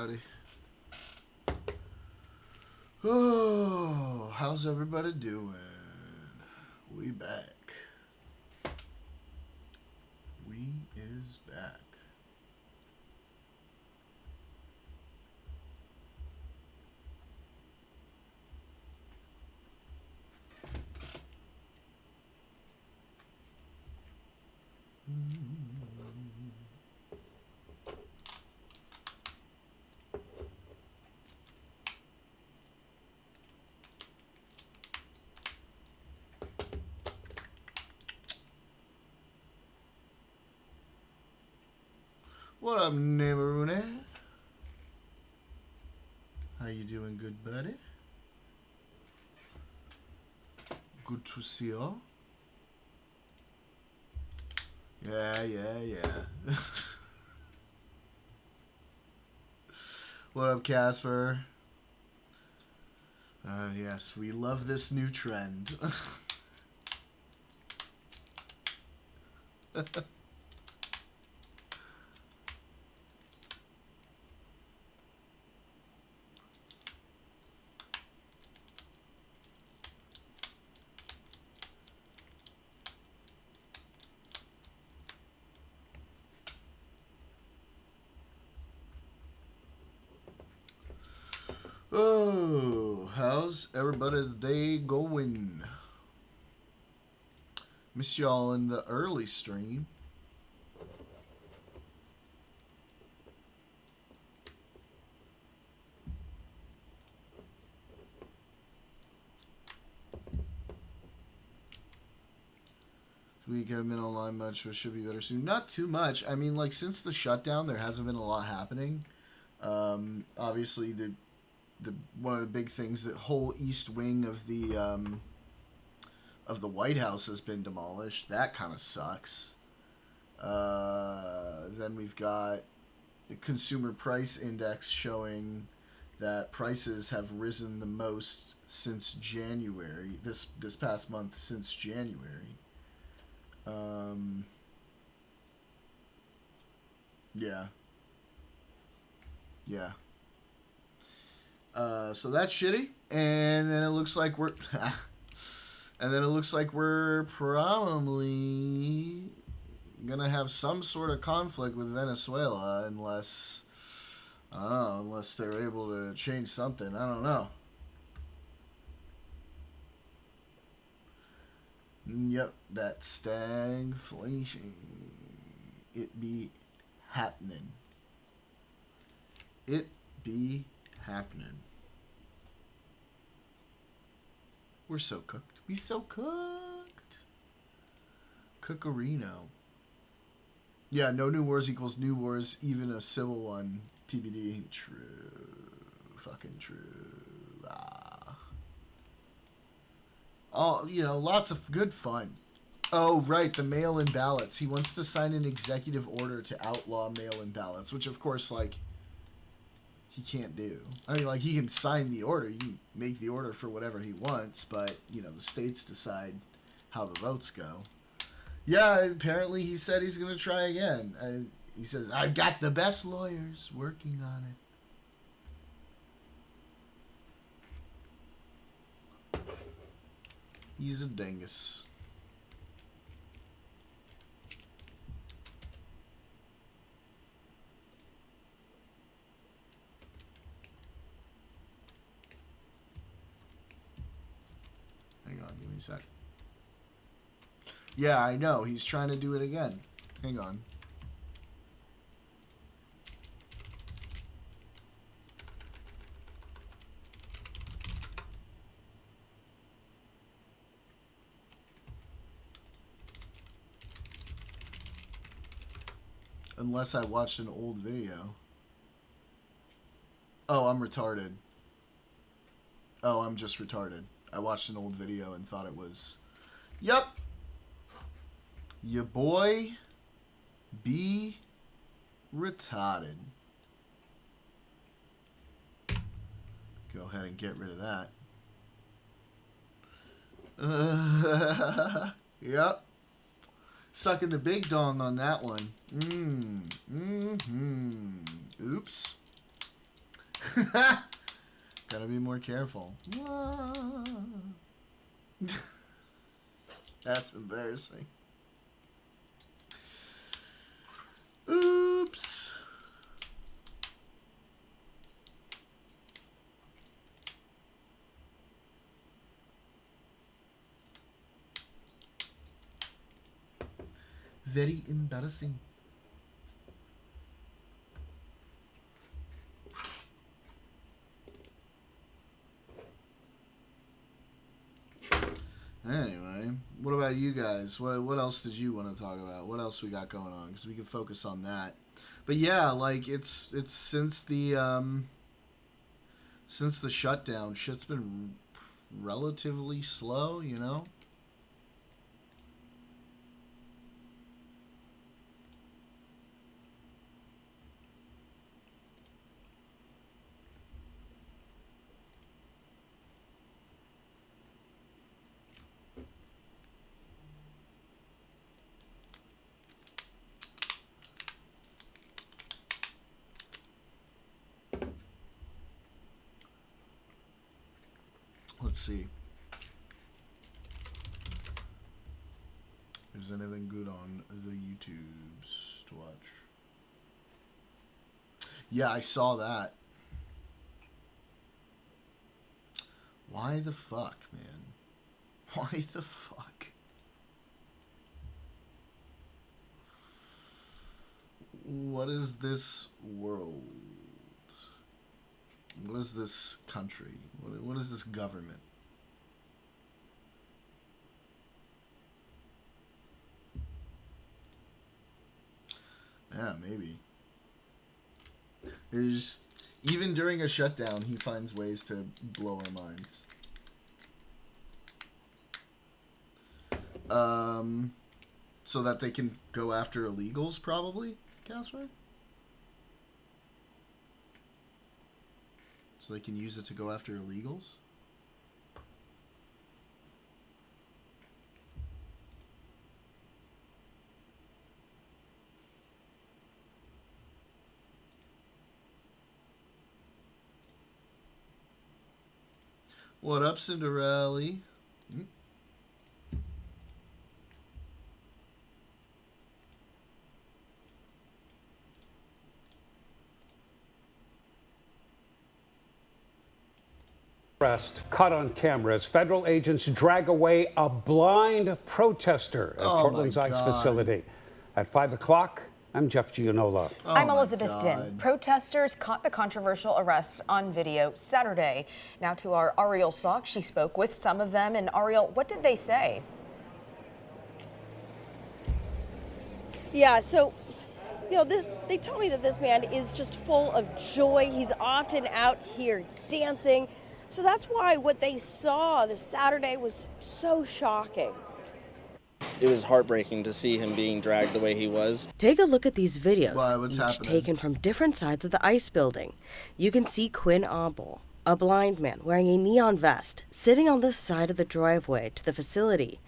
everybody. Oh, how's everybody doing? We back. We is back. What up, Neighborune? How you doing, good buddy? Good to see you. Yeah. What up, Casper? Yes, we love this new trend. Oh, how's everybody's day going? Miss y'all in the early stream. We haven't been online much, but should be better soon. Not too much. I mean, like, since the shutdown, there hasn't been a lot happening. Obviously, the one of the big things, that whole east wing of the White House has been demolished. That kind of sucks. Then we've got the consumer price index showing that prices have risen the most since January. This past month, since January. Yeah. So that's shitty, and then it looks like we're probably gonna have some sort of conflict with Venezuela, unless they're able to change something. I don't know. Yep, that stagflation. It be happening. It be happening. We're so cooked. We so cooked. Cookerino. Yeah, no new wars equals new wars, even a civil one. TBD. True. Fucking true. Oh, lots of good fun. Oh, right, the mail-in ballots. He wants to sign an executive order to outlaw mail-in ballots, which, of course, he can't do. I mean, he can sign the order. You can make the order for whatever he wants, but, the states decide how the votes go. Yeah, apparently he said he's going to try again. He says, I got the best lawyers working on it. He's a dingus. Hang on, give me a sec. Yeah, I know. He's trying to do it again. Hang on. Unless I watched an old video. Oh, I'm retarded. Oh, I'm just retarded. I watched an old video and thought it was... Yep. Your boy be retarded. Go ahead and get rid of that. Yep. Sucking the big dong on that one. Oops. Gotta be more careful. That's embarrassing. Oops. Very embarrassing. Anyway, what about you guys? What else did you want to talk about? What else we got going on? Because we can focus on that. But yeah, like it's since the shutdown, shit's been relatively slow, you know. Let's see. If there's anything good on the YouTubes to watch. Yeah, I saw that. Why the fuck, man? Why the fuck? What is this world? What is this country? What is this government? Yeah, maybe. There's even during a shutdown, he finds ways to blow our minds. So that they can go after illegals, probably, Casper? So they can use it to go after illegals? What up, Cinderella? Arrest caught on camera as federal agents drag away a blind protester at Portland's ICE facility. At 5 o'clock, I'm Jeff Gianola. I'm Elizabeth Din. Protesters caught the controversial arrest on video Saturday. Now to our Ariel Salk. She spoke with some of them. And Ariel, what did they say? Yeah, so, you know, they tell me that this man is just full of joy. He's often out here dancing. So that's why what they saw this Saturday was so shocking. It was heartbreaking to see him being dragged the way he was. Take a look at these videos, what's each happening? taken from different sides of the ICE building. You can see Quinn Abel, a blind man wearing a neon vest, sitting on the side of the driveway to the facility.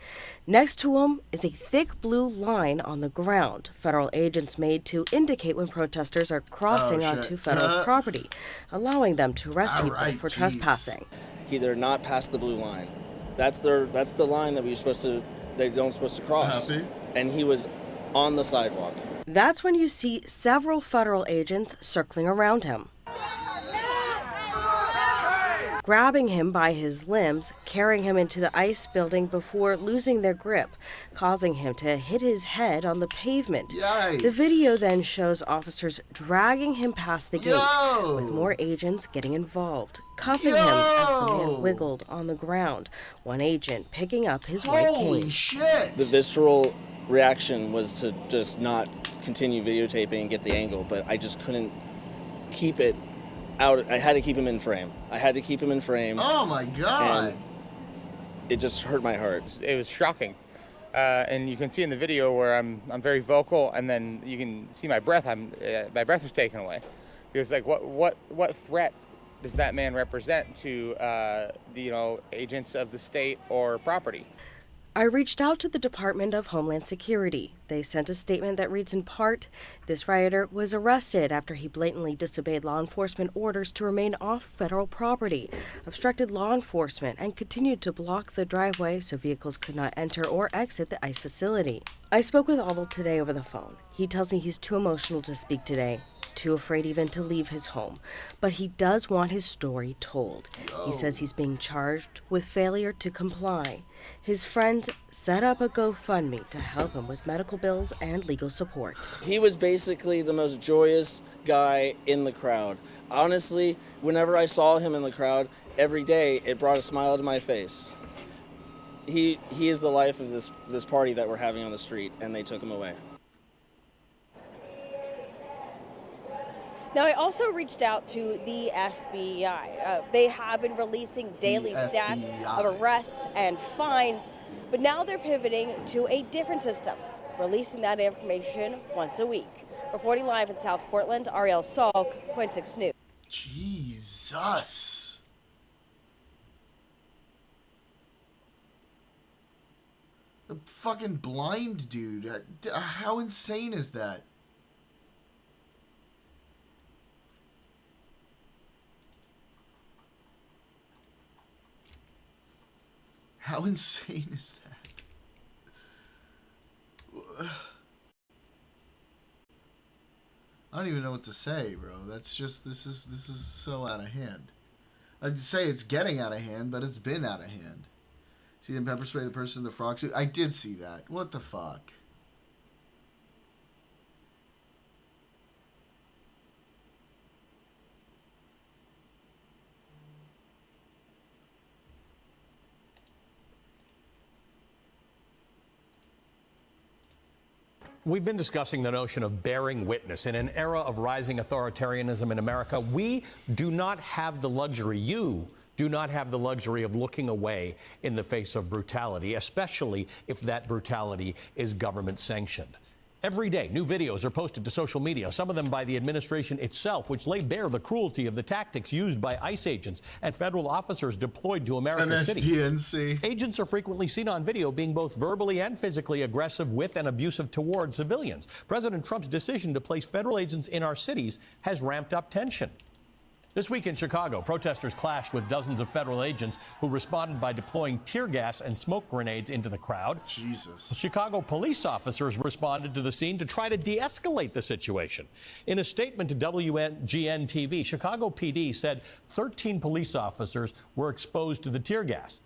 Next to him is a thick blue line on the ground federal agents made to indicate when protesters are crossing onto federal property, allowing them to arrest people for trespassing. They're not past the blue line. That's the line that they don't supposed to cross. And he was on the sidewalk. That's when you see several federal agents circling around him, grabbing him by his limbs, carrying him into the ICE building before losing their grip, causing him to hit his head on the pavement. Yikes. The video then shows officers dragging him past the gate, with more agents getting involved, cuffing him as the man wiggled on the ground, one agent picking up his white cane. Holy shit! The visceral reaction was to just not continue videotaping and get the angle, but I just couldn't keep it out. I had to keep him in frame. Oh my god! And it just hurt my heart. It was shocking, and you can see in the video where I'm very vocal, and then you can see my breath. My breath was taken away. Because like what threat does that man represent to the agents of the state or property? I reached out to the Department of Homeland Security. They sent a statement that reads in part, "This rioter was arrested after he blatantly disobeyed law enforcement orders to remain off federal property, obstructed law enforcement, and continued to block the driveway so vehicles could not enter or exit the ICE facility." I spoke with Abel today over the phone. He tells me he's too emotional to speak today, too afraid even to leave his home, but he does want his story told. He says he's being charged with failure to comply. His friends set up a GoFundMe to help him with medical bills and legal support. He was basically the most joyous guy in the crowd. Honestly, whenever I saw him in the crowd, every day it brought a smile to my face. He is the life of this party that we're having on the street, and they took him away. Now, I also reached out to the FBI. They have been releasing daily stats of arrests and fines, but now they're pivoting to a different system, releasing that information once a week. Reporting live in South Portland, Ariel Salk, Coin 6 News. Jesus. The fucking blind dude. How insane is that? How insane is that? I don't even know what to say, bro. That's just this is so out of hand. I'd say it's getting out of hand, but it's been out of hand. See them pepper spray the person in the frog suit? I did see that. What the fuck? We've been discussing the notion of bearing witness. In an era of rising authoritarianism in America, we do not have the luxury, you do not have the luxury of looking away in the face of brutality, especially if that brutality is government sanctioned. Every day, new videos are posted to social media, some of them by the administration itself, which lay bare the cruelty of the tactics used by ICE agents and federal officers deployed to America's cities. Agents are frequently seen on video being both verbally and physically aggressive with and abusive toward civilians. President Trump's decision to place federal agents in our cities has ramped up tension. This week in Chicago, protesters clashed with dozens of federal agents who responded by deploying tear gas and smoke grenades into the crowd. Jesus. Chicago police officers responded to the scene to try to de-escalate the situation. In a statement to WGN-TV, Chicago PD said 13 police officers were exposed to the tear gas.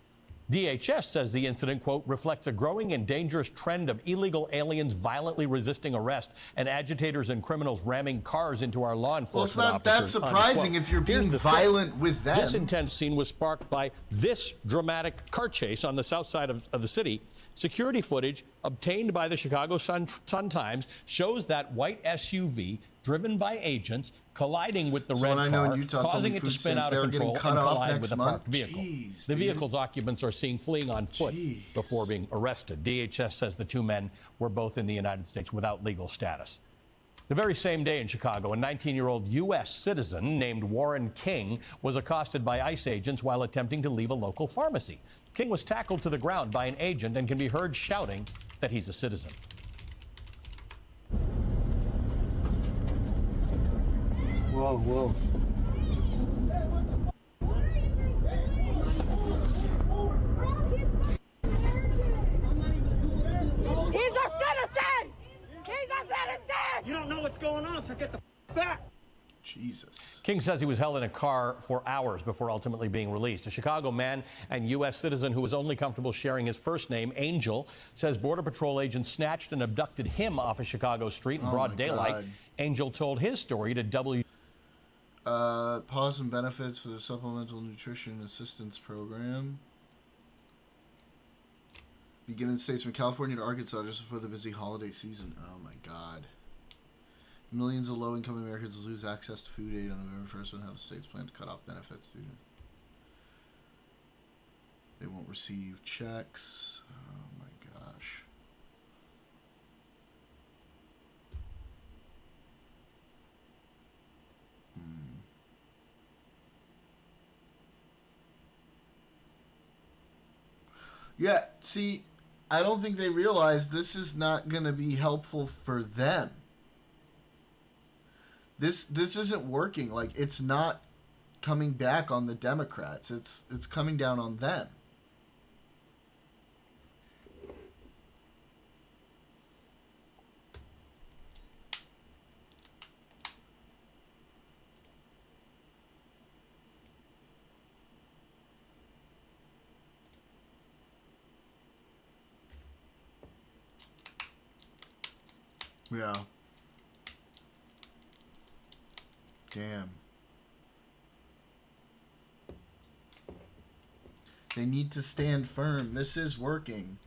DHS says the incident, quote, reflects a growing and dangerous trend of illegal aliens violently resisting arrest and agitators and criminals ramming cars into our law enforcement officers. Well, it's not that surprising if you're being violent with them. This intense scene was sparked by this dramatic car chase on the south side of the city. Security footage obtained by the Chicago Sun-Times shows that white SUV driven by agents colliding with the red car, causing it to spin out of control and collide with a parked vehicle. Jeez, the vehicle's occupants are seen fleeing on foot before being arrested. DHS says the two men were both in the United States without legal status. The very same day in Chicago, a 19-year-old U.S. citizen named Warren King was accosted by ICE agents while attempting to leave a local pharmacy. King was tackled to the ground by an agent and can be heard shouting that he's a citizen. Whoa, whoa. He's a citizen! He's a citizen! You don't know what's going on, so get the back. Jesus. King says he was held in a car for hours before ultimately being released. A Chicago man and U.S. citizen who was only comfortable sharing his first name, Angel, says Border Patrol agents snatched and abducted him off a Chicago street in broad daylight. God. Angel told his story to Pause and benefits for the Supplemental Nutrition Assistance Program. Begin in states from California to Arkansas just before the busy holiday season. Oh my God. Millions of low-income Americans will lose access to food aid on November 1st when how the states plan to cut off benefits. Dude. They won't receive checks. Oh my gosh. Yeah, see, I don't think they realize this is not going to be helpful for them. This isn't working. Like, it's not coming back on the Democrats. It's coming down on them. Yeah. Damn. They need to stand firm. This is working.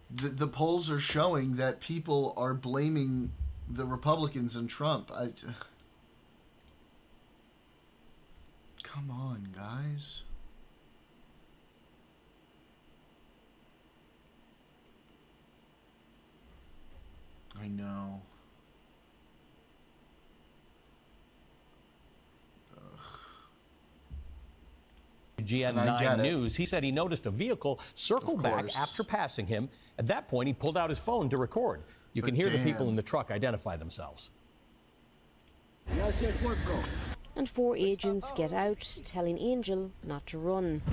The polls are showing that people are blaming the Republicans and Trump. Come on, guys. I know. GN9 News, he said he noticed a vehicle circle back after passing him. At that point, he pulled out his phone to record. You can hear the people in the truck identify themselves. And 4 agents get out, telling Angel not to run.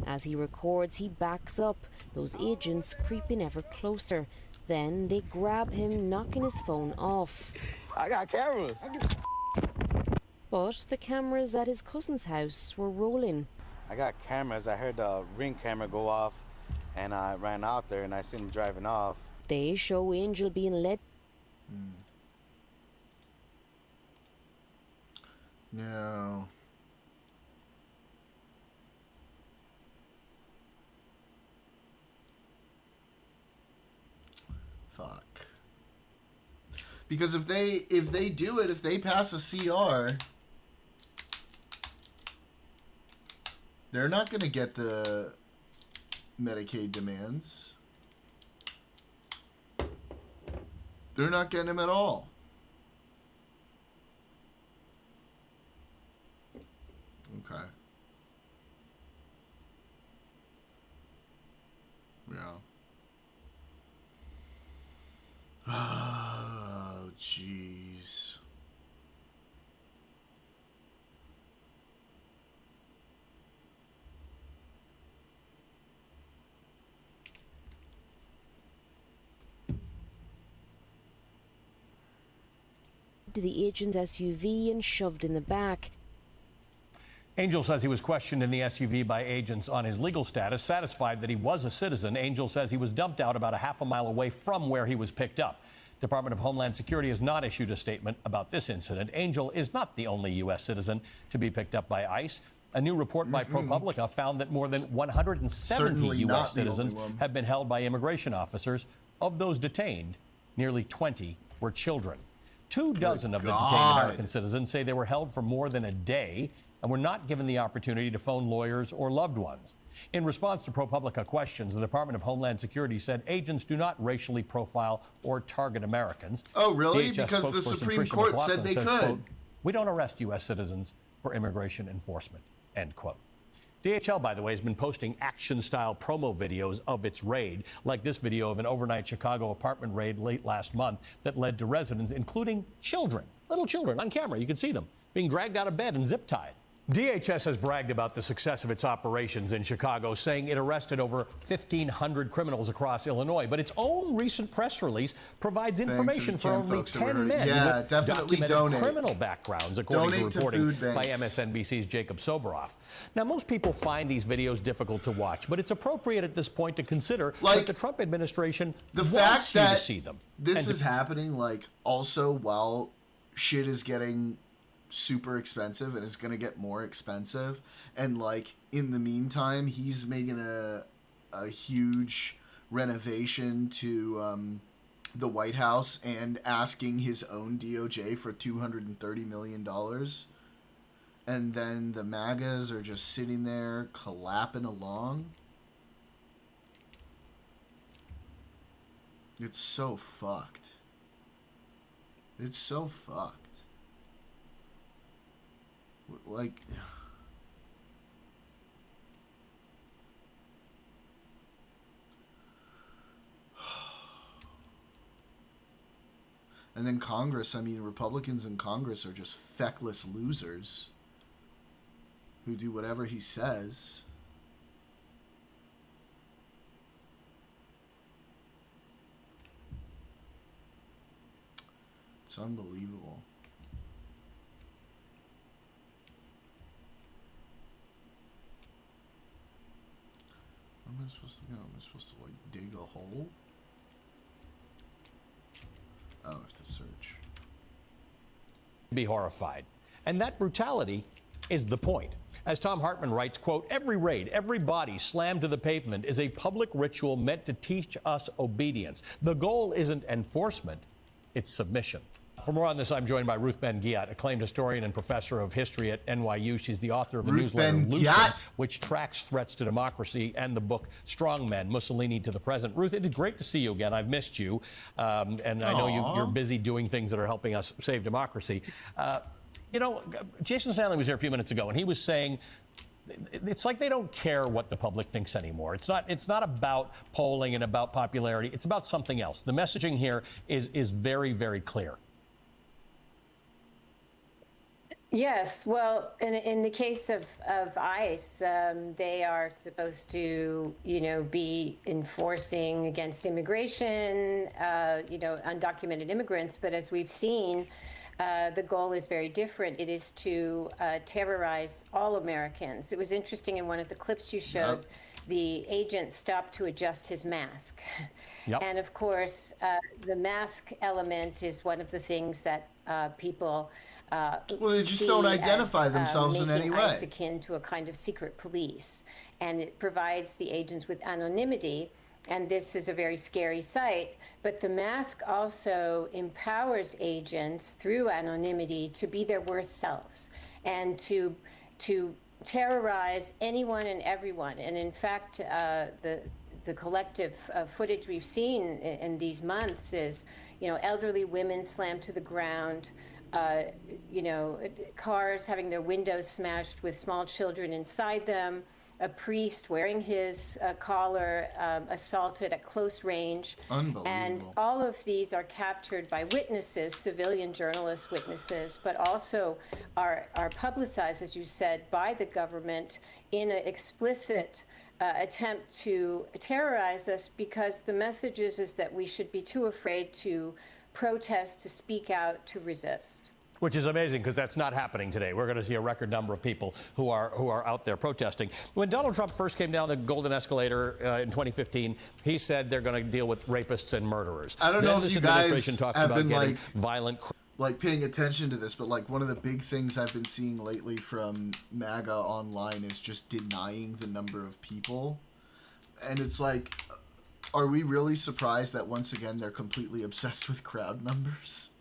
As he records, he backs up, those agents creeping ever closer. Then they grab him, knocking his phone off. I got cameras. But the cameras at his cousin's house were rolling. I got cameras. I heard the Ring camera go off, and I ran out there and I seen him driving off. They show Angel being led. No. Fuck. Because if they do it, if they pass a CR, they're not going to get the Medicaid demands. They're not getting them at all. Okay. Yeah. Oh, jeez. To the agent's SUV and shoved in the back. Angel says he was questioned in the SUV by agents on his legal status. Satisfied that he was a citizen, Angel says he was dumped out about a half a mile away from where he was picked up. Department of Homeland Security has not issued a statement about this incident. Angel is not the only U.S. citizen to be picked up by ICE. A new report by ProPublica found that more than 170 U.S. citizens have been held by immigration officers. Of those detained, nearly 20 were children. 24 of the detained American citizens say they were held for more than a day and were not given the opportunity to phone lawyers or loved ones. In response to ProPublica questions, the Department of Homeland Security said agents do not racially profile or target Americans. Oh, really? DHS Because the spokesperson Supreme Tricia Court McLaughlin said they says, could. quote, "We don't arrest U.S. citizens for immigration enforcement," end quote. DHL, by the way, has been posting action-style promo videos of its raid, like this video of an overnight Chicago apartment raid late last month that led to residents, including children, little children, on camera, you can see them, being dragged out of bed and zip-tied. DHS has bragged about the success of its operations in Chicago, saying it arrested over 1,500 criminals across Illinois. But its own recent press release provides information for only 10 men with documented criminal backgrounds, according to reporting by MSNBC's Jacob Soboroff. Now, most people find these videos difficult to watch, but it's appropriate at this point to consider that the Trump administration wants you to see them. This is happening, like, also while shit is getting super expensive and is going to get more expensive, and like in the meantime he's making a huge renovation to the White House and asking his own DOJ for $230 million, and then the MAGAs are just sitting there clapping along. It's so fucked. It's so fucked. Like, And then Congress, I mean, Republicans in Congress are just feckless losers who do whatever he says. It's unbelievable. Where am I supposed to go? Am I supposed to, like, dig a hole? Oh, I have to search. Be horrified. And that brutality is the point. As Tom Hartman writes, quote, every raid, every body slammed to the pavement is a public ritual meant to teach us obedience. The goal isn't enforcement, it's submission. For more on this, I'm joined by Ruth Ben-Ghiat, acclaimed historian and professor of history at NYU. She's the author of the newsletter Lucid, which tracks threats to democracy, and the book Strong Men, Mussolini to the Present. Ruth, it's great to see you again. I've missed you, and I know you're busy doing things that are helping us save democracy. You know, Jason Stanley was here a few minutes ago, and he was saying it's like they don't care what the public thinks anymore. It's not about polling and about popularity. It's about something else. The messaging here is very, very clear. Yes, well, in the case of ICE, they are supposed to, be enforcing against immigration, undocumented immigrants. But as we've seen, the goal is very different. It is to terrorize all Americans. It was interesting in one of the clips you showed, the agent stopped to adjust his mask. Yep. And of course, the mask element is one of the things that people well, they just don't identify themselves in any way. ICE akin to a kind of secret police, and it provides the agents with anonymity. And this is a very scary sight. But the mask also empowers agents through anonymity to be their worst selves and to terrorize anyone and everyone. And in fact, the collective footage we've seen in these months is, elderly women slammed to the ground. Cars having their windows smashed with small children inside them, a priest wearing his collar assaulted at close range. Unbelievable. And all of these are captured by witnesses, civilian journalist witnesses, but also are publicized, as you said, by the government in an explicit attempt to terrorize us, because the message is that we should be too afraid to protest, to speak out, to resist. Which is amazing, because that's not happening today. We're going to see a record number of people who are out there protesting. When Donald Trump first came down the Golden Escalator in 2015, he said they're going to deal with rapists and murderers. I don't know if you guys have been getting violent, paying attention to this, but one of the big things I've been seeing lately from MAGA online is just denying the number of people, and it's like, are we really surprised that once again they're completely obsessed with crowd numbers?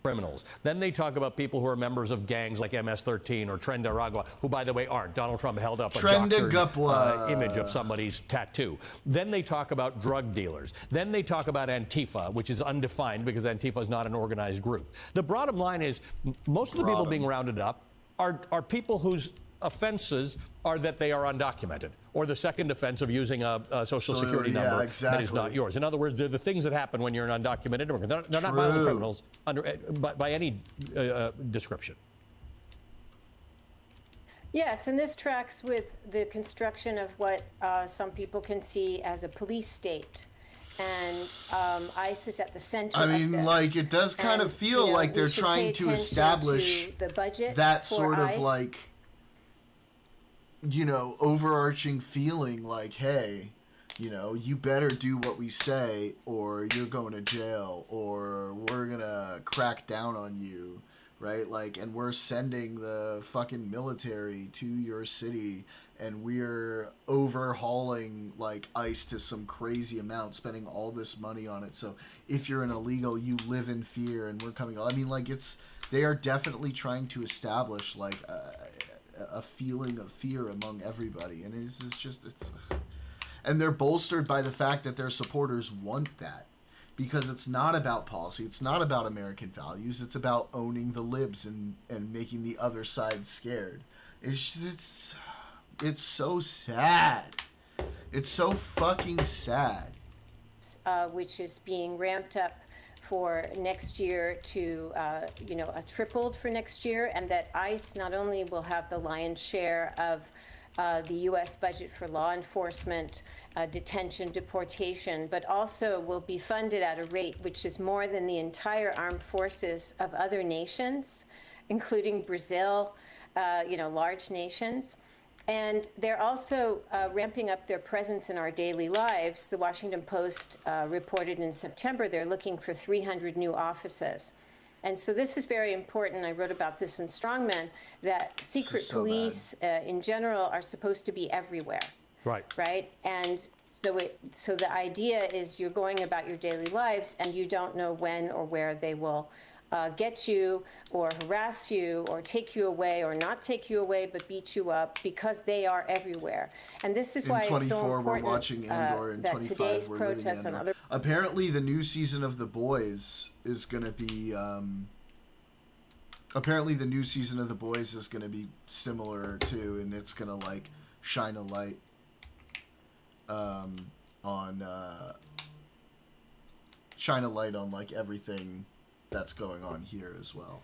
criminals. Then they talk about people who are members of gangs like MS-13 or Tren de Aragua, who, by the way, aren't. Donald Trump held up a doctored image of somebody's tattoo. Then they talk about drug dealers. Then they talk about Antifa, which is undefined because Antifa is not an organized group. The bottom line is most of the people being rounded up are people whose offenses are that they are undocumented, or the second offense of using a social security number that is not yours. In other words, they're the things that happen when you're an undocumented immigrant. They're not violent criminals by any description. Yes, and this tracks with the construction of what some people can see as a police state. And ICE is at the center of this. It does kind of feel like they're trying to establish the budget that sort of ICE. Overarching feeling like, hey, you better do what we say or you're going to jail or we're going to crack down on you, right? And we're sending the fucking military to your city and we're overhauling, ICE to some crazy amount, spending all this money on it. So if you're an illegal, you live in fear and we're coming. They are definitely trying to establish, a feeling of fear among everybody, and it's and they're bolstered by the fact that their supporters want that, because it's not about policy, it's not about American values, it's about owning the libs and making the other side scared. It's so sad. It's so fucking sad. which is being ramped up for next year to, tripled for next year, and that ICE not only will have the lion's share of the U.S. budget for law enforcement, detention, deportation, but also will be funded at a rate which is more than the entire armed forces of other nations, including Brazil, large nations. And they're also ramping up their presence in our daily lives. The Washington Post reported in September they're looking for 300 new offices. And so this is very important. I wrote about this in Strongmen, that secret police in general are supposed to be everywhere. Right. Right? And so the idea is you're going about your daily lives and you don't know when or where they will get you or harass you or take you away or not take you away but beat you up, because they are everywhere. And this is why it's so important. We're watching Andor, and that 25 today's we're protests living and Andor. other Apparently the new season of The Boys is going to be similar to, and it's going to like shine a light on like everything that's going on here as well.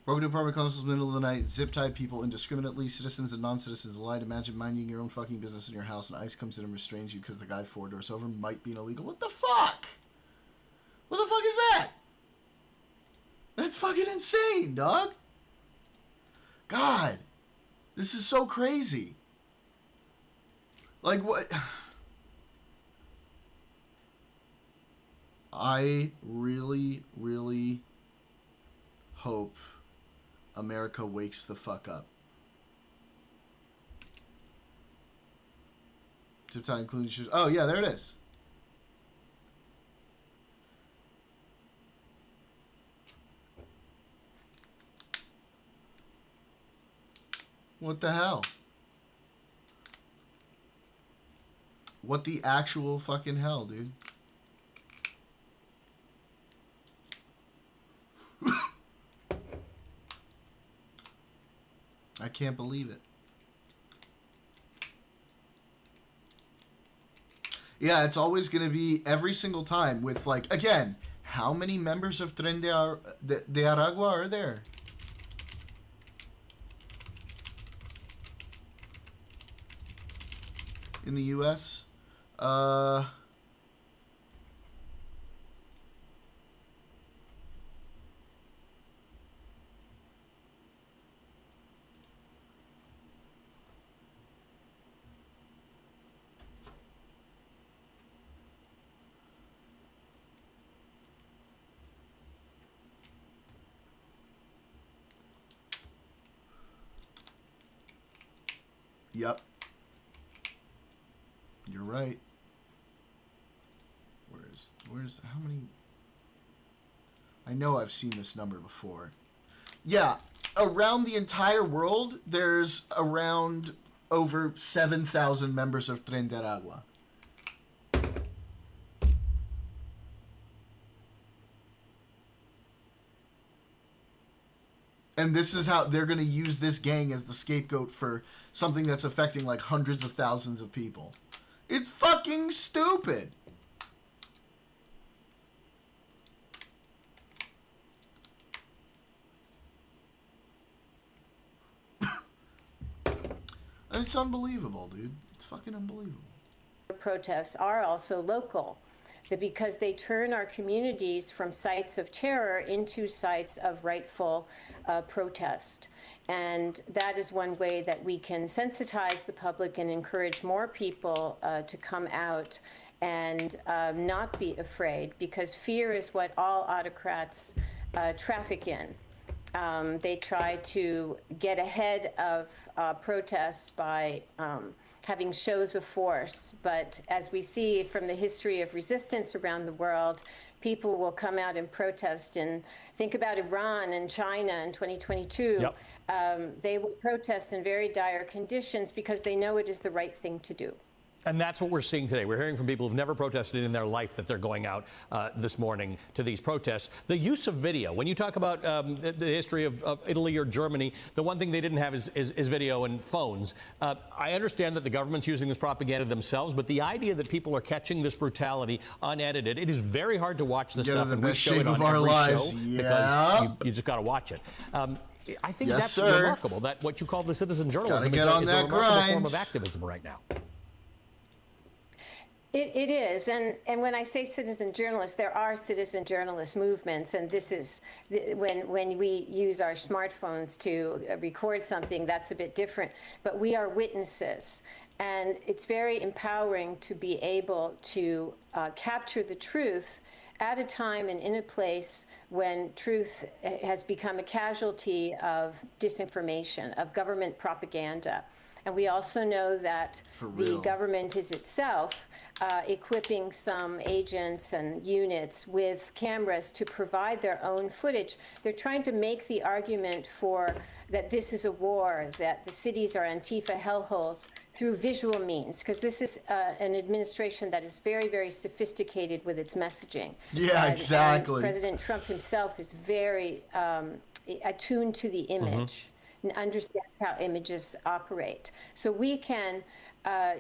Broke into apartment complexes in the middle of the night, zip-tied people indiscriminately, citizens and non-citizens alike. Imagine minding your own fucking business in your house and ICE comes in and restrains you because the guy 4 doors over might be illegal. What the fuck? What the fuck is that? That's fucking insane, dog. God. This is so crazy. Like, what? I really, really hope America wakes the fuck up. Tip time including shoes. Oh, yeah, there it is. What the hell? What the actual fucking hell, dude? I can't believe it. Yeah, it's always going to be every single time with, like, again, how many members of Tren de Aragua are there? In the U.S.? Yep. You're right. Where's how many? I know I've seen this number before. Yeah, around the entire world, there's around over 7,000 members of Tren de Aragua. And this is how they're going to use this gang as the scapegoat for something that's affecting like hundreds of thousands of people. It's fucking stupid. It's unbelievable, dude. It's fucking unbelievable. Protests are also local, because they turn our communities from sites of terror into sites of rightful protest. And that is one way that we can sensitize the public and encourage more people to come out and not be afraid, because fear is what all autocrats traffic in. They try to get ahead of protests by having shows of force. But as we see from the history of resistance around the world, people will come out and protest. And think about Iran and China in 2022. Yep. They will protest in very dire conditions because they know it is the right thing to do. And that's what we're seeing today. We're hearing from people who've never protested in their life that they're going out this morning to these protests. The use of video. When you talk about the history of Italy or Germany, the one thing they didn't have is video and phones. I understand that the government's using this propaganda themselves, but the idea that people are catching this brutality unedited, it is very hard to watch this stuff, and we show it on every show because you just got to watch it. I think that's remarkable, that what you call the citizen journalism is a remarkable form of activism right now. It is, and when I say citizen journalists, there are citizen journalist movements, and this is when we use our smartphones to record something, that's a bit different. But we are witnesses, and it's very empowering to be able to capture the truth at a time and in a place when truth has become a casualty of disinformation, of government propaganda. And we also know that the government is itself equipping some agents and units with cameras to provide their own footage. They're trying to make the argument for that this is a war, that the cities are Antifa hellholes through visual means, because this is an administration that is very, very sophisticated with its messaging. Yeah, exactly. And President Trump himself is very attuned to the image. And understands how images operate. So we can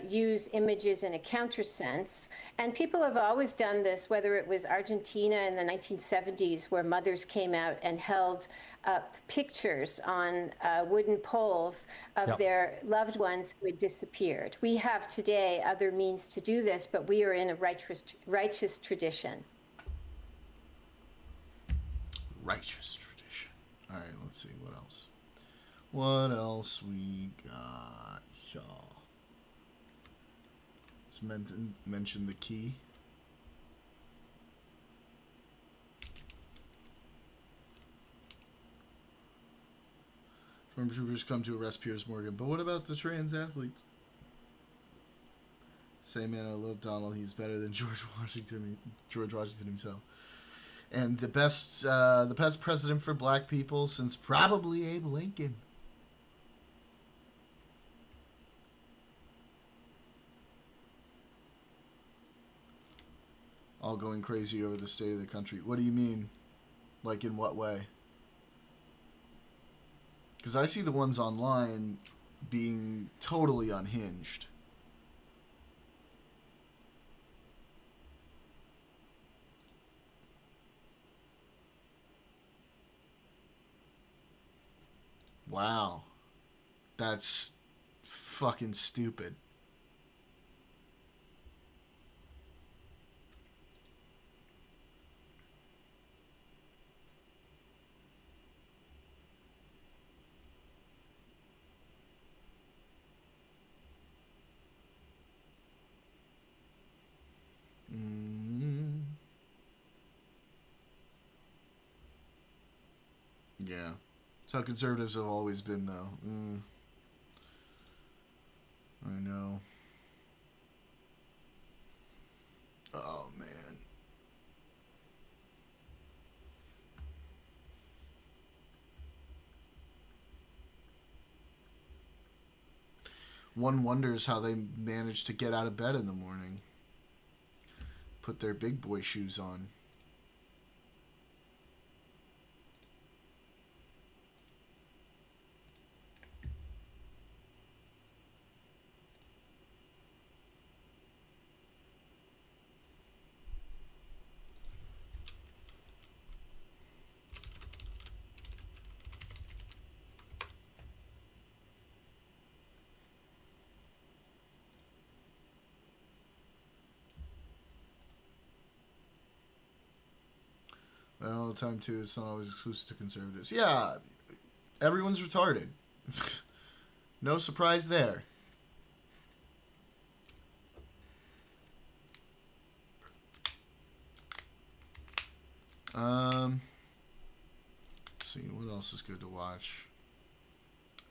use images in a counter sense. And people have always done this, whether it was Argentina in the 1970s, where mothers came out and held up pictures on wooden poles of their loved ones who had disappeared. We have today other means to do this, but we are in a righteous tradition. Righteous tradition. All right, let's see, what else? What else we got, y'all? Just mention the key. Stormtroopers come to arrest Piers Morgan, but what about the trans athletes? Say, man, I love Donald. He's better than George Washington himself. And the best president for black people since probably Abe Lincoln. All going crazy over the state of the country. What do you mean? Like, in what way? Because I see the ones online being totally unhinged. Wow. That's fucking stupid. Yeah. That's how conservatives have always been, though. I know. Oh, man. One wonders how they manage to get out of bed in the morning. Put their big boy shoes on. And all the time, too, it's not always exclusive to conservatives. Yeah, everyone's retarded. No surprise there. Let's see, what else is good to watch?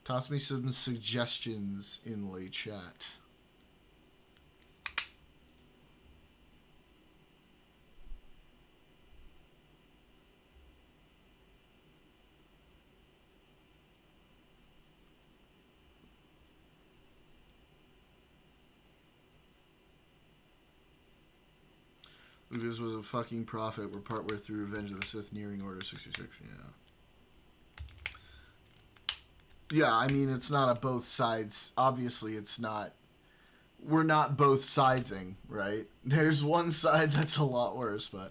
Toss me some suggestions in late chat. This was a fucking prophet. We're partway through Revenge of the Sith, nearing Order 66. Yeah. Yeah, I mean, it's not a both sides. Obviously, it's not. We're not both sidesing, right? There's one side that's a lot worse, but.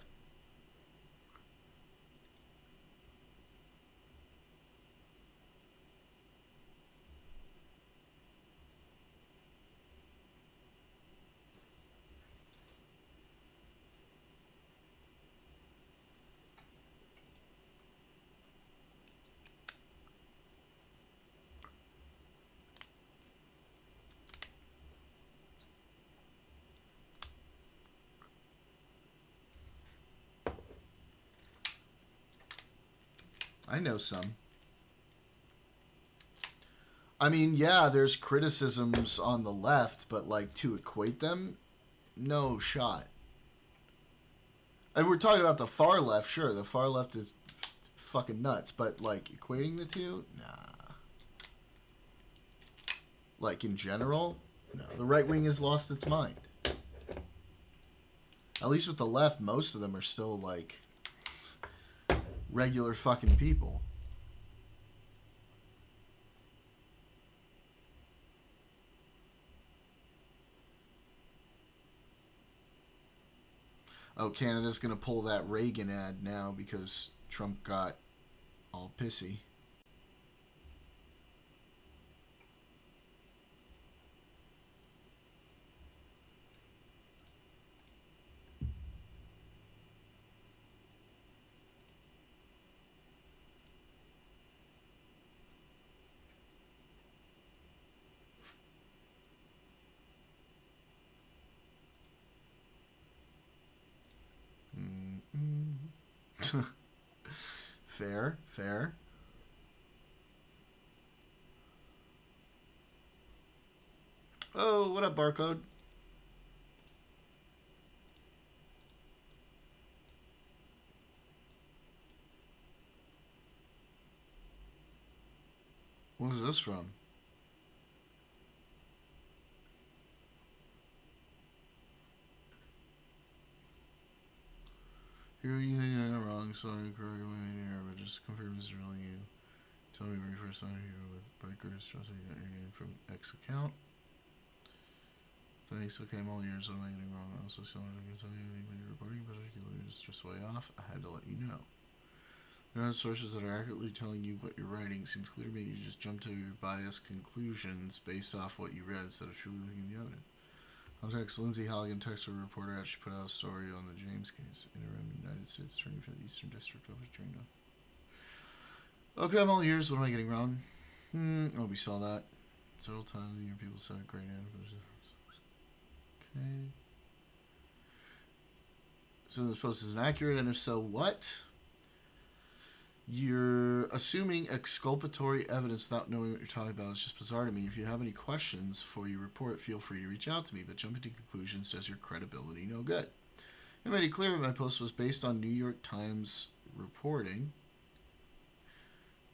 I know some. I mean, yeah, there's criticisms on the left, but, like, to equate them, no shot. And we're talking about the far left, sure. The far left is fucking nuts, but, like, equating the two? Nah. Like, in general? No. The right wing has lost its mind. At least with the left, most of them are still, like, regular fucking people. Oh, Canada's going to pull that Reagan ad now because Trump got all pissy. Fair, fair. Oh, what up, Barcode? What is this from? Here you think I got wrong, so I correct my name here, but just confirm this is really you. Tell me where you first started here with Bikers. Trust me, you got your name from X account. Thanks, okay, I'm all yours, what am I getting wrong? I also still wanted to tell you anything when you're reporting, particularly is just way off. I had to let you know. There are sources that are accurately telling you what you're writing. Seems clear to me you just jump to your biased conclusions based off what you read instead of truly looking at the evidence. Context: Lindsay Halligan texted a reporter as she put out a story on the James case. Interim United States Attorney for the Eastern District of Virginia. Okay, I'm all ears. What am I getting wrong? Oh, we saw that several times. Your people said a great answer. Okay. So this post is inaccurate, and if so, what? You're assuming exculpatory evidence without knowing what you're talking about is just bizarre to me. If you have any questions for your report, feel free to reach out to me, but jumping to conclusions does your credibility no good. I made it clear that my post was based on New York Times reporting.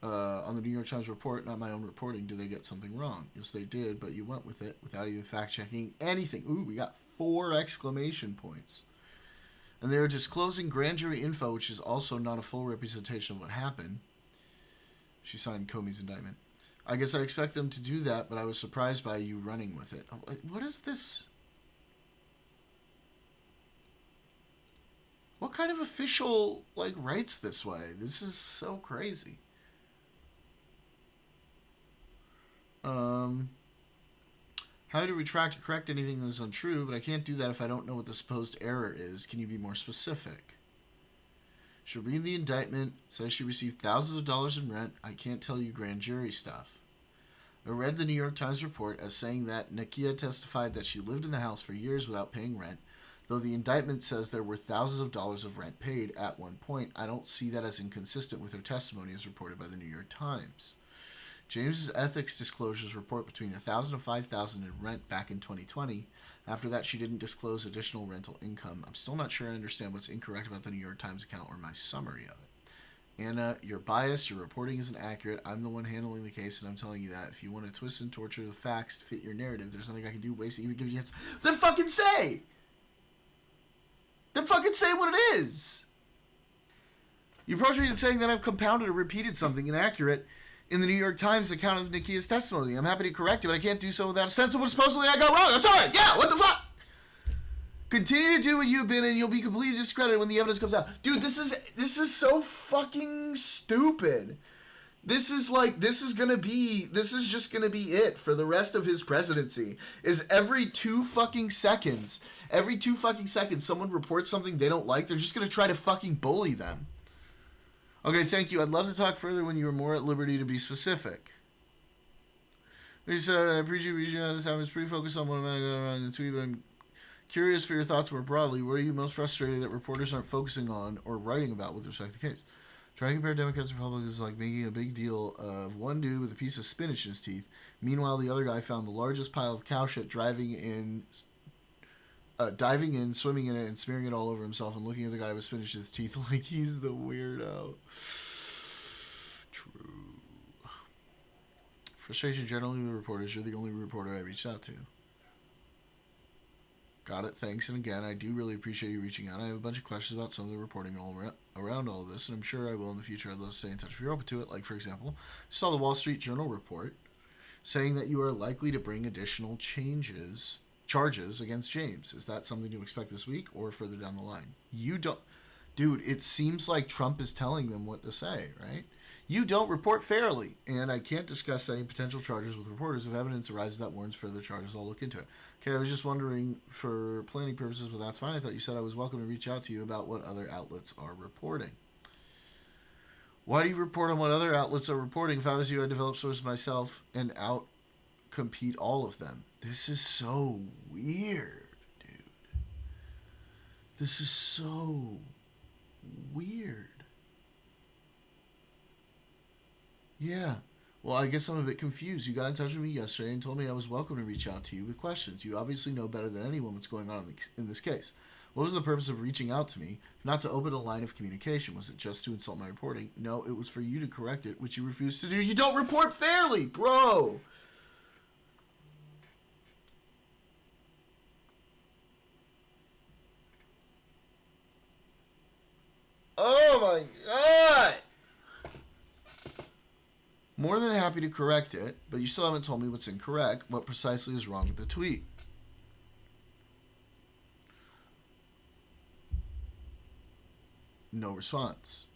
On the New York Times report, not my own reporting. Did they get something wrong? Yes, they did, but you went with it without even fact-checking anything. Ooh, we got 4 exclamation points. And they are disclosing grand jury info, which is also not a full representation of what happened. She signed Comey's indictment. I guess I expect them to do that, but I was surprised by you running with it. What is this? What kind of official, writes this way? This is so crazy. How to retract or correct anything that is untrue, but I can't do that if I don't know what the supposed error is. Can you be more specific? She'll read the indictment. It says she received thousands of dollars in rent. I can't tell you grand jury stuff. I read the New York Times report as saying that Nakia testified that she lived in the house for years without paying rent. Though the indictment says there were thousands of dollars of rent paid at one point, I don't see that as inconsistent with her testimony as reported by the New York Times. James's ethics disclosures report between $1,000 and $5,000 in rent back in 2020. After that, she didn't disclose additional rental income. I'm still not sure I understand what's incorrect about the New York Times account or my summary of it. Anna, you're biased. Your reporting isn't accurate. I'm the one handling the case, and I'm telling you that. If you want to twist and torture the facts to fit your narrative, there's nothing I can do. Waste to even give you hints. Then fucking say! Then fucking say what it is! You approach me saying that I've compounded or repeated something inaccurate in the New York Times account of Nakia's testimony. I'm happy to correct it, but I can't do so without a sense of what supposedly I got wrong. I'm sorry. Yeah, what the fuck? Continue to do what you've been, and you'll be completely discredited when the evidence comes out. Dude, this is so fucking stupid. This is just gonna be it for the rest of his presidency. Is every 2 fucking seconds, someone reports something they don't like, they're just gonna try to fucking bully them. Okay, thank you. I'd love to talk further when you were more at liberty to be specific. You said, I appreciate you reaching out this time. I was pretty focused on what I'm going to go around the tweet, but I'm curious for your thoughts more broadly. What are you most frustrated that reporters aren't focusing on or writing about with respect to the case? Trying to compare Democrats and Republicans is like making a big deal of one dude with a piece of spinach in his teeth. Meanwhile, the other guy found the largest pile of cow shit diving in, swimming in it, and smearing it all over himself, and looking at the guy with spinach in his teeth like he's the weirdo. True. Frustration generally with reporters. You're the only reporter I reached out to. Got it. Thanks. And again, I do really appreciate you reaching out. I have a bunch of questions about some of the reporting all around all of this, and I'm sure I will in the future. I'd love to stay in touch if you're open to it. Like, for example, I saw the Wall Street Journal report saying that you are likely to bring additional charges against James. Is that something to expect this week or further down the line? You don't... Dude, it seems like Trump is telling them what to say, right? You don't report fairly, and I can't discuss any potential charges with reporters. If evidence arises that warrants further charges, I'll look into it. Okay, I was just wondering for planning purposes, but that's fine. I thought you said I was welcome to reach out to you about what other outlets are reporting. Why do you report on what other outlets are reporting? If I was you, I'd develop sources myself and out-compete all of them. This is so weird, dude. This is so weird. Yeah. Well, I guess I'm a bit confused. You got in touch with me yesterday and told me I was welcome to reach out to you with questions. You obviously know better than anyone what's going on in this case. What was the purpose of reaching out to me? Not to open a line of communication. Was it just to insult my reporting? No, it was for you to correct it, which you refused to do. You don't report fairly, bro! Oh my god! More than happy to correct it, but you still haven't told me what's incorrect. What precisely is wrong with the tweet? No response.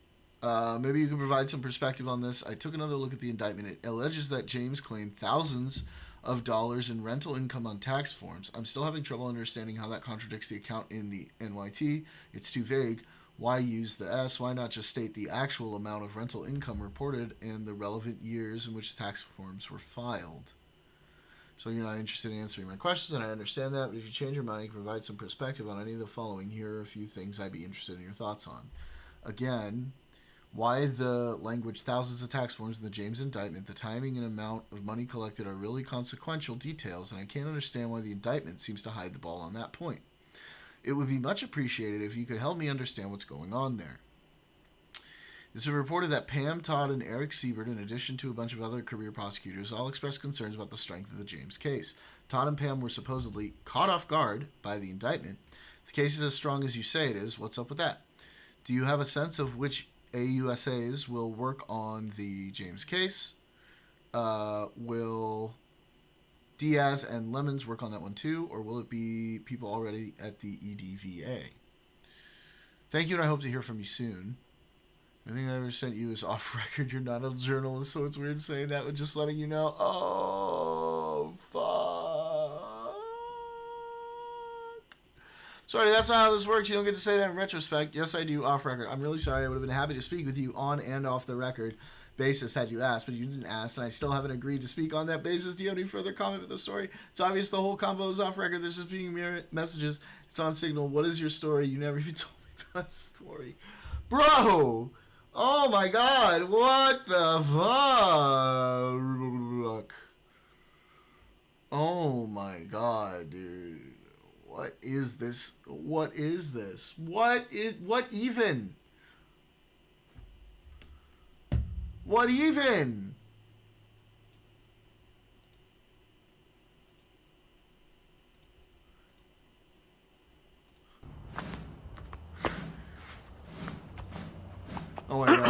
Maybe you can provide some perspective on this. I took another look at the indictment. It alleges that James claimed thousands of dollars in rental income on tax forms. I'm still having trouble understanding how that contradicts the account in the NYT. It's too vague. Why use the S? Why not just state the actual amount of rental income reported and the relevant years in which tax forms were filed? So you're not interested in answering my questions, and I understand that, but if you change your mind, you can provide some perspective on any of the following. Here are a few things I'd be interested in your thoughts on. Again, Why the language thousands of tax forms in the James indictment, the timing and amount of money collected are really consequential details, and I can't understand why the indictment seems to hide the ball on that point. It would be much appreciated if you could help me understand what's going on there. It's been reported that Pam, Todd, and Eric Siebert, in addition to a bunch of other career prosecutors, all expressed concerns about the strength of the James case. Todd and Pam were supposedly caught off guard by the indictment. If the case is as strong as you say it is, what's up with that? Do you have a sense of which AUSAs will work on the James case? Will Diaz and Lemons work on that one too, or will it be people already at the EDVA? Thank you, and I hope to hear from you soon. Everything I ever sent you is off record. You're not a journalist, so it's weird saying that, but just letting you know. Oh, fuck. Sorry, that's not how this works. You don't get to say that in retrospect. Yes, I do, off record. I'm really sorry. I would have been happy to speak with you on and off the record basis had you asked, but you didn't ask, and I still haven't agreed to speak on that basis. Do you have any further comment with the story? It's obvious the whole convo is off record. There's just being mere messages. It's on Signal. What is your story? You never even told me about the story. Bro! Oh my god, what the fuck? Oh my god, dude. What is this? What is this? What even? What even? Oh my god.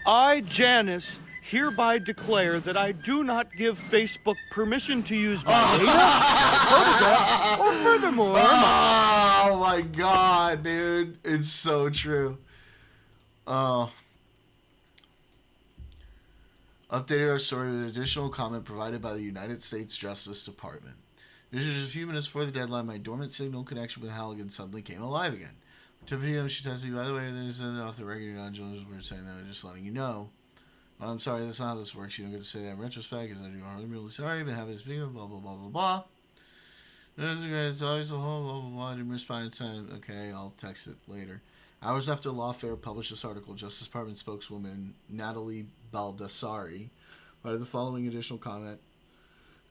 I, Janice, hereby declare that I do not give Facebook permission to use my data, my photographs, or furthermore, oh my god, dude. It's so true. Oh. Updated our story with an additional comment provided by the United States Justice Department. Just a few minutes before the deadline, my dormant Signal connection with Halligan suddenly came alive again. 2 p.m. she texted me, by the way, there's off the record, you're not journalists. We're saying that, I'm just letting you know. Well, I'm sorry, that's not how this works. You don't get to say that in retrospect, because I'm really sorry, I've been having this video, blah, blah, blah, blah, blah. It's always a whole, blah, blah, blah, I didn't respond in time. Okay, I'll text it later. Hours after Lawfare published this article, Justice Department spokeswoman Natalie Baldassari provided the following additional comment.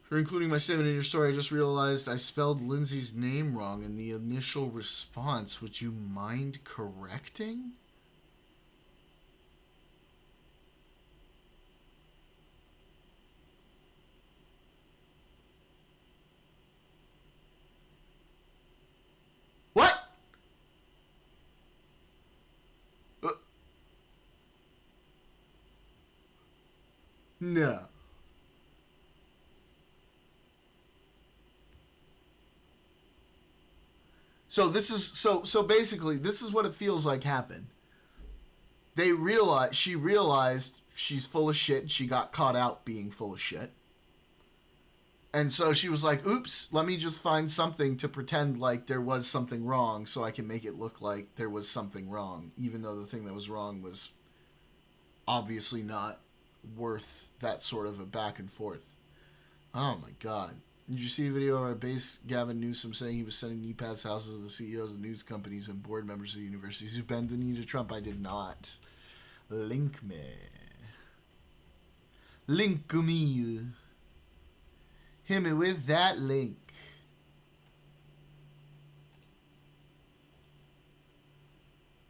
For including my statement in your story, I just realized I spelled Lindsay's name wrong in the initial response. Would you mind correcting? What? No. So this is so basically this is what it feels like happened. She realized she's full of shit and she got caught out being full of shit. And so she was like, oops, let me just find something to pretend like there was something wrong so I can make it look like there was something wrong, even though the thing that was wrong was obviously not worth that sort of a back and forth. Oh my god. Did you see a video of our base Gavin Newsom saying he was sending knee pads to houses of the CEOs of news companies and board members of universities who bend the knee to Trump? I did not. Link me. Link me. Hit me with that link.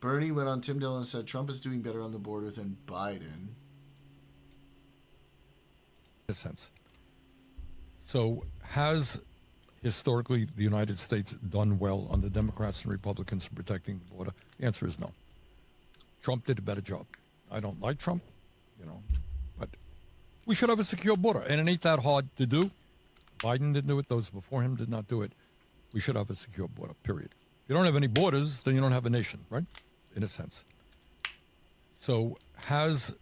Bernie went on Tim Dillon and said Trump is doing better on the border than Biden. In a sense. So has historically the United States done well on the Democrats and Republicans in protecting the border? The answer is no. Trump did a better job. I don't like Trump, but we should have a secure border, and it ain't that hard to do. Biden didn't do it. Those before him did not do it. We should have a secure border, period. If you don't have any borders, then you don't have a nation, right? In a sense. So has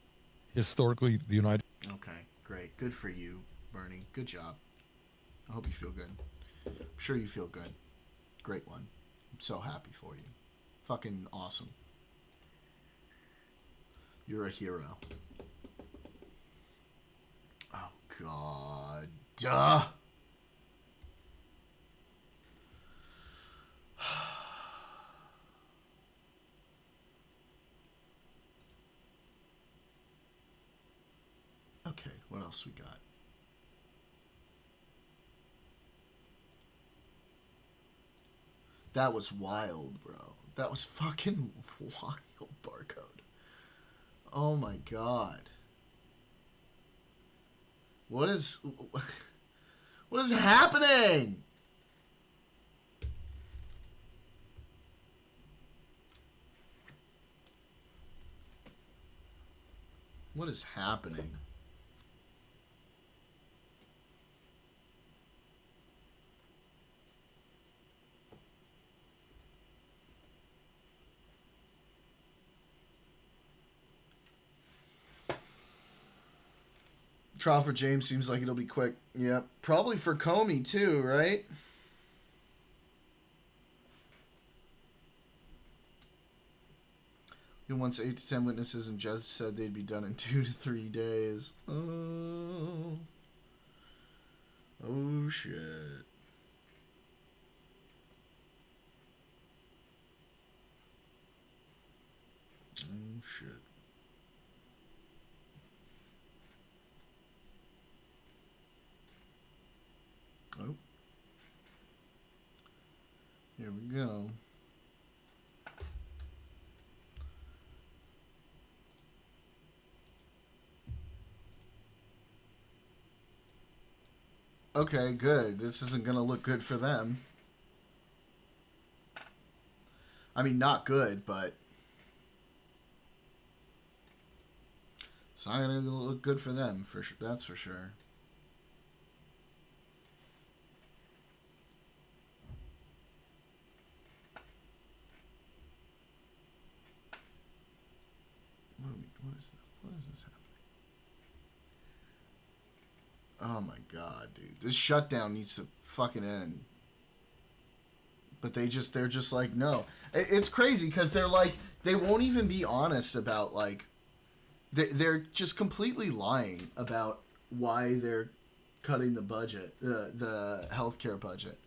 historically the United... Okay, great. Good for you, Bernie. Good job. I hope you feel good. I'm sure you feel good. Great one. I'm so happy for you. Fucking awesome. You're a hero. Oh, God. Duh. What else we got? That was wild, bro. That was fucking wild, Barcode. Oh my god. What is happening? What is happening? Trial for James seems like it'll be quick. Yep. Probably for Comey too, right? He wants 8 to 10 witnesses and judge said they'd be done in 2 to 3 days. Oh. Oh shit. Oh shit. Oh. Here we go. Okay, good. This isn't going to look good for them. I mean, not good, but it's not going to look good for them, for sure. That's for sure. What is this happening? Oh my god, dude. This shutdown needs to fucking end. But they're just like, no. It's crazy because they're like, they won't even be honest about, like, they're just completely lying about why they're cutting the budget, the healthcare budget.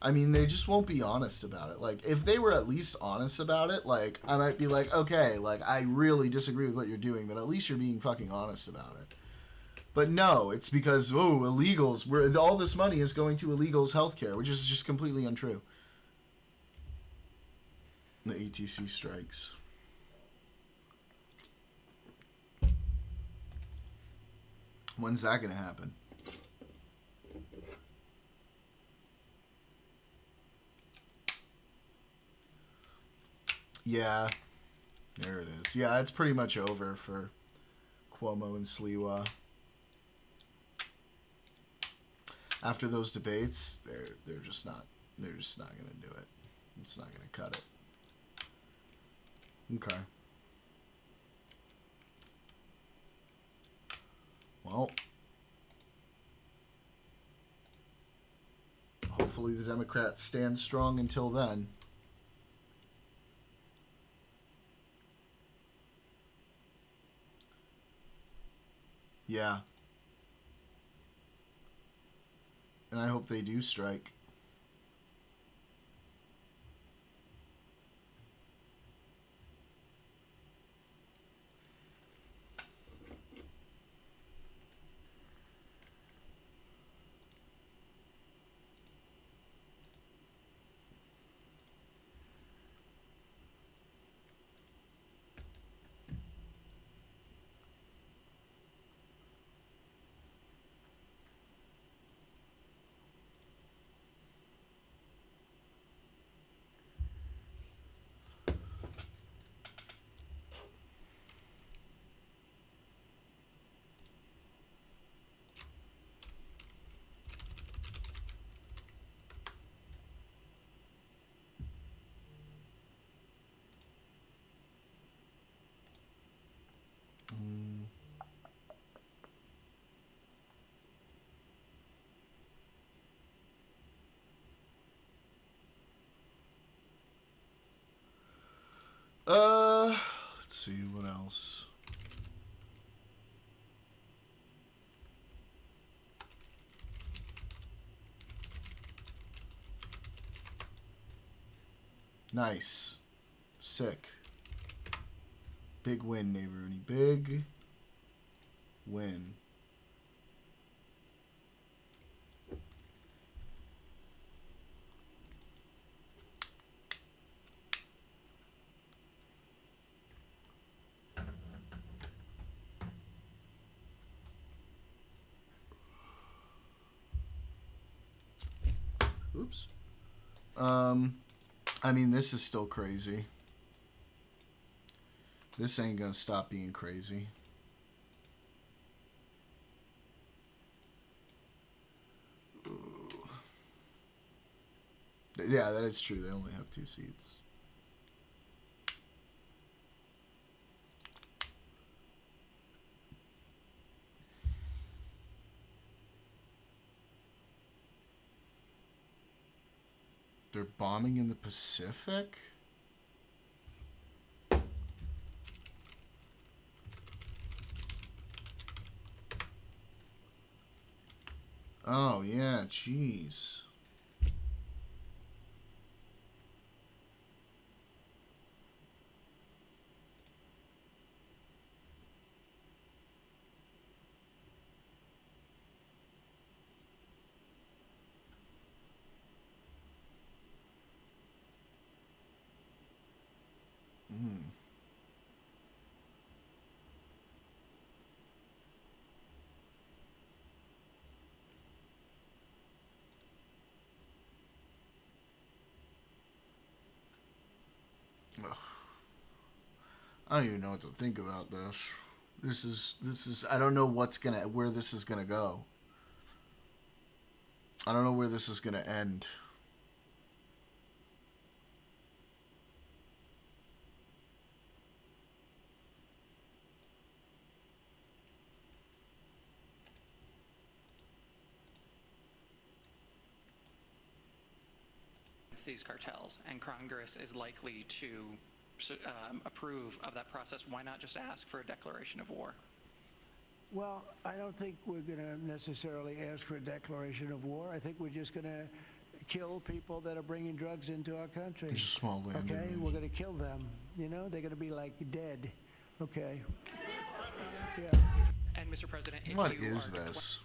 I mean, they just won't be honest about it. Like, if they were at least honest about it, like, I might be like, okay, like, I really disagree with what you're doing, but at least you're being fucking honest about it. But no, it's because, oh, illegals, all this money is going to illegals' healthcare, which is just completely untrue. The ETC strikes. When's that going to happen? Yeah, there it is. Yeah, it's pretty much over for Cuomo and Sliwa. After those debates, they're just not going to do it. It's not going to cut it. Okay. Well, hopefully the Democrats stand strong until then. Yeah. And I hope they do strike. Let's see what else. Nice. Sick. Big win, Neighbor Rooney. Big win. Oops. I mean, this is still crazy. This ain't gonna stop being crazy. Ooh. Yeah, that is true. They only have 2 seats. They're bombing in the Pacific? Oh, yeah, jeez. Ugh. I don't even know what to think about this. This is I don't know where this is gonna go. I don't know where this is gonna end. These cartels, and Congress is likely to approve of that process. Why not just ask for a declaration of war? Well, I don't think we're going to necessarily ask for a declaration of war. I think we're just going to kill people that are bringing drugs into our country. There's a small land. Okay, we're going to kill them. You know, they're going to be like dead. Okay. Yeah. And Mr. President, if What you is are this?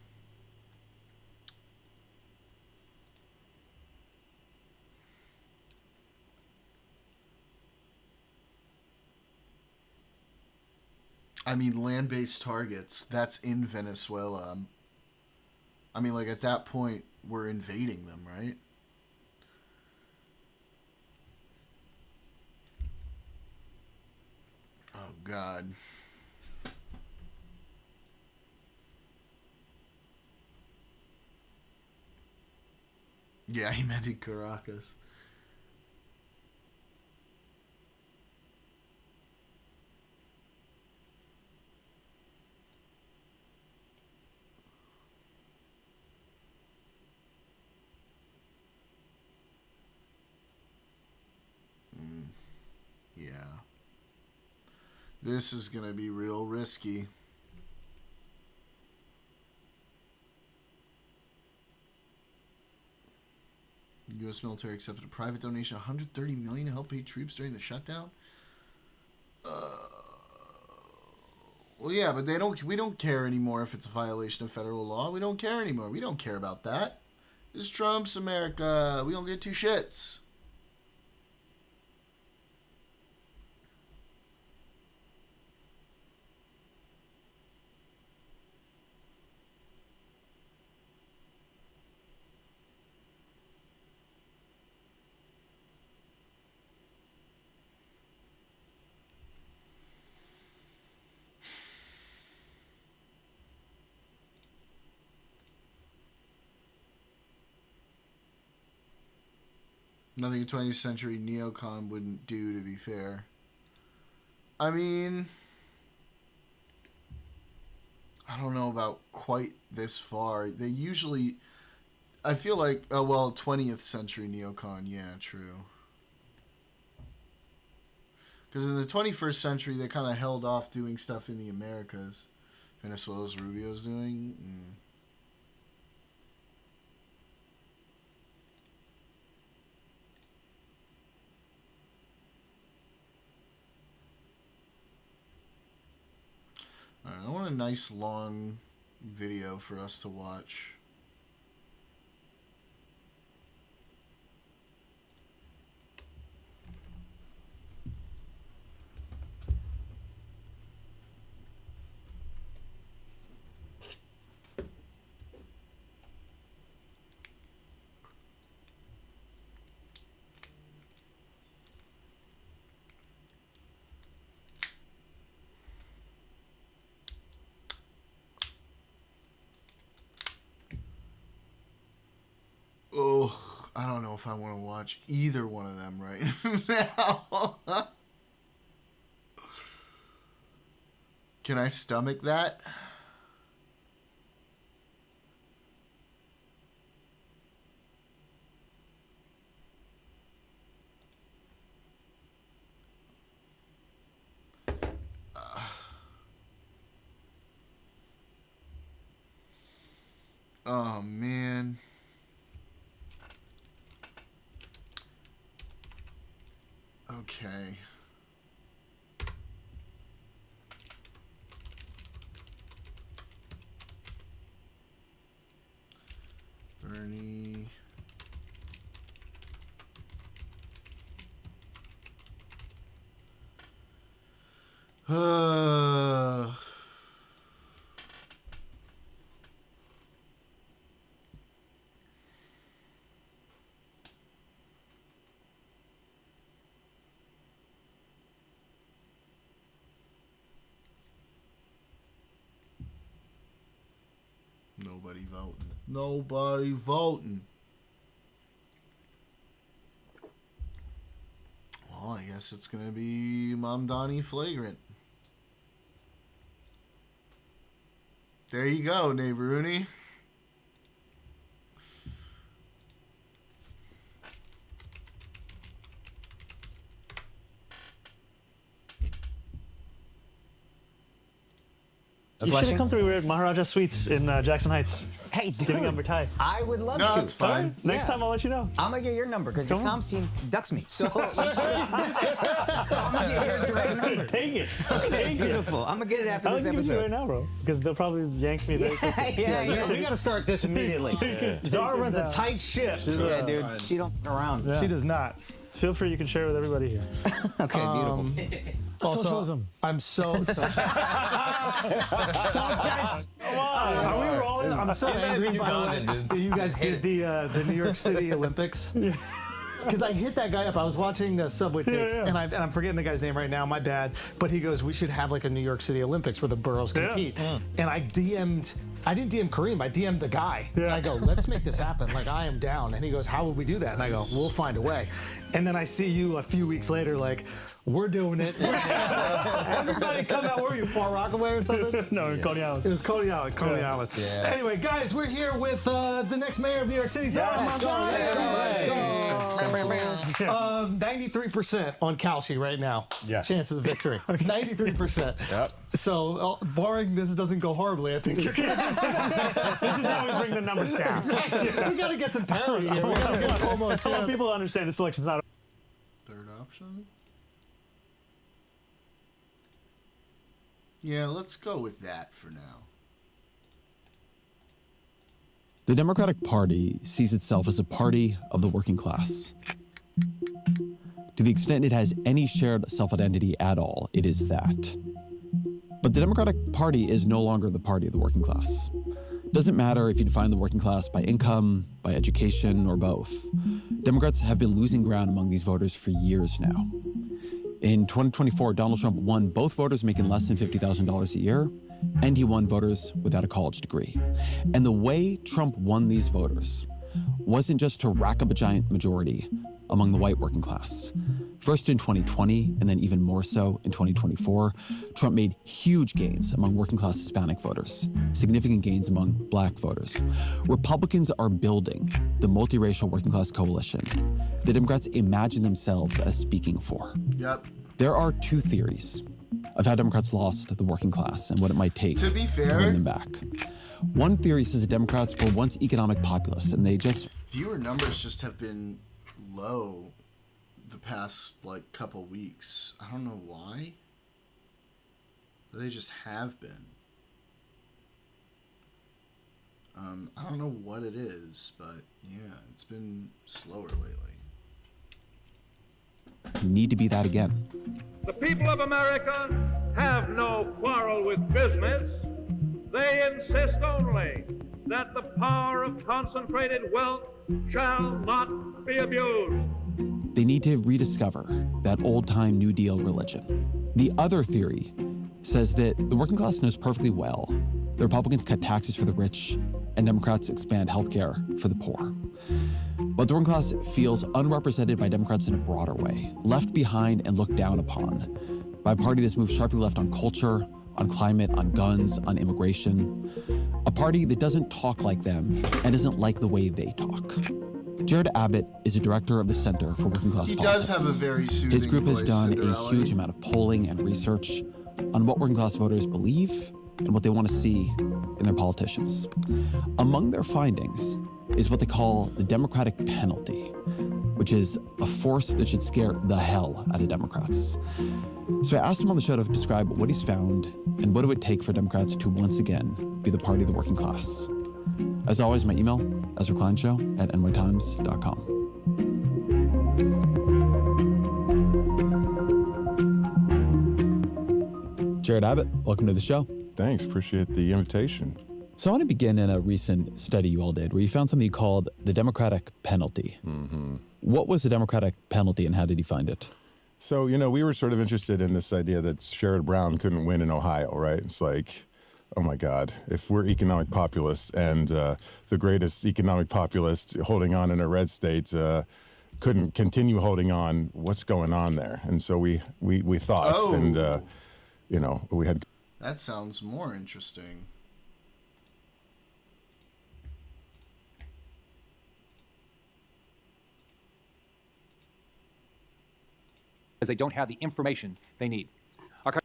I mean, land-based targets, that's in Venezuela. I mean, like, at that point, we're invading them, right? Oh, God. Yeah, he meant in Caracas. Yeah. This is going to be real risky. U.S. military accepted a private donation of $130 million to help pay troops during the shutdown. Well, yeah, but we don't care anymore if it's a violation of federal law. We don't care anymore. We don't care about that. This is Trump's America. We don't get 2 shits. Nothing a 20th century neocon wouldn't do, to be fair. I mean, I don't know about quite this far. They usually, I feel like, oh, well, 20th century neocon, yeah, true. Because in the 21st century, they kind of held off doing stuff in the Americas. Venezuela's Rubio's doing. Alright, I want a nice long video for us to watch. if I want to watch either one of them right now. Can I stomach that? Oh, man. Okay. Bernie. Nobody voting. Nobody voting. Well, I guess it's going to be Mamdani Flagrant. There you go, Neighboruni. You should have come through. We were at Maharaja Suites in Jackson Heights. Hey, dude. Giving up your tie. I would love No, to. it's fine. Next time I'll let you know. I'm going to get your number because your comms team ducks me. So I'm going to get your right number. Take it. Okay, Take beautiful. I'm going to get it after I'll this give it to you episode. right now, bro. Because they'll probably yank me very quickly. Yeah, We got to start this immediately. Zara runs a tight ship. Yeah, dude. She don't f around. Yeah. She does not. Feel free, you can share with everybody here. Okay, beautiful. Also, Socialism. I'm so. Are we rolling? I'm so angry, by the way, that you guys did the New York City Olympics. Because I hit that guy up. I was watching Subway Takes, and I'm forgetting the guy's name right now. My bad. But he goes, we should have like a New York City Olympics where the boroughs compete. And I didn't DM Kareem. I DM'd the guy. And I go, let's make this happen. Like, I am down. And he goes, how would we do that? And I go, we'll find a way. And then I see you a few weeks later, like, we're doing it. Everybody come out. Where were you, Far Rockaway or something? No, in Coney Island. It was Coney Island. Coney Island. Yeah. Anyway, guys, we're here with the next mayor of New York City. Zara. Let's go. 93% on Kalshi right now. Yes. Chances of victory. 93%. Yep. So, barring this doesn't go horribly, I think you're good. This is how we bring the numbers down. We got to get some parity here. We got to get Cuomo a I want chance. people to understand this election's not. Third option? Yeah, let's go with that for now. The Democratic Party sees itself as a party of the working class. To the extent it has any shared self-identity at all, it is that. But the Democratic Party is no longer the party of the working class. Doesn't matter if you define the working class by income, by education, or both. Democrats have been losing ground among these voters for years now. In 2024, Donald Trump won both voters making less than $50,000 a year, and he won voters without a college degree. And the way Trump won these voters wasn't just to rack up a giant majority among the white working class. First in 2020, and then even more so in 2024, Trump made huge gains among working class Hispanic voters, significant gains among black voters. Republicans are building the multiracial working class coalition the Democrats imagine themselves as speaking for. Yep. There are two theories of how Democrats lost the working class and what it might take To be fair, win them back. One theory says the Democrats were once economic populists and they just... viewer numbers just have been low the past, like, couple weeks. I don't know why. But they just have been. I don't know what it is, but yeah, it's been slower lately. need to be that again. The people of America have no quarrel with business. They insist only that the power of concentrated wealth shall not be abused. They need to rediscover that old-time New Deal religion. The other theory says that the working class knows perfectly well the Republicans cut taxes for the rich and Democrats expand health care for the poor. But the working class feels unrepresented by Democrats in a broader way, left behind and looked down upon by a party that's moved sharply left on culture, on climate, on guns, on immigration. A party that doesn't talk like them and doesn't like the way they talk. Jared Abbott is a director of the Center for Working Class Politics. He does have a very soothing His group has voice, done Cinderella. a huge amount of polling and research on what working class voters believe and what they want to see in their politicians. Among their findings is what they call the Democratic penalty, which is a force that should scare the hell out of Democrats. So I asked him on the show to describe what he's found and what it would take for Democrats to once again be the party of the working class. As always, my email, EzraKleinShow@nytimes.com. Jared Abbott, welcome to the show. Thanks, appreciate the invitation. So I want to begin in a recent study you all did where you found something you called the Democratic penalty. Mm-hmm. What was the Democratic penalty and how did you find it? So, we were sort of interested in this idea that Sherrod Brown couldn't win in Ohio, right? It's like, oh my God, if we're economic populists and the greatest economic populist holding on in a red state couldn't continue holding on, what's going on there? And so we thought, and we had... That sounds more interesting. Because they don't have the information they need. Because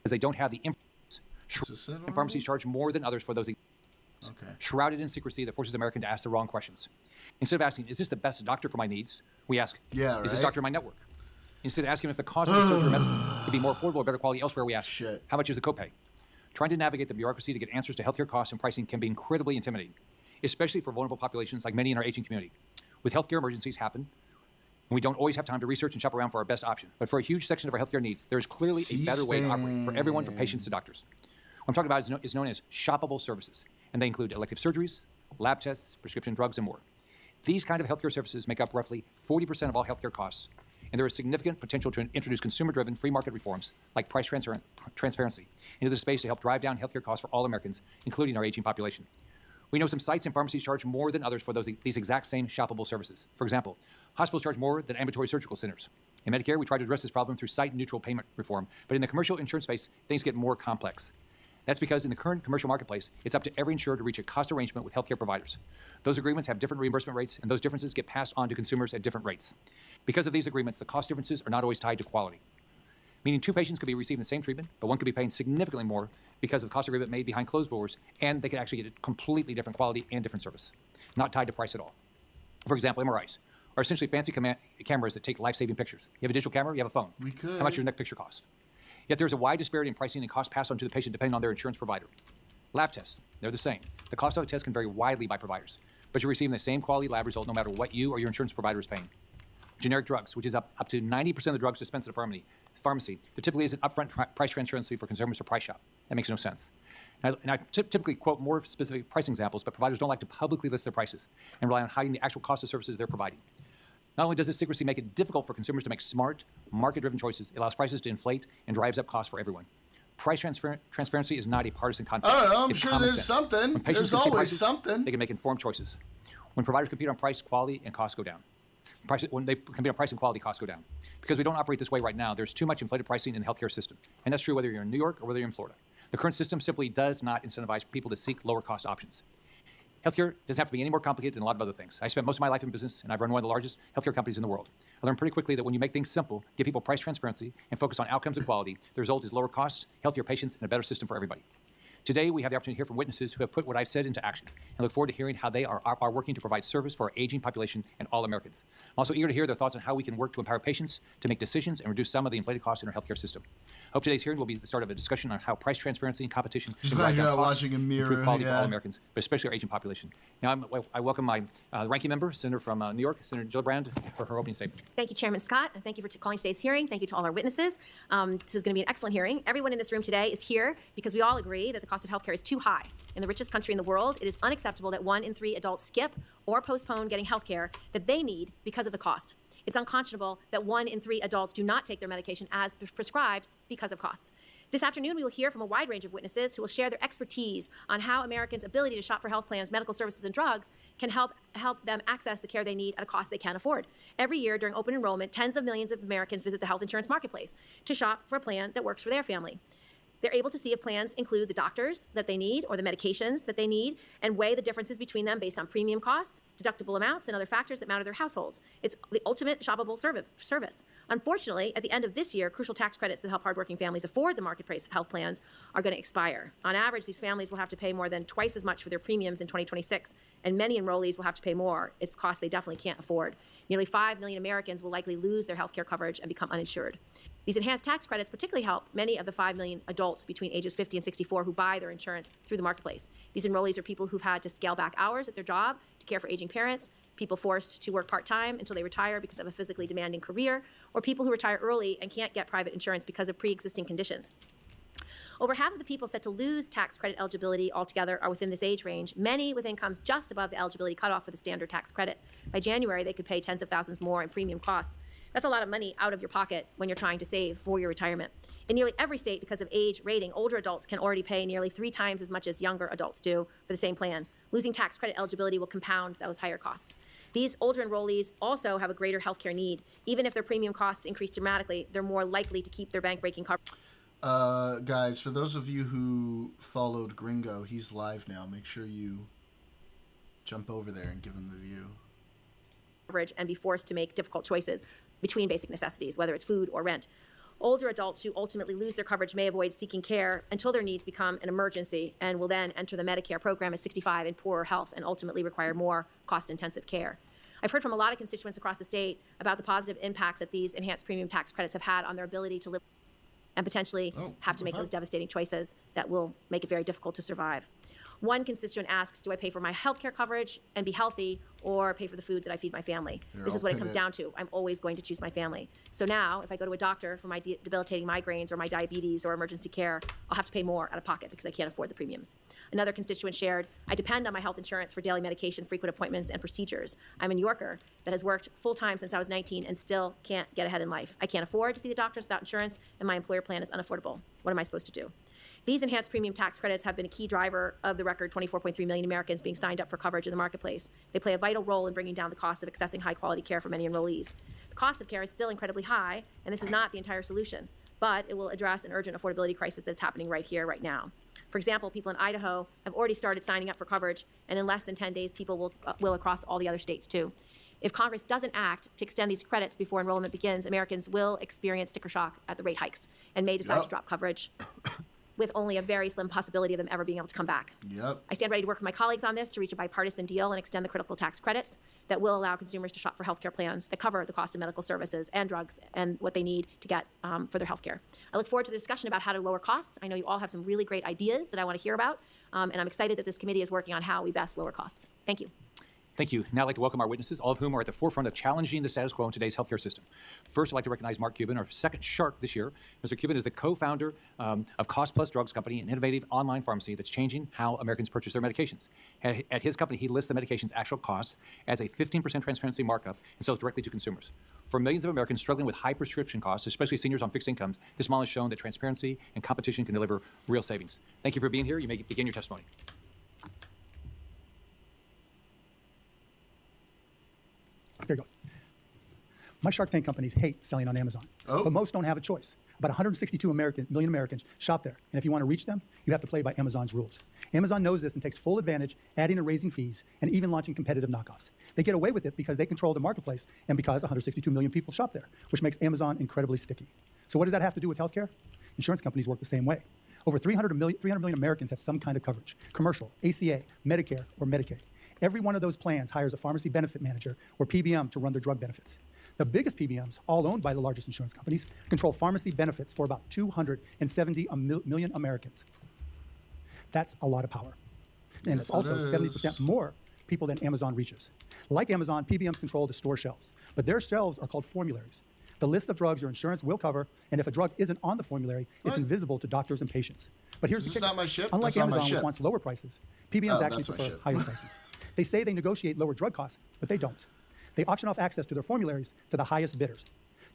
they don't have the information. And pharmacies charge more than others for those shrouded in secrecy that forces Americans to ask the wrong questions. Instead of asking, is this the best doctor for my needs? We ask, is this doctor in my network? Instead of asking if the cost of surgery or medicine could be more affordable or better quality elsewhere, we ask, how much is the copay? Trying to navigate the bureaucracy to get answers to healthcare costs and pricing can be incredibly intimidating, especially for vulnerable populations like many in our aging community. With healthcare emergencies happen, and we don't always have time to research and shop around for our best option. But for a huge section of our healthcare needs, there is clearly a better way to operate for everyone, from patients to doctors. What I'm talking about is known as shoppable services, and they include elective surgeries, lab tests, prescription drugs, and more. These kind of healthcare services make up roughly 40% of all healthcare costs, and there is significant potential to introduce consumer-driven free market reforms like price transparency into the space to help drive down healthcare costs for all Americans, including our aging population. We know some sites and pharmacies charge more than others for these exact same shoppable services. For example, hospitals charge more than ambulatory surgical centers. In Medicare, we try to address this problem through site-neutral payment reform, but in the commercial insurance space, things get more complex. That's because in the current commercial marketplace, it's up to every insurer to reach a cost arrangement with healthcare providers. Those agreements have different reimbursement rates, and those differences get passed on to consumers at different rates. Because of these agreements, the cost differences are not always tied to quality, meaning two patients could be receiving the same treatment, but one could be paying significantly more because of the cost agreement made behind closed doors, and they could actually get a completely different quality and different service, not tied to price at all. For example, MRIs are essentially fancy cameras that take life-saving pictures. You have a digital camera, you have a phone. How much does your next picture cost? Yet there's a wide disparity in pricing and cost passed on to the patient depending on their insurance provider. Lab tests, they're the same. The cost of a test can vary widely by providers, but you're receiving the same quality lab result no matter what you or your insurance provider is paying. Generic drugs, which is up to 90% of the drugs dispensed at a pharmacy, there typically is an upfront price transparency for consumers to price shop. That makes no sense. And I typically quote more specific pricing examples, but providers don't like to publicly list their prices and rely on hiding the actual cost of services they're providing. Not only does this secrecy make it difficult for consumers to make smart, market-driven choices, it allows prices to inflate and drives up costs for everyone. Price transparency is not a partisan concept. I don't know, I'm it's sure common there's sense. something. When patients There's can see always prices, something. they can make informed choices. When providers compete on price, quality, and costs go down. When they compete on price and quality, costs go down. Because we don't operate this way right now, there's too much inflated pricing in the healthcare system. And that's true whether you're in New York or whether you're in Florida. The current system simply does not incentivize people to seek lower cost options. Healthcare doesn't have to be any more complicated than a lot of other things. I spent most of my life in business, and I've run one of the largest healthcare companies in the world. I learned pretty quickly that when you make things simple, give people price transparency, and focus on outcomes and quality, the result is lower costs, healthier patients, and a better system for everybody. Today, we have the opportunity to hear from witnesses who have put what I've said into action, and look forward to hearing how they are working to provide service for our aging population and all Americans. I'm also eager to hear their thoughts on how we can work to empower patients to make decisions and reduce some of the inflated costs in our healthcare system. I hope today's hearing will be the start of a discussion on how price transparency and competition Just can glad drive you're down not costs watching a and mirror, improve quality for yeah. all Americans, but especially our aging population. Now, I welcome my ranking member, Senator from New York, Senator Jill Brand, for her opening statement. Thank you, Chairman Scott, and thank you for calling today's hearing. Thank you to all our witnesses. This is going to be an excellent hearing. Everyone in this room today is here because we all agree that the cost of healthcare is too high. In the richest country in the world, it is unacceptable that 1 in 3 adults skip or postpone getting healthcare that they need because of the cost. It's unconscionable that 1 in 3 adults do not take their medication as prescribed because of costs. This afternoon, we will hear from a wide range of witnesses who will share their expertise on how Americans' ability to shop for health plans, medical services, and drugs can help them access the care they need at a cost they can't afford. Every year during open enrollment, tens of millions of Americans visit the health insurance marketplace to shop for a plan that works for their family. They're able to see if plans include the doctors that they need or the medications that they need and weigh the differences between them based on premium costs, deductible amounts, and other factors that matter to their households. It's the ultimate shoppable service. Unfortunately, at the end of this year, crucial tax credits that help hardworking families afford the marketplace health plans are going to expire. On average, these families will have to pay more than twice as much for their premiums in 2026, and many enrollees will have to pay more. It's costs they definitely can't afford. Nearly 5 million Americans will likely lose their health care coverage and become uninsured. These enhanced tax credits particularly help many of the 5 million adults between ages 50 and 64 who buy their insurance through the marketplace. These enrollees are people who've had to scale back hours at their job to care for aging parents, people forced to work part-time until they retire because of a physically demanding career, or people who retire early and can't get private insurance because of pre-existing conditions. Over half of the people set to lose tax credit eligibility altogether are within this age range, many with incomes just above the eligibility cutoff for the standard tax credit. By January, they could pay tens of thousands more in premium costs. That's a lot of money out of your pocket when you're trying to save for your retirement. In nearly every state, because of age rating, older adults can already pay nearly 3 times as much as younger adults do for the same plan. Losing tax credit eligibility will compound those higher costs. These older enrollees also have a greater healthcare need. Even if their premium costs increase dramatically, they're more likely to keep their bank-breaking coverage. Guys, for those of you who followed Gringo, he's live now. Make sure you jump over there and give him the view. And be forced to make difficult choices between basic necessities, whether it's food or rent. Older adults who ultimately lose their coverage may avoid seeking care until their needs become an emergency and will then enter the Medicare program at 65 in poorer health and ultimately require more cost-intensive care. I've heard from a lot of constituents across the state about the positive impacts that these enhanced premium tax credits have had on their ability to live and potentially have to make those devastating choices that will make it very difficult to survive. One constituent asks, do I pay for my health care coverage and be healthy or pay for the food that I feed my family? This is what it comes down to. I'm always going to choose my family. So now, if I go to a doctor for my debilitating migraines or my diabetes or emergency care, I'll have to pay more out of pocket because I can't afford the premiums. Another constituent shared, I depend on my health insurance for daily medication, frequent appointments, and procedures. I'm a New Yorker that has worked full-time since I was 19 and still can't get ahead in life. I can't afford to see the doctors without insurance, and my employer plan is unaffordable. What am I supposed to do? These enhanced premium tax credits have been a key driver of the record 24.3 million Americans being signed up for coverage in the marketplace. They play a vital role in bringing down the cost of accessing high-quality care for many enrollees. The cost of care is still incredibly high, and this is not the entire solution, but it will address an urgent affordability crisis that's happening right here, right now. For example, people in Idaho have already started signing up for coverage, and in less than 10 days, people will across all the other states, too. If Congress doesn't act to extend these credits before enrollment begins, Americans will experience sticker shock at the rate hikes and may decide to drop coverage with only a very slim possibility of them ever being able to come back. I stand ready to work with my colleagues on this to reach a bipartisan deal and extend the critical tax credits that will allow consumers to shop for healthcare plans that cover the cost of medical services and drugs and what they need to get for their healthcare. I look forward to the discussion about how to lower costs. I know you all have some really great ideas that I want to hear about, and I'm excited that this committee is working on how we best lower costs. Thank you. Thank you. Now I'd like to welcome our witnesses, all of whom are at the forefront of challenging the status quo in today's healthcare system. First, I'd like to recognize Mark Cuban, our second shark this year. Mr. Cuban is the co-founder of Cost Plus Drugs Company, an innovative online pharmacy that's changing how Americans purchase their medications. At his company, he lists the medication's actual costs as a 15% transparency markup and sells directly to consumers. For millions of Americans struggling with high prescription costs, especially seniors on fixed incomes, this model has shown that transparency and competition can deliver real savings. Thank you for being here. You may begin your testimony. There you go. My Shark Tank companies hate selling on Amazon, but most don't have a choice. About 162 million Americans shop there, and if you want to reach them, you have to play by Amazon's rules. Amazon knows this and takes full advantage, adding and raising fees, and even launching competitive knockoffs. They get away with it because they control the marketplace and because 162 million people shop there, which makes Amazon incredibly sticky. So what does that have to do with healthcare? Insurance companies work the same way. Over 300 million Americans have some kind of coverage, commercial, ACA, Medicare, or Medicaid. Every one of those plans hires a pharmacy benefit manager or PBM to run their drug benefits. The biggest PBMs, all owned by the largest insurance companies, control pharmacy benefits for about 270 million Americans. That's a lot of power. And it's also 70% more people than Amazon reaches. Like Amazon, PBMs control the store shelves, but their shelves are called formularies. The list of drugs your insurance will cover, and if a drug isn't on the formulary, it's invisible to doctors and patients. But here's the kicker. Not my ship? Unlike That's Amazon, which wants lower prices, PBMs actually that's my prefer ship. higher prices. They say they negotiate lower drug costs, but they don't. They auction off access to their formularies to the highest bidders.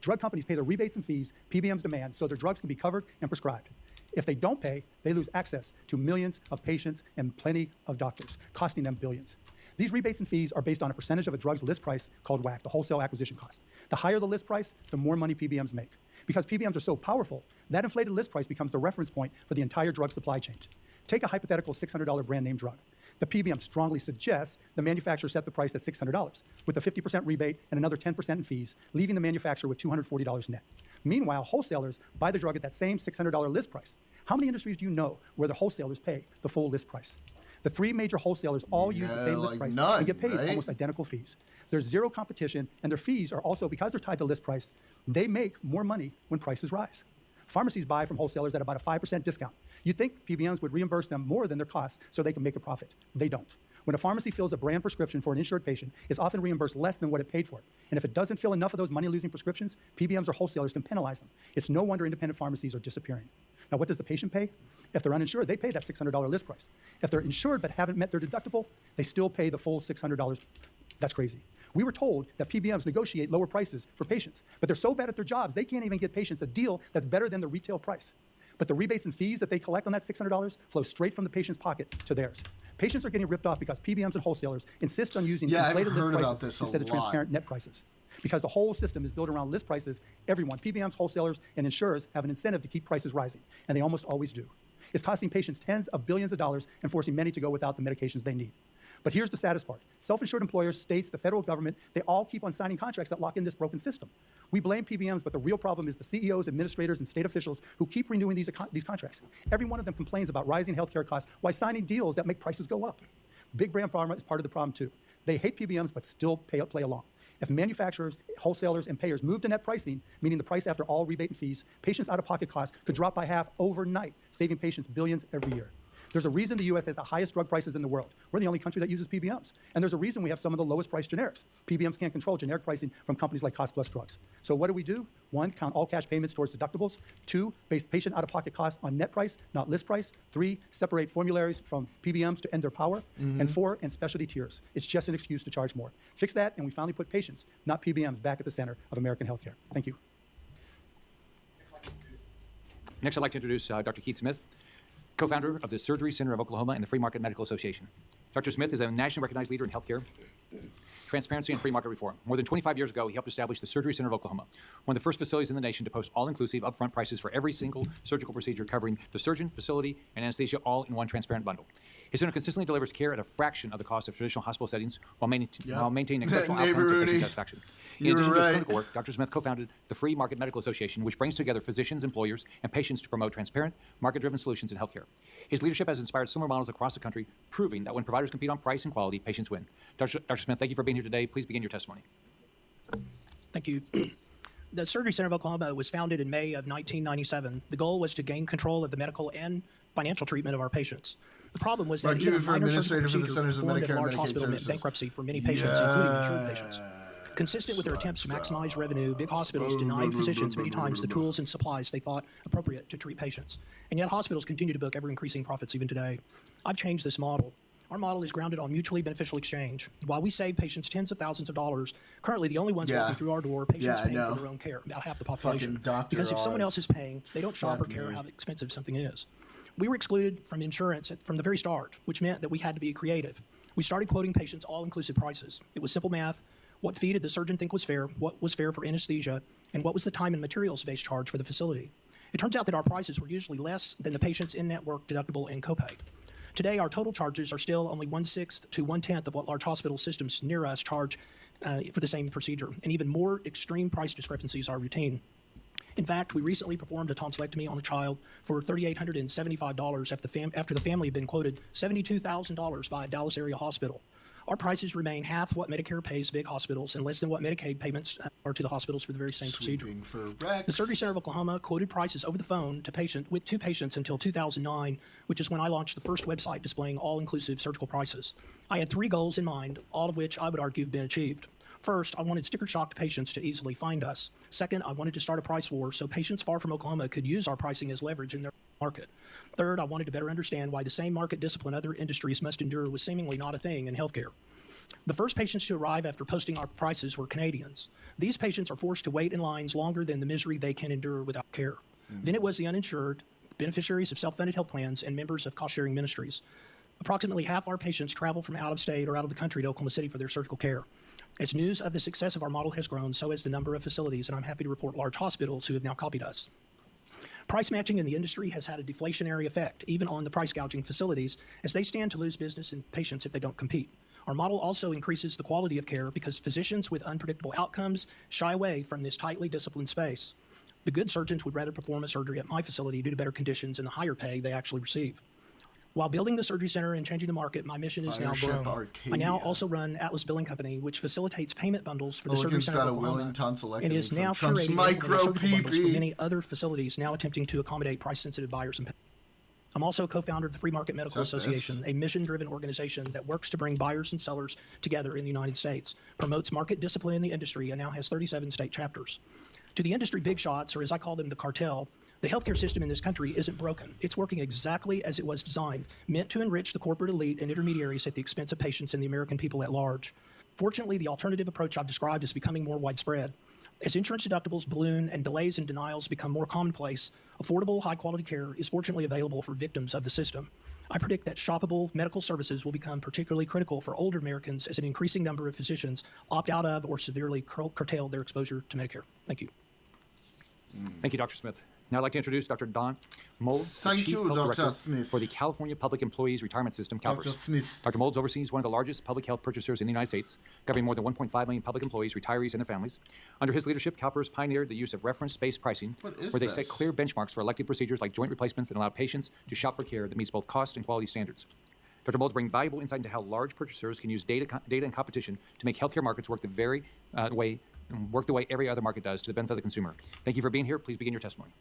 Drug companies pay the rebates and fees PBMs demand so their drugs can be covered and prescribed. If they don't pay, they lose access to millions of patients and plenty of doctors, costing them billions. These rebates and fees are based on a percentage of a drug's list price called WAC, the wholesale acquisition cost. The higher the list price, the more money PBMs make. Because PBMs are so powerful, that inflated list price becomes the reference point for the entire drug supply chain. Take a hypothetical $600 brand name drug. The PBM strongly suggests the manufacturer set the price at $600 with a 50% rebate and another 10% in fees, leaving the manufacturer with $240 net. Meanwhile, wholesalers buy the drug at that same $600 list price. How many industries do you know where the wholesalers pay the full list price? The three major wholesalers all use the same list price and get paid almost identical fees. There's zero competition, and their fees are also, because they're tied to list price, they make more money when prices rise. Pharmacies buy from wholesalers at about a 5% discount. You'd think PBMs would reimburse them more than their costs so they can make a profit. They don't. When a pharmacy fills a brand prescription for an insured patient, it's often reimbursed less than what it paid for it. And if it doesn't fill enough of those money-losing prescriptions, PBMs or wholesalers can penalize them. It's no wonder independent pharmacies are disappearing. Now, what does the patient pay? If they're uninsured, they pay that $600 list price. If they're insured but haven't met their deductible, they still pay the full $600. That's crazy. We were told that PBMs negotiate lower prices for patients, but they're so bad at their jobs, they can't even get patients a deal that's better than the retail price. But the rebates and fees that they collect on that $600 flow straight from the patient's pocket to theirs. Patients are getting ripped off because PBMs and wholesalers insist on using inflated list prices instead of transparent net prices. Because the whole system is built around list prices, everyone, PBMs, wholesalers, and insurers have an incentive to keep prices rising, and they almost always do. It's costing patients tens of billions of dollars and forcing many to go without the medications they need. But here's the saddest part. Self-insured employers, states, the federal government, they all keep on signing contracts that lock in this broken system. We blame PBMs, but the real problem is the CEOs, administrators, and state officials who keep renewing these contracts. Every one of them complains about rising healthcare costs while signing deals that make prices go up. Big brand pharma is part of the problem too. They hate PBMs, but still play along. If manufacturers, wholesalers, and payers move to net pricing, meaning the price after all rebate and fees, patients' out-of-pocket costs could drop by half overnight, saving patients billions every year. There's a reason the U.S. has the highest drug prices in the world. We're the only country that uses PBMs. And there's a reason we have some of the lowest priced generics. PBMs can't control generic pricing from companies like Cost Plus Drugs. So what do? 1, count all cash payments towards deductibles. 2, base patient out-of-pocket costs on net price, not list price. 3, separate formularies from PBMs to end their power. And 4, and specialty tiers. It's just an excuse to charge more. Fix that, and we finally put patients, not PBMs, back at the center of American healthcare. Thank you. Next, I'd like to introduce Dr. Keith Smith, co-founder of the Surgery Center of Oklahoma and the Free Market Medical Association. Dr. Smith is a nationally recognized leader in healthcare, transparency, and free market reform. More than 25 years ago, he helped establish the Surgery Center of Oklahoma, one of the first facilities in the nation to post all-inclusive upfront prices for every single surgical procedure, covering the surgeon, facility, and anesthesia all in one transparent bundle. His center consistently delivers care at a fraction of the cost of traditional hospital settings while maintaining exceptional outcomes and patient satisfaction. In addition to his clinical work, Dr. Smith co-founded the Free Market Medical Association, which brings together physicians, employers, and patients to promote transparent, market-driven solutions in healthcare. His leadership has inspired similar models across the country, proving that when providers compete on price and quality, patients win. Dr. Smith, thank you for being here today. Please begin your testimony. Thank you. The Surgery Center of Oklahoma was founded in May of 1997. The goal was to gain control of the medical and financial treatment of our patients. The problem was that even a minor surgical procedure performed at a large hospital meant bankruptcy for many patients, including insured patients. Consistent with their attempts to maximize revenue, big hospitals denied physicians many times the tools and supplies they thought appropriate to treat patients. And yet hospitals continue to book ever-increasing profits even today. I've changed this model. Our model is grounded on mutually beneficial exchange. While we save patients tens of thousands of dollars, currently the only ones walking through our door are patients paying for their own care, about half the population. Because if someone else is paying, they don't shop or care how expensive something is. We were excluded from insurance from the very start, which meant that we had to be creative. We started quoting patients all-inclusive prices. It was simple math. What fee did the surgeon think was fair? What was fair for anesthesia? And what was the time and materials-based charge for the facility? It turns out that our prices were usually less than the patient's in-network deductible and copay. Today, our total charges are still only 1/6 to 1/10 of what large hospital systems near us charge for the same procedure. And even more extreme price discrepancies are routine. In fact, we recently performed a tonsillectomy on a child for $3,875 after the family had been quoted $72,000 by a Dallas area hospital. Our prices remain half what Medicare pays big hospitals and less than what Medicaid payments are to the hospitals for the very same procedure. The Surgery Center of Oklahoma quoted prices over the phone to patients until 2009, which is when I launched the first website displaying all-inclusive surgical prices. I had 3 goals in mind, all of which I would argue have been achieved. First, I wanted sticker-shocked patients to easily find us. Second, I wanted to start a price war so patients far from Oklahoma could use our pricing as leverage in their market. Third, I wanted to better understand why the same market discipline other industries must endure was seemingly not a thing in healthcare. The first patients to arrive after posting our prices were Canadians. These patients are forced to wait in lines longer than the misery they can endure without care. Then it was the uninsured, beneficiaries of self-funded health plans, and members of cost-sharing ministries. Approximately half our patients travel from out of state or out of the country to Oklahoma City for their surgical care. As news of the success of our model has grown, so has the number of facilities, and I'm happy to report large hospitals who have now copied us. Price matching in the industry has had a deflationary effect, even on the price gouging facilities, as they stand to lose business and patients if they don't compete. Our model also increases the quality of care because physicians with unpredictable outcomes shy away from this tightly disciplined space. The good surgeons would rather perform a surgery at my facility due to better conditions and the higher pay they actually receive. While building the surgery center and changing the market, my mission is now grown. Arcadia. I now also run Atlas Billing Company, which facilitates payment bundles for the surgery center of Oklahoma, and is now curating surgical bundles for many other facilities now attempting to accommodate price-sensitive buyers and. I'm also co-founder of the Free Market Medical Association, a mission-driven organization that works to bring buyers and sellers together in the United States, promotes market discipline in the industry, and now has 37 state chapters. To the industry big shots, or as I call them, the cartel, the healthcare system in this country isn't broken. It's working exactly as it was designed, meant to enrich the corporate elite and intermediaries at the expense of patients and the American people at large. Fortunately, the alternative approach I've described is becoming more widespread. As insurance deductibles balloon and delays and denials become more commonplace, affordable, high-quality care is fortunately available for victims of the system. I predict that shoppable medical services will become particularly critical for older Americans as an increasing number of physicians opt out of or severely curtail their exposure to Medicare. Thank you. Thank you, Dr. Smith. Now I'd like to introduce Dr. Don Moulds, the Chief Health Director for the California Public Employees Retirement System, CalPERS. Dr. Moulds oversees one of the largest public health purchasers in the United States, covering more than 1.5 million public employees, retirees, and their families. Under his leadership, CalPERS pioneered the use of reference-based pricing, where they set clear benchmarks for elective procedures like joint replacements and allow patients to shop for care that meets both cost and quality standards. Dr. Moulds brings valuable insight into how large purchasers can use data and competition to make healthcare markets work the way every other market does to the benefit of the consumer. Thank you for being here. Please begin your testimony.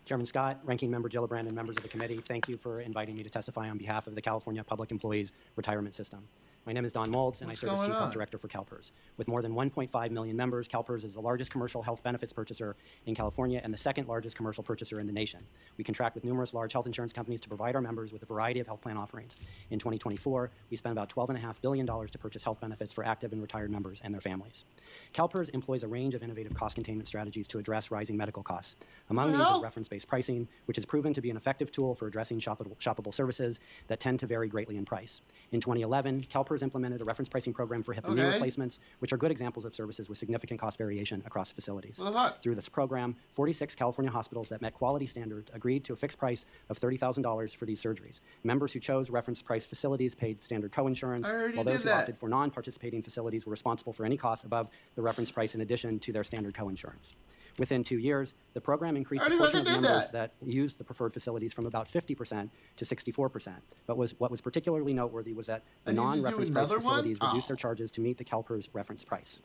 Chairman Scott, Ranking Member Gillibrand, and members of the committee, thank you for inviting me to testify on behalf of the California Public Employees Retirement System. My name is Don Moulds, and I serve as Chief Health Director for CalPERS. With more than 1.5 million members, CalPERS is the largest commercial health benefits purchaser in California and the second largest commercial purchaser in the nation. We contract with numerous large health insurance companies to provide our members with a variety of health plan offerings. In 2024, we spent about $12.5 billion to purchase health benefits for active and retired members and their families. CalPERS employs a range of innovative cost containment strategies to address rising medical costs. Among these is reference-based pricing, which has proven to be an effective tool for addressing shoppable services that tend to vary greatly in price. In 2011, CalPERS implemented a reference pricing program for hip and knee replacements, which are good examples of services with significant cost variation across facilities. Through this program, 46 California hospitals that met quality standards agreed to a fixed price of $30,000 for these surgeries. Members who chose reference price facilities paid standard coinsurance, while those who opted for non-participating facilities were responsible for any costs above the reference price in addition to their standard coinsurance. Within 2 years, the program increased the portion of members that used the preferred facilities from about 50% to 64%. But what was particularly noteworthy was that the non-reference price facilities reduced their charges to meet the CalPERS reference price.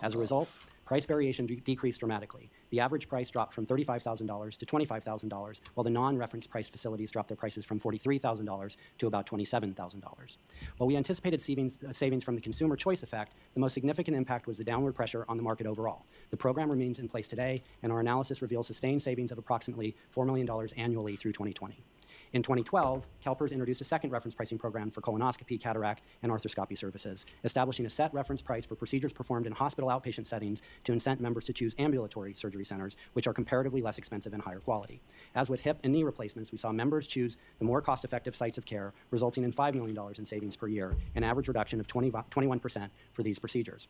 As a result, price variation decreased dramatically. The average price dropped from $35,000 to $25,000, while the non-reference price facilities dropped their prices from $43,000 to about $27,000. While we anticipated savings from the consumer choice effect, the most significant impact was the downward pressure on the market overall. The program remains in place today, and our analysis reveals sustained savings of approximately $4 million annually through 2020. In 2012, CalPERS introduced a second reference pricing program for colonoscopy, cataract, and arthroscopy services, establishing a set reference price for procedures performed in hospital outpatient settings to incent members to choose ambulatory surgery centers, which are comparatively less expensive and higher quality. As with hip and knee replacements, we saw members choose the more cost-effective sites of care, resulting in $5 million in savings per year, an average reduction of 21% for these procedures.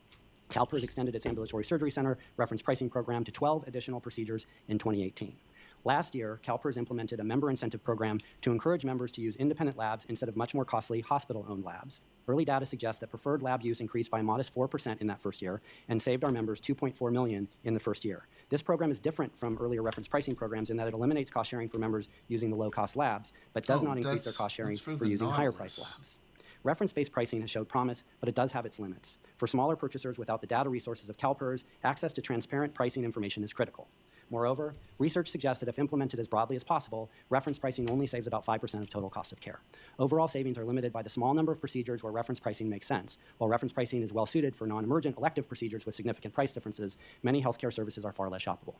CalPERS extended its ambulatory surgery center reference pricing program to 12 additional procedures in 2018. Last year, CalPERS implemented a member incentive program to encourage members to use independent labs instead of much more costly hospital-owned labs. Early data suggests that preferred lab use increased by a modest 4% in that first year and saved our members $2.4 million in the first year. This program is different from earlier reference pricing programs in that it eliminates cost sharing for members using the low-cost labs, but does not increase their cost sharing for using higher-priced labs. Reference-based pricing has showed promise, but it does have its limits. For smaller purchasers without the data resources of CalPERS, access to transparent pricing information is critical. Moreover, research suggests that if implemented as broadly as possible, reference pricing only saves about 5% of total cost of care. Overall savings are limited by the small number of procedures where reference pricing makes sense. While reference pricing is well suited for non-emergent elective procedures with significant price differences, many healthcare services are far less shoppable.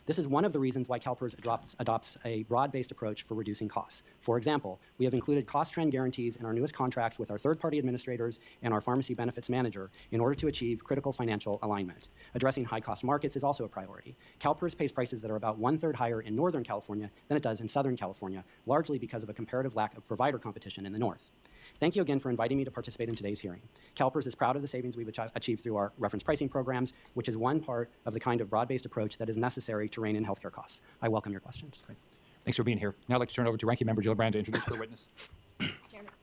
This is one of the reasons why CalPERS adopts a broad-based approach for reducing costs. For example, we have included cost trend guarantees in our newest contracts with our third-party administrators and our pharmacy benefits manager in order to achieve critical financial alignment. Addressing high-cost markets is also a priority. CalPERS pays prices that are about 1/3 higher in Northern California than it does in Southern California, largely because of a comparative lack of provider competition in the North. Thank you again for inviting me to participate in today's hearing. CalPERS is proud of the savings we've achieved through our reference pricing programs, which is one part of the kind of broad-based approach that is necessary to rein in healthcare costs. I welcome your questions. Thanks for being here. Now I'd like to turn it over to Ranking Member Gillibrand to introduce her witness. Thank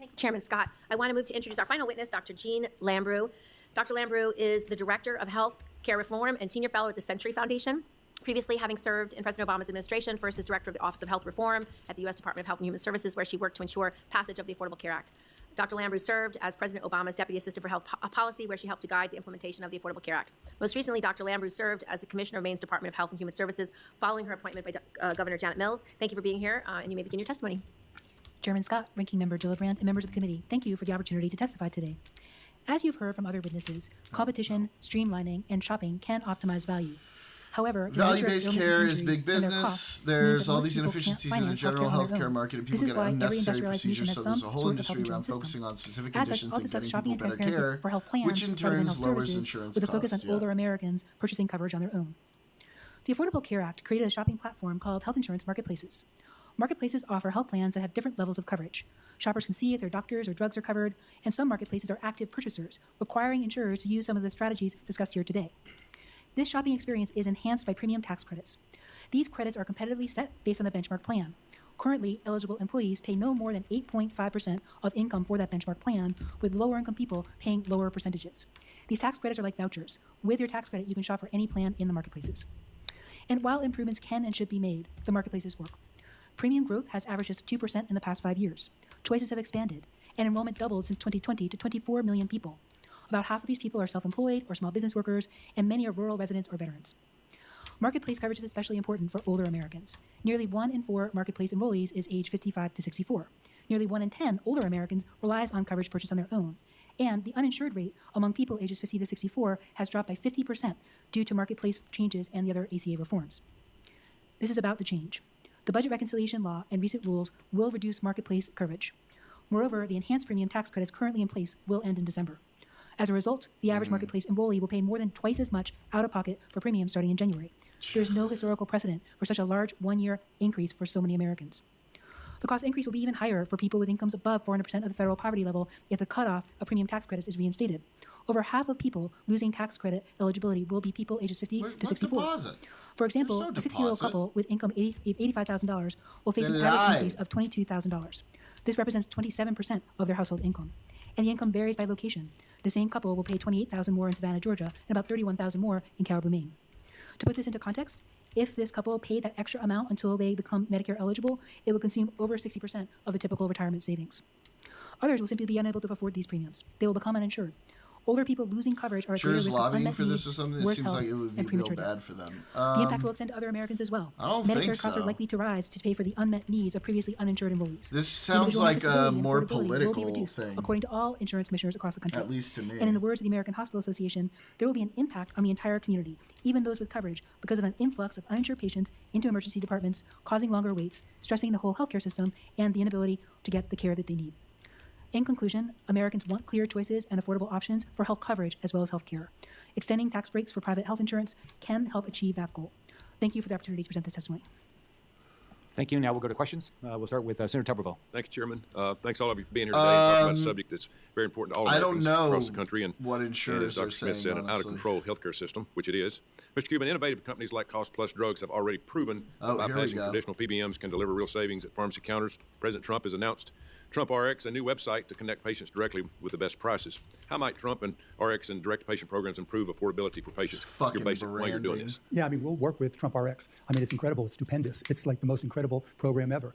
you, Chairman Scott. I want to move to introduce our final witness, Dr. Jean Lambrou. Dr. Lambrou is the Director of Health Care Reform and Senior Fellow at the Century Foundation. Previously, having served in President Obama's administration, first as Director of the Office of Health Reform at the U.S. Department of Health and Human Services, where she worked to ensure passage of the Affordable Care Act. Dr. Lambrou served as President Obama's Deputy Assistant for Health Policy, where she helped to guide the implementation of the Affordable Care Act. Most recently, Dr. Lambrou served as the Commissioner of Maine's Department of Health and Human Services following her appointment by Governor Janet Mills. Thank you for being here, and you may begin your testimony. Chairman Scott, Ranking Member Gillibrand, and members of the committee, thank you for the opportunity to testify today. As you've heard from other witnesses, competition, streamlining, and shopping can optimize value. However, value-based care is big business. There's all these inefficiencies in the general healthcare market, and people get unnecessary procedures, so there's a whole industry around focusing on specific conditions and getting people better care, which in turn lowers insurance with a focus on costs. older Americans purchasing coverage on their own. The Affordable Care Act created a shopping platform called Health Insurance Marketplaces. Marketplaces offer health plans that have different levels of coverage. Shoppers can see if their doctors or drugs are covered, and some marketplaces are active purchasers, requiring insurers to use some of the strategies discussed here today. This shopping experience is enhanced by premium tax credits. These credits are competitively set based on the benchmark plan. Currently, eligible employees pay no more than 8.5% of income for that benchmark plan, with lower income people paying lower percentages. These tax credits are like vouchers. With your tax credit, you can shop for any plan in the marketplaces. And while improvements can and should be made, the marketplaces work. Premium growth has averaged just 2% in the past 5 years. Choices have expanded, and enrollment doubled since 2020 to 24 million people. About half of these people are self-employed or small business workers, and many are rural residents or veterans. Marketplace coverage is especially important for older Americans. Nearly 1 in 4 marketplace enrollees is age 55 to 64. Nearly 1 in 10 older Americans relies on coverage purchased on their own. And the uninsured rate among people ages 50 to 64 has dropped by 50% due to marketplace changes and the other ACA reforms. This is about to change. The budget reconciliation law and recent rules will reduce marketplace coverage. Moreover, the enhanced premium tax credits currently in place will end in December. As a result, the average marketplace enrollee will pay more than twice as much out of pocket for premiums starting in January. There's no historical precedent for such a large one-year increase for so many Americans. The cost increase will be even higher for people with incomes above 400% of the federal poverty level if the cutoff of premium tax credits is reinstated. Over half of people losing tax credit eligibility will be people ages 50 to 64. Deposit? For example, a 60-year-old couple with income $85,000 will face an average increase of $22,000. This represents 27% of their household income. And the income varies by location. The same couple will pay $28,000 more in Savannah, Georgia, and about $31,000 more in Caribou, Maine. To put this into context, if this couple paid that extra amount until they become Medicare eligible, it would consume over 60% of the typical retirement savings. Others will simply be unable to afford these premiums. They will become uninsured. Older people losing coverage are at greater risk of lobbying unmet for this needs, or something? It worse seems health, like it would be and real premature bad death. for them. The impact will extend to other Americans as well. I don't Medicare think costs so. are likely to rise to pay for the unmet needs of previously uninsured enrollees. This sounds like a more political will be reduced, thing. according to all insurance commissioners across the country. At least to me. And in the words of the American Hospital Association, there will be an impact on the entire community, even those with coverage, because of an influx of uninsured patients into emergency departments, causing longer waits, stressing the whole healthcare system, and the inability to get the care that they need. In conclusion, Americans want clear choices and affordable options for health coverage as well as health care. Extending tax breaks for private health insurance can help achieve that goal. Thank you for the opportunity to present this testimony. Thank you. Now we'll go to questions. We'll start with Senator Tuberville. Thank you, Chairman. Thanks all of you for being here today and talking about a subject that's very important to all Americans across the country. And what insurers and as Dr. Smith said, an out-of-control healthcare system, which it is. Mr. Cuban, innovative companies like Cost Plus Drugs have already proven bypassing traditional PBMs can deliver real savings at pharmacy counters. President Trump has announced Trump RX, a new website to connect patients directly with the best prices. How might Trump and RX and direct patient programs improve affordability for patients? Your basic way you're doing this. Yeah, I mean, we'll work with Trump RX. I mean, it's incredible. It's stupendous. It's like the most incredible program ever.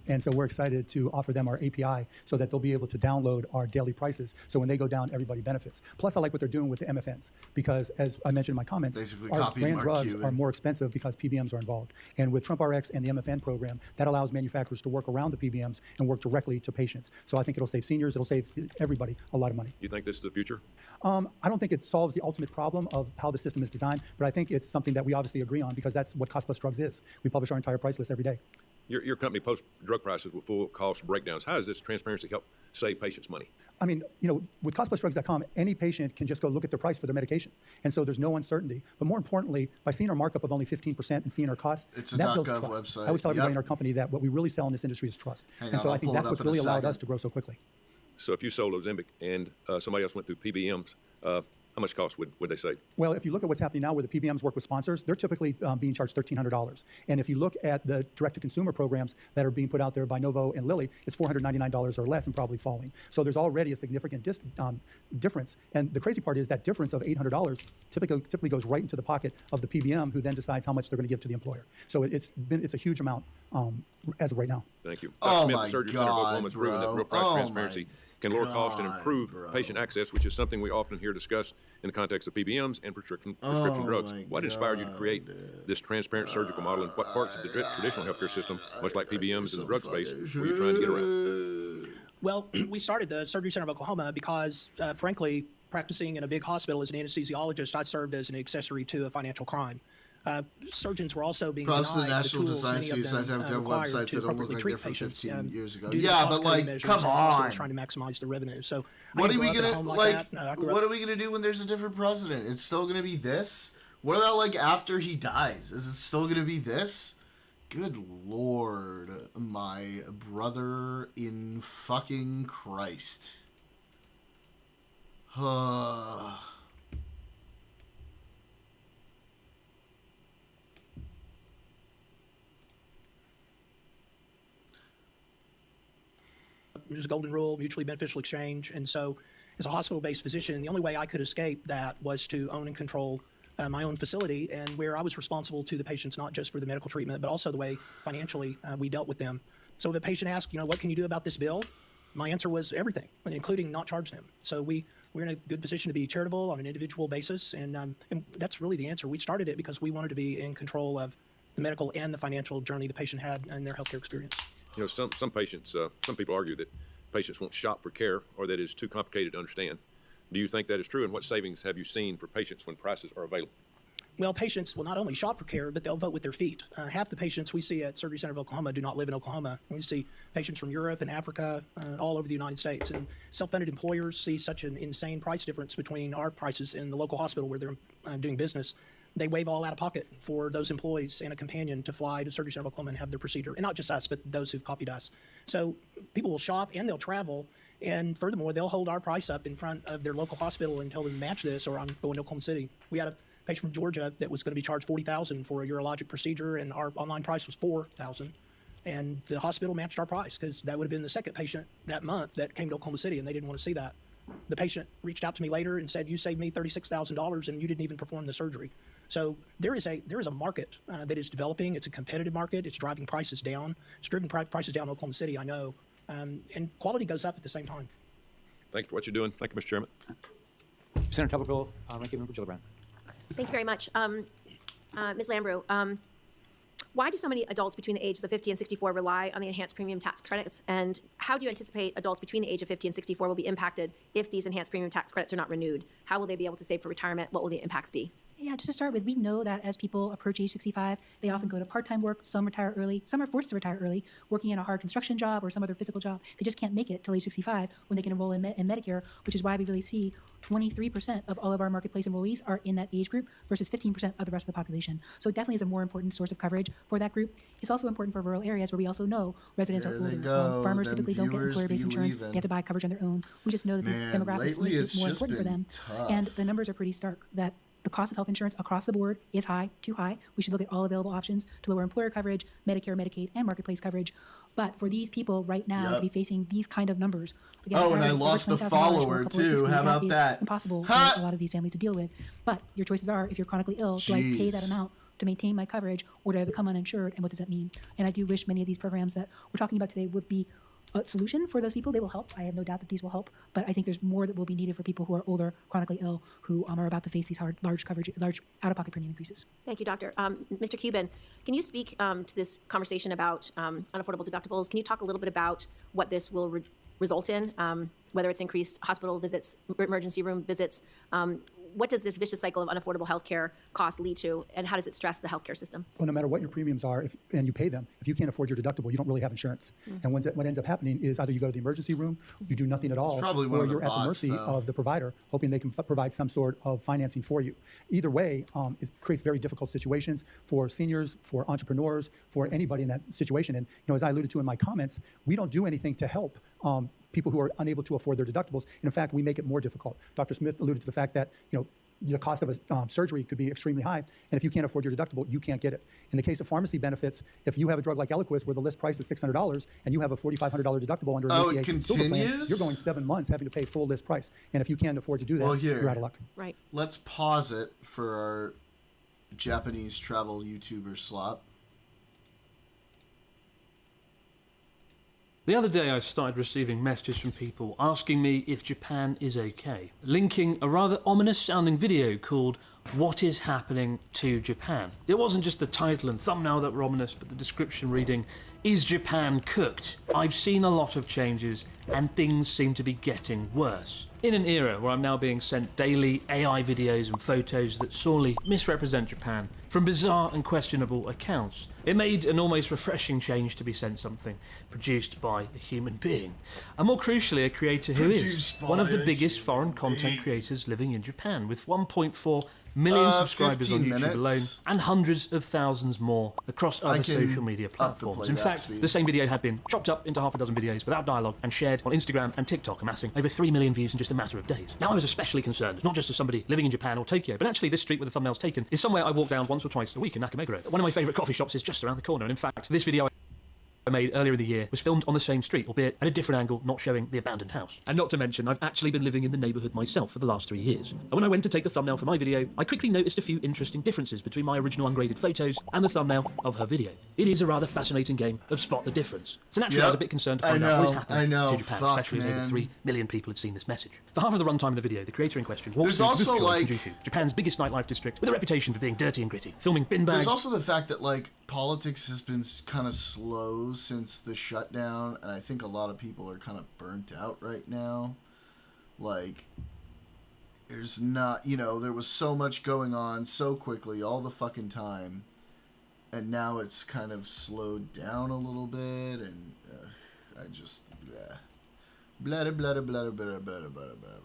And so we're excited to offer them our API so that they'll be able to download our daily prices. So when they go down, everybody benefits. Plus, I like what they're doing with the MFNs because, as I mentioned in my comments, our brand drugs are more expensive because PBMs are involved. And with Trump RX and the MFN program, that allows manufacturers to work around the PBMs and work directly to patients. So I think it'll save seniors, it'll save everybody a lot of money. You think this is the future? I don't think it solves the ultimate problem of how the system is designed, but I think it's something that we obviously agree on because that's what Cost Plus Drugs is. We publish our entire price list every day. Your company posts drug prices with full cost breakdowns. How does this transparency help save patients money? I mean, with costplusdrugs.com, any patient can just go look at the price for their medication. And so there's no uncertainty. But more importantly, by seeing our markup of only 15% and seeing our costs, it's a that builds .gov trust. website. I always tell everybody in our company that what we really sell in this industry is trust. So I think that's what's really allowed us to grow so quickly. So if you sold Ozempic and somebody else went through PBMs, how much cost would they save? Well, if you look at what's happening now where the PBMs work with sponsors, they're typically being charged $1,300. And if you look at the direct-to-consumer programs that are being put out there by Novo and Lilly, it's $499 or less and probably falling. So there's already a significant difference. And the crazy part is that difference of $800 typically goes right into the pocket of the PBM, who then decides how much they're going to give to the employer. So it's a huge amount as of right now. Thank you. Dr. Smith, the Surgery Center of Oklahoma has proven that real price transparency can lower cost and improve patient access, which is something we often hear discussed in the context of PBMs and prescription drugs. What inspired you to create this transparent surgical model, and what parts of the traditional healthcare system, much like PBMs in the drug space, were you trying to get around? Well, we started the Surgery Center of Oklahoma because, frankly, practicing in a big hospital as an anesthesiologist, I served as an accessory to a financial crime. Surgeons were also being denied the tools many of them required to appropriately treat patients. Years ago. Due to Yeah, but cost-cutting like, measures come and hospitals on. trying to maximize the revenue. So What are we gonna what are we gonna do when there's a different president? It's still gonna be this? What about like after he dies? Is it still gonna be this? Good Lord, my brother in fucking Christ. There's a golden rule, mutually beneficial exchange. And so as a hospital-based physician, the only way I could escape that was to own and control my own facility, and where I was responsible to the patients, not just for the medical treatment, but also the way financially we dealt with them. So if a patient asked, what can you do about this bill? My answer was everything, including not charge them. So we're in a good position to be charitable on an individual basis, and that's really the answer. We started it because we wanted to be in control of the medical and the financial journey the patient had in their healthcare experience. Some patients, some people argue that patients won't shop for care or that it's too complicated to understand. Do you think that is true, and what savings have you seen for patients when prices are available? Well, patients will not only shop for care, but they'll vote with their feet. Half the patients we see at Surgery Center of Oklahoma do not live in Oklahoma. We see patients from Europe and Africa, all over the United States. And self-funded employers see such an insane price difference between our prices and the local hospital where they're doing business. They waive all out of pocket for those employees and a companion to fly to Surgery Center of Oklahoma and have their procedure. And not just us, but those who've copied us. So people will shop and they'll travel. And furthermore, they'll hold our price up in front of their local hospital and tell them match this, or I'm going to Oklahoma City. We had a patient from Georgia that was going to be charged $40,000 for a urologic procedure, and our online price was $4,000. And the hospital matched our price because that would have been the second patient that month that came to Oklahoma City, and they didn't want to see that. The patient reached out to me later and said, "You saved me $36,000, and you didn't even perform the surgery." So there is a market that is developing. It's a competitive market. It's driving prices down. It's driven prices down in Oklahoma City, I know. And quality goes up at the same time. Thank you for what you're doing. Thank you, Mr. Chairman. Senator Tuberville, Ranking Member Gillibrand. Thank you very much. Ms. Lambrew, why do so many adults between the ages of 50 and 64 rely on the enhanced premium tax credits? And how do you anticipate adults between the age of 50 and 64 will be impacted if these enhanced premium tax credits are not renewed? How will they be able to save for retirement? What will the impacts be? Yeah, just to start with, we know that as people approach age 65, they often go to part-time work. Some retire early. Some are forced to retire early, working in a hard construction job or some other physical job. They just can't make it till age 65 when they can enroll in Medicare, which is why we really see 23% of all of our marketplace enrollees are in that age group versus 15% of the rest of the population. So it definitely is a more important source of coverage for that group. It's also important for rural areas where we also know residents are older. Farmers typically don't get employer-based insurance. They have to buy coverage on their own. We just know that this demographic is more important for them. Tough. And the numbers are pretty stark that the cost of health insurance across the board is high, too high. We should look at all available options to lower employer coverage, Medicare, Medicaid, and marketplace coverage. But for these people right now to be facing these kind of numbers, again, and I lost a follower too. How about that? Impossible for a lot of these families to deal with. But your choices are: if you're chronically ill, do I pay that amount to maintain my coverage, or do I become uninsured? And what does that mean? And I do wish many of these programs that we're talking about today would be a solution for those people. They will help. I have no doubt that these will help. But I think there's more that will be needed for people who are older, chronically ill, who are about to face these large out-of-pocket premium increases. Thank you, Doctor. Mr. Cuban, can you speak to this conversation about unaffordable deductibles? Can you talk a little bit about what this will result in, whether it's increased hospital visits, emergency room visits? what does this vicious cycle of unaffordable healthcare costs lead to, and how does it stress the healthcare system? Well, no matter what your premiums are, and you pay them, if you can't afford your deductible, you don't really have insurance. And what ends up happening is either you go to the emergency room, you do nothing at all, or you're at the mercy of the provider, hoping they can provide some sort of financing for you. Either way, it creates very difficult situations for seniors, for entrepreneurs, for anybody in that situation. And as I alluded to in my comments, we don't do anything to help people who are unable to afford their deductibles. And in fact, we make it more difficult. Dr. Smith alluded to the fact that the cost of a surgery could be extremely high, and if you can't afford your deductible, you can't get it. In the case of pharmacy benefits, if you have a drug like Eliquis where the list price is $600 and you have a $4,500 deductible under an ACA silver plan, you're going 7 months having to pay full list price. And if you can't afford to do that, you're out of luck. Right. Let's pause it for our Japanese travel YouTuber slop. The other day I started receiving messages from people asking me if Japan is okay, linking a rather ominous sounding video called What is Happening to Japan? It wasn't just the title and thumbnail that were ominous, but the description reading, Is Japan cooked? I've seen a lot of changes and things seem to be getting worse. In an era where I'm now being sent daily AI videos and photos that sorely misrepresent Japan from bizarre and questionable accounts, it made an almost refreshing change to be sent something produced by a human being. And more crucially, a creator who is one of the biggest foreign content creators living in Japan, with 1.4 million subscribers on YouTube alone, and hundreds of thousands more across other social media platforms. In fact, the same video had been chopped up into half a dozen videos without dialogue and shared on Instagram and TikTok, amassing over 3 million views in just a matter of days. Now I was especially concerned, not just as somebody living in Japan or Tokyo, but actually this street where the thumbnail's taken is somewhere I walk down once or twice a week in Nakameguro. One of my favourite coffee shops is just around the corner, and in fact, this video I made earlier in the year was filmed on the same street, albeit at a different angle, not showing the abandoned house. And not to mention, I've actually been living in the neighbourhood myself for the last 3 years. And when I went to take the thumbnail for my video, I quickly noticed a few interesting differences between my original ungraded photos and the thumbnail of her video. It is a rather fascinating game of spot the difference. So naturally, I was a bit concerned to find out what is happening to Japan, especially as over 3 million people had seen this message. For half of the runtime of the video, the creator in question walks through Shinjuku, Japan's biggest nightlife district, with a reputation for being dirty and gritty, filming bin bags. There's also the fact that politics has been kind of slow since the shutdown, and I think a lot of people are kind of burnt out right now. There's not, there was so much going on so quickly all the fucking time, and now it's kind of slowed down a little bit, and I just blah blah blah blah blah blah blah blah blah.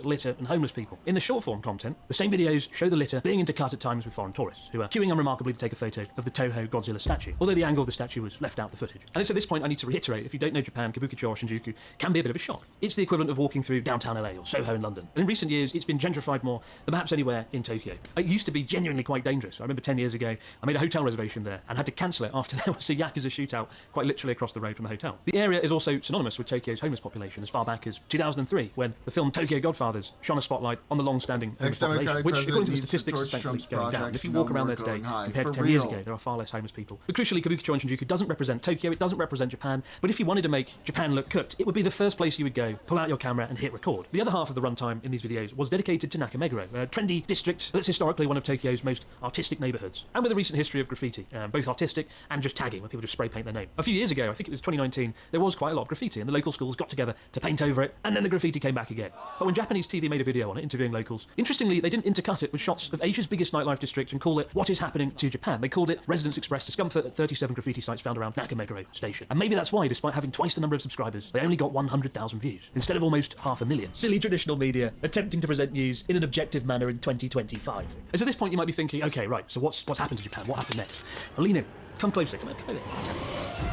Litter and homeless people. In the short form content, the same videos show the litter being intercut at times with foreign tourists, who are queuing unremarkably to take a photo of the Toho Godzilla statue, although the angle of the statue was left out of the footage. And it's at this point I need to reiterate, if you don't know Japan, Kabukicho or Shinjuku can be a bit of a shock. It's the equivalent of walking through downtown LA or Soho in London. And in recent years, it's been gentrified more than perhaps anywhere in Tokyo. It used to be genuinely quite dangerous. I remember 10 years ago, I made a hotel reservation there and had to cancel it after there was a Yakuza shootout quite literally across the road from the hotel. The area is also synonymous with Tokyo's homeless population as far back as 2003, when the film Tokyo Godfathers shone a spotlight on the long-standing homeless population, which, according to the statistics, is thankfully going down. If you walk around there today, compared to 10 years ago, there are far less homeless people. But crucially, Kabukicho and Shinjuku doesn't represent Tokyo, it doesn't represent Japan, but if you wanted to make Japan look cooked, it would be the first place you would go, pull out your camera and hit record. The other half of the runtime in these videos was dedicated to Nakameguro, a trendy district that's historically one of Tokyo's most artistic neighbourhoods, and with a recent history of graffiti, both artistic and just tagging, where people just spray paint their name. A few years ago, I think it was 2019, there was quite a lot of graffiti, and the local schools got together to paint over it, and then the graffiti came back again. But when Japanese TV made a video on it, interviewing locals, interestingly, they didn't intercut it with shots of Asia's biggest nightlife district and call it What is Happening to Japan. They called it Residents Express Discomfort at 37 graffiti sites found around Nakameguro Station. And maybe that's why, despite having twice the number of subscribers, they only got 100,000 views, instead of almost 500,000. Silly traditional media attempting to present news in an objective manner in 2025. And so at this point you might be thinking, okay, right, so what's happened to Japan? What happened next? Well, lean in. Come closer. Come over.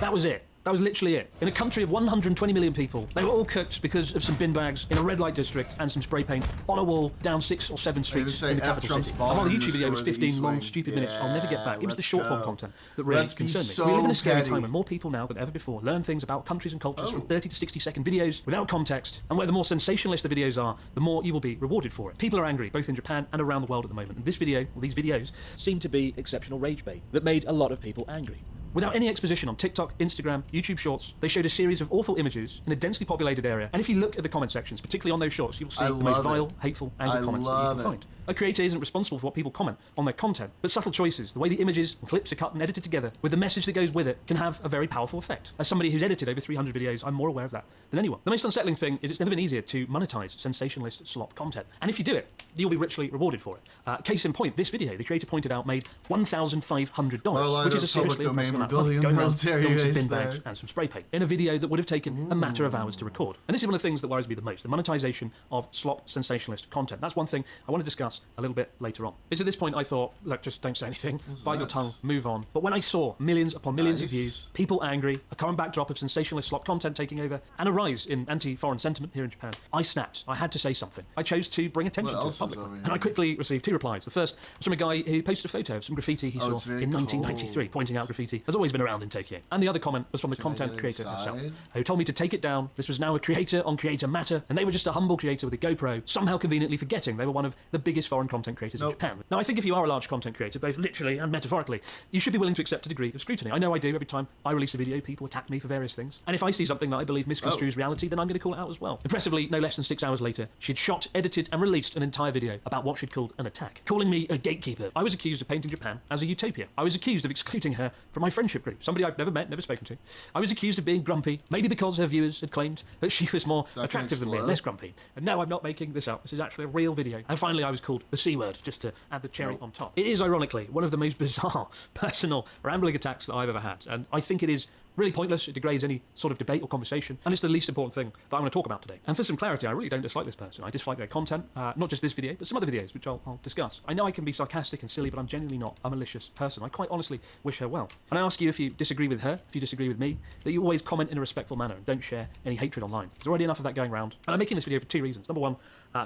That was it. That was literally it. In a country of 120 million people, they were all cooked because of some bin bags in a red light district and some spray paint on a wall down 6 or 7 streets in the capital city. And while the YouTube video was 15 long, stupid minutes, I'll never get back. It was the short form content that really concerned me. We live in a scary time when more people now than ever before learn things about countries and cultures from 30 to 60 second videos without context, and where the more sensationalist the videos are, the more you will be rewarded for it. People are angry, both in Japan and around the world at the moment, and this video, or these videos, seem to be exceptional rage bait that made a lot of people angry. Without any exposition on TikTok, Instagram, YouTube Shorts, they showed a series of awful images in a densely populated area. And if you look at the comment sections, particularly on those shorts, you'll see the most vile, hateful, angry comments that you can find. A creator isn't responsible for what people comment on their content, but subtle choices, the way the images and clips are cut and edited together, with the message that goes with it, can have a very powerful effect. As somebody who's edited over 300 videos, I'm more aware of that than anyone. The most unsettling thing is it's never been easier to monetize sensationalist slop content. And if you do it, you'll be richly rewarded for it. Case in point, this video, the creator pointed out, made $1,500, which is a seriously impressive amount of money, going around filming some bin bags and some spray paint, in a video that would have taken a matter of hours to record. And this is one of the things that worries me the most, the monetization of slop sensationalist content. That's one thing I want to discuss a little bit later on. It's at this point I thought, look, just don't say anything, bite your tongue, move on. But when I saw millions upon millions of views, people angry, a current backdrop of sensationalist slop content taking over, and a rise in anti-foreign sentiment here in Japan, I snapped. I had to say something. I chose to bring attention to it publicly. And I quickly received 2 replies. The first was from a guy who posted a photo of some graffiti he saw in 1993, pointing out graffiti has always been around in Tokyo. And the other comment was from the content creator herself, who told me to take it down. This was now a creator on creator matter, and they were just a humble creator with a GoPro, somehow conveniently forgetting they were one of the biggest foreign content creators in Japan. Now, I think if you are a large content creator, both literally and metaphorically, you should be willing to accept a degree of scrutiny. I know I do. Every time I release a video, people attack me for various things. And if I see something that I believe misconstrues reality, then I'm going to call it out as well. Impressively, no less than 6 hours later, she'd shot, edited, and released an entire video about what she'd called an attack, calling me a gatekeeper. I was accused of painting Japan as a utopia. I was accused of excluding her from my friendship group, somebody I've never met, never spoken to. I was accused of being grumpy, maybe because her viewers had claimed that she was more attractive than me and less grumpy. And no, I'm not making this up. This is actually a real video. And finally, I was called the C word, just to add the cherry on top. It is, ironically, one of the most bizarre, personal, rambling attacks that I've ever had. And I think it is really pointless. It degrades any sort of debate or conversation, and it's the least important thing that I want to talk about today. And for some clarity, I really don't dislike this person. I dislike their content, not just this video, but some other videos, which I'll discuss. I know I can be sarcastic and silly, but I'm genuinely not a malicious person. I quite honestly wish her well. And I ask you, if you disagree with her, if you disagree with me, that you always comment in a respectful manner and don't share any hatred online. There's already enough of that going around. And I'm making this video for 2 reasons. Number one,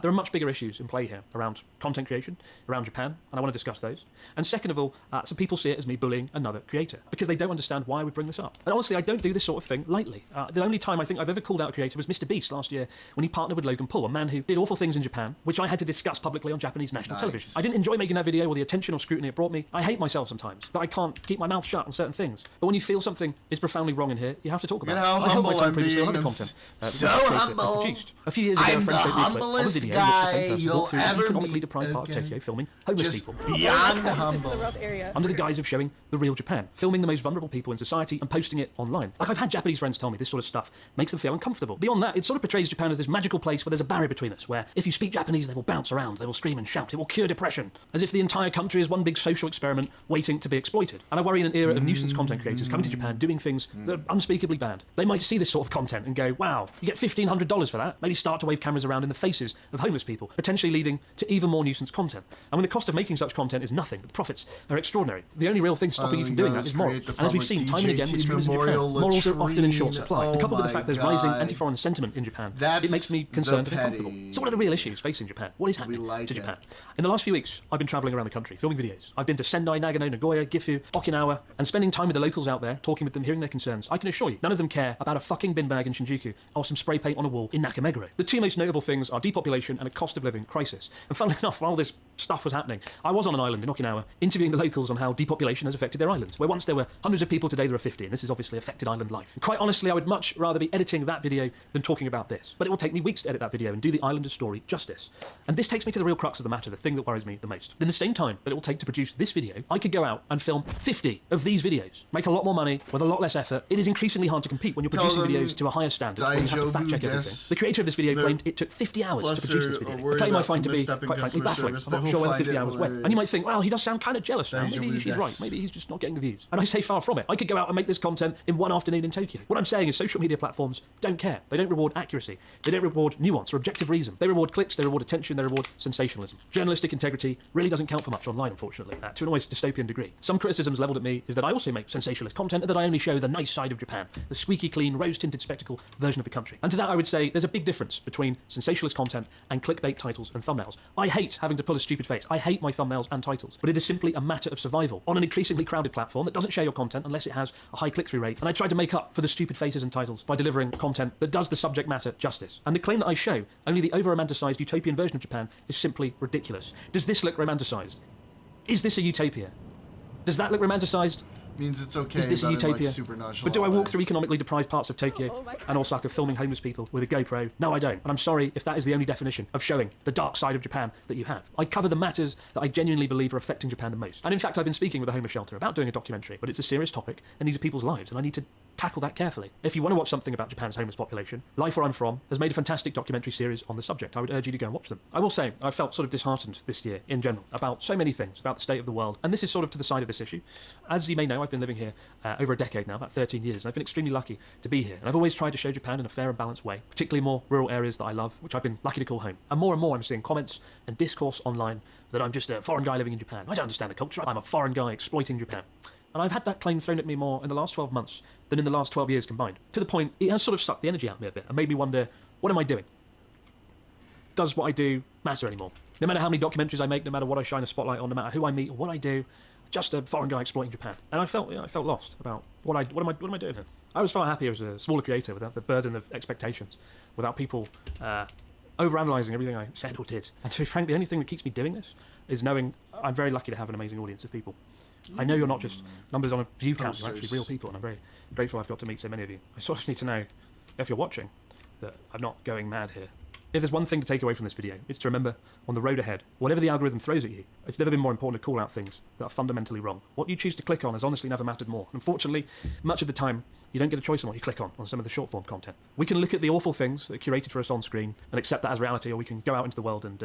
there are much bigger issues in play here around content creation, around Japan, and I want to discuss those. And second of all, some people see it as me bullying another creator because they don't understand why I would bring this up. And honestly, I don't do this sort of thing lightly. The only time I think I've ever called out a creator was Mr. Beast last year when he partnered with Logan Paul, a man who did awful things in Japan, which I had to discuss publicly on Japanese national television. I didn't enjoy making that video or the attention or scrutiny it brought me. I hate myself sometimes, that I can't keep my mouth shut on certain things. But when you feel something is profoundly wrong in here, you have to talk about it. How humble I'm being. So humble. A few years ago, I'm the humblest guy you'll ever economically deprived part of Tokyo, filming homeless people. Beyond humble. Under the guise of showing the real Japan, filming the most vulnerable people in society and posting it online. Like, I've had Japanese friends tell me this sort of stuff makes them feel uncomfortable. Beyond that, it sort of portrays Japan as this magical place where there's a barrier between us, where if you speak Japanese, they will bounce around, they will scream and shout, it will cure depression, as if the entire country is one big social experiment waiting to be exploited. And I worry in an era of nuisance content creators coming to Japan doing things that are unspeakably bad. They might see this sort of content and go, wow, you get $1,500 for that, maybe start to wave cameras around in the faces of homeless people, potentially leading to even more nuisance content. And when the cost of making such content is nothing, the profits are extraordinary. The only real thing stopping you from doing that is morals. And as we've seen time and again with streamers in Japan, morals are often in short supply. And coupled with the fact there's rising anti-foreign sentiment in Japan, it makes me concerned and uncomfortable. So what are the real issues facing Japan? What is happening to Japan? In the last few weeks, I've been travelling around the country, filming videos. I've been to Sendai, Nagano, Nagoya, Gifu, Okinawa, and spending time with the locals out there, talking with them, hearing their concerns. I can assure you, none of them care about a fucking bin bag in Shinjuku or some spray paint on a wall in Nakameguro. The 2 most notable things are depopulation and a cost of living crisis. And funnily enough, while this stuff was happening, I was on an island in Okinawa interviewing the locals on how depopulation has affected their island. Where once there were hundreds of people, today there are 50, and this has obviously affected island life. And quite honestly, I would much rather be editing that video than talking about this. But it will take me weeks to edit that video and do the islander's story justice. And this takes me to the real crux of the matter, the thing that worries me the most. In the same time that it will take to produce this video, I could go out and film 50 of these videos, make a lot more money with a lot less effort. It is increasingly hard to compete when you're producing videos to a higher standard, when you have to fact check everything. The creator of this video claimed it took 50 hours to produce this video. A claim I find to be, quite frankly, baffling. I'm not sure whether 50 hours went. And you might think, well, he does sound kind of jealous now. Maybe she's right. Maybe he's just not getting the views. And I say far from it. I could go out and make this content in one afternoon in Tokyo. What I'm saying is social media platforms don't care. They don't reward accuracy. They don't reward nuance or objective reason. They reward clicks, they reward attention, they reward sensationalism. Journalistic integrity really doesn't count for much online, unfortunately, to an almost dystopian degree. Some criticisms levelled at me is that I also make sensationalist content and that I only show the nice side of Japan, the squeaky clean, rose-tinted spectacle version of the country. And to that I would say there's a big difference between sensationalist content and clickbait titles and thumbnails. I hate having to pull a stupid face. I hate my thumbnails and titles. But it is simply a matter of survival on an increasingly crowded platform that doesn't share your content unless it has a high click-through rate. And I try to make up for the stupid faces and titles by delivering content that does the subject matter justice. And the claim that I show only the over-romanticised utopian version of Japan is simply ridiculous. Does this look romanticised? Is this a utopia? Does that look romanticised? Means it's okay. Is this a utopia? Like super nonchalant but do I walk way. through economically deprived parts of Tokyo and Osaka filming homeless people with a GoPro? No, I don't. And I'm sorry if that is the only definition of showing the dark side of Japan that you have. I cover the matters that I genuinely believe are affecting Japan the most. And in fact, I've been speaking with a homeless shelter about doing a documentary, but it's a serious topic, and these are people's lives, and I need to tackle that carefully. If you want to watch something about Japan's homeless population, Life Where I'm From has made a fantastic documentary series on the subject. I would urge you to go and watch them. I will say, I felt sort of disheartened this year in general about so many things, about the state of the world, and this is sort of to the side of this issue. As you may know, I've been living here over a decade now, about 13 years, and I've been extremely lucky to be here. And I've always tried to show Japan in a fair and balanced way, particularly more rural areas that I love, which I've been lucky to call home. And more I'm seeing comments and discourse online that I'm just a foreign guy living in Japan. I don't understand the culture. I'm a foreign guy exploiting Japan. And I've had that claim thrown at me more in the last 12 months than in the last 12 years combined. To the point, it has sort of sucked the energy out of me a bit and made me wonder, what am I doing? Does what I do matter anymore? No matter how many documentaries I make, no matter what I shine a spotlight on, no matter who I meet or what I do, just a foreign guy exploiting Japan. And I felt lost about what am I doing here? I was far happier as a smaller creator without the burden of expectations, without people overanalyzing everything I said or did. And to be frank, the only thing that keeps me doing this is knowing I'm very lucky to have an amazing audience of people. I know you're not just numbers on a view count, you're actually real people, and I'm very grateful I've got to meet so many of you. I sort of need to know, if you're watching, that I'm not going mad here. If there's one thing to take away from this video, it's to remember, on the road ahead, whatever the algorithm throws at you, it's never been more important to call out things that are fundamentally wrong. What you choose to click on has honestly never mattered more. Unfortunately, much of the time, you don't get a choice on what you click on some of the short-form content. We can look at the awful things that are curated for us on screen and accept that as reality, or we can go out into the world and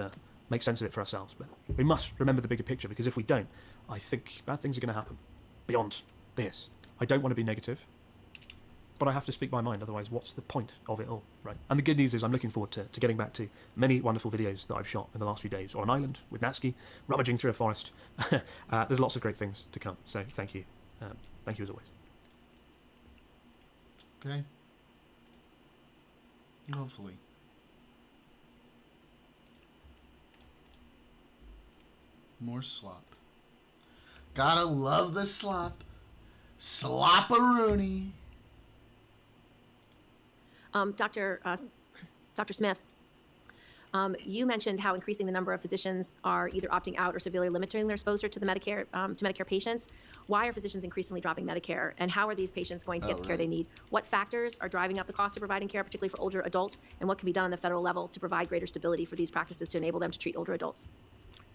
make sense of it for ourselves. But we must remember the bigger picture, because if we don't, I think bad things are going to happen beyond this. I don't want to be negative, but I have to speak my mind, otherwise what's the point of it all, right? And the good news is I'm looking forward to getting back to many wonderful videos that I've shot in the last few days, on an island with Natsuki, rummaging through a forest. There's lots of great things to come, so thank you. Thank you as always. Okay. Hopefully. More slop. Gotta love the slop. Slop-a-rooney. Dr. Smith, you mentioned how increasing the number of physicians are either opting out or severely limiting their exposure to the Medicare patients. Why are physicians increasingly dropping Medicare, and how are these patients going to get the care they need? What factors are driving up the cost of providing care, particularly for older adults, and what can be done on the federal level to provide greater stability for these practices to enable them to treat older adults?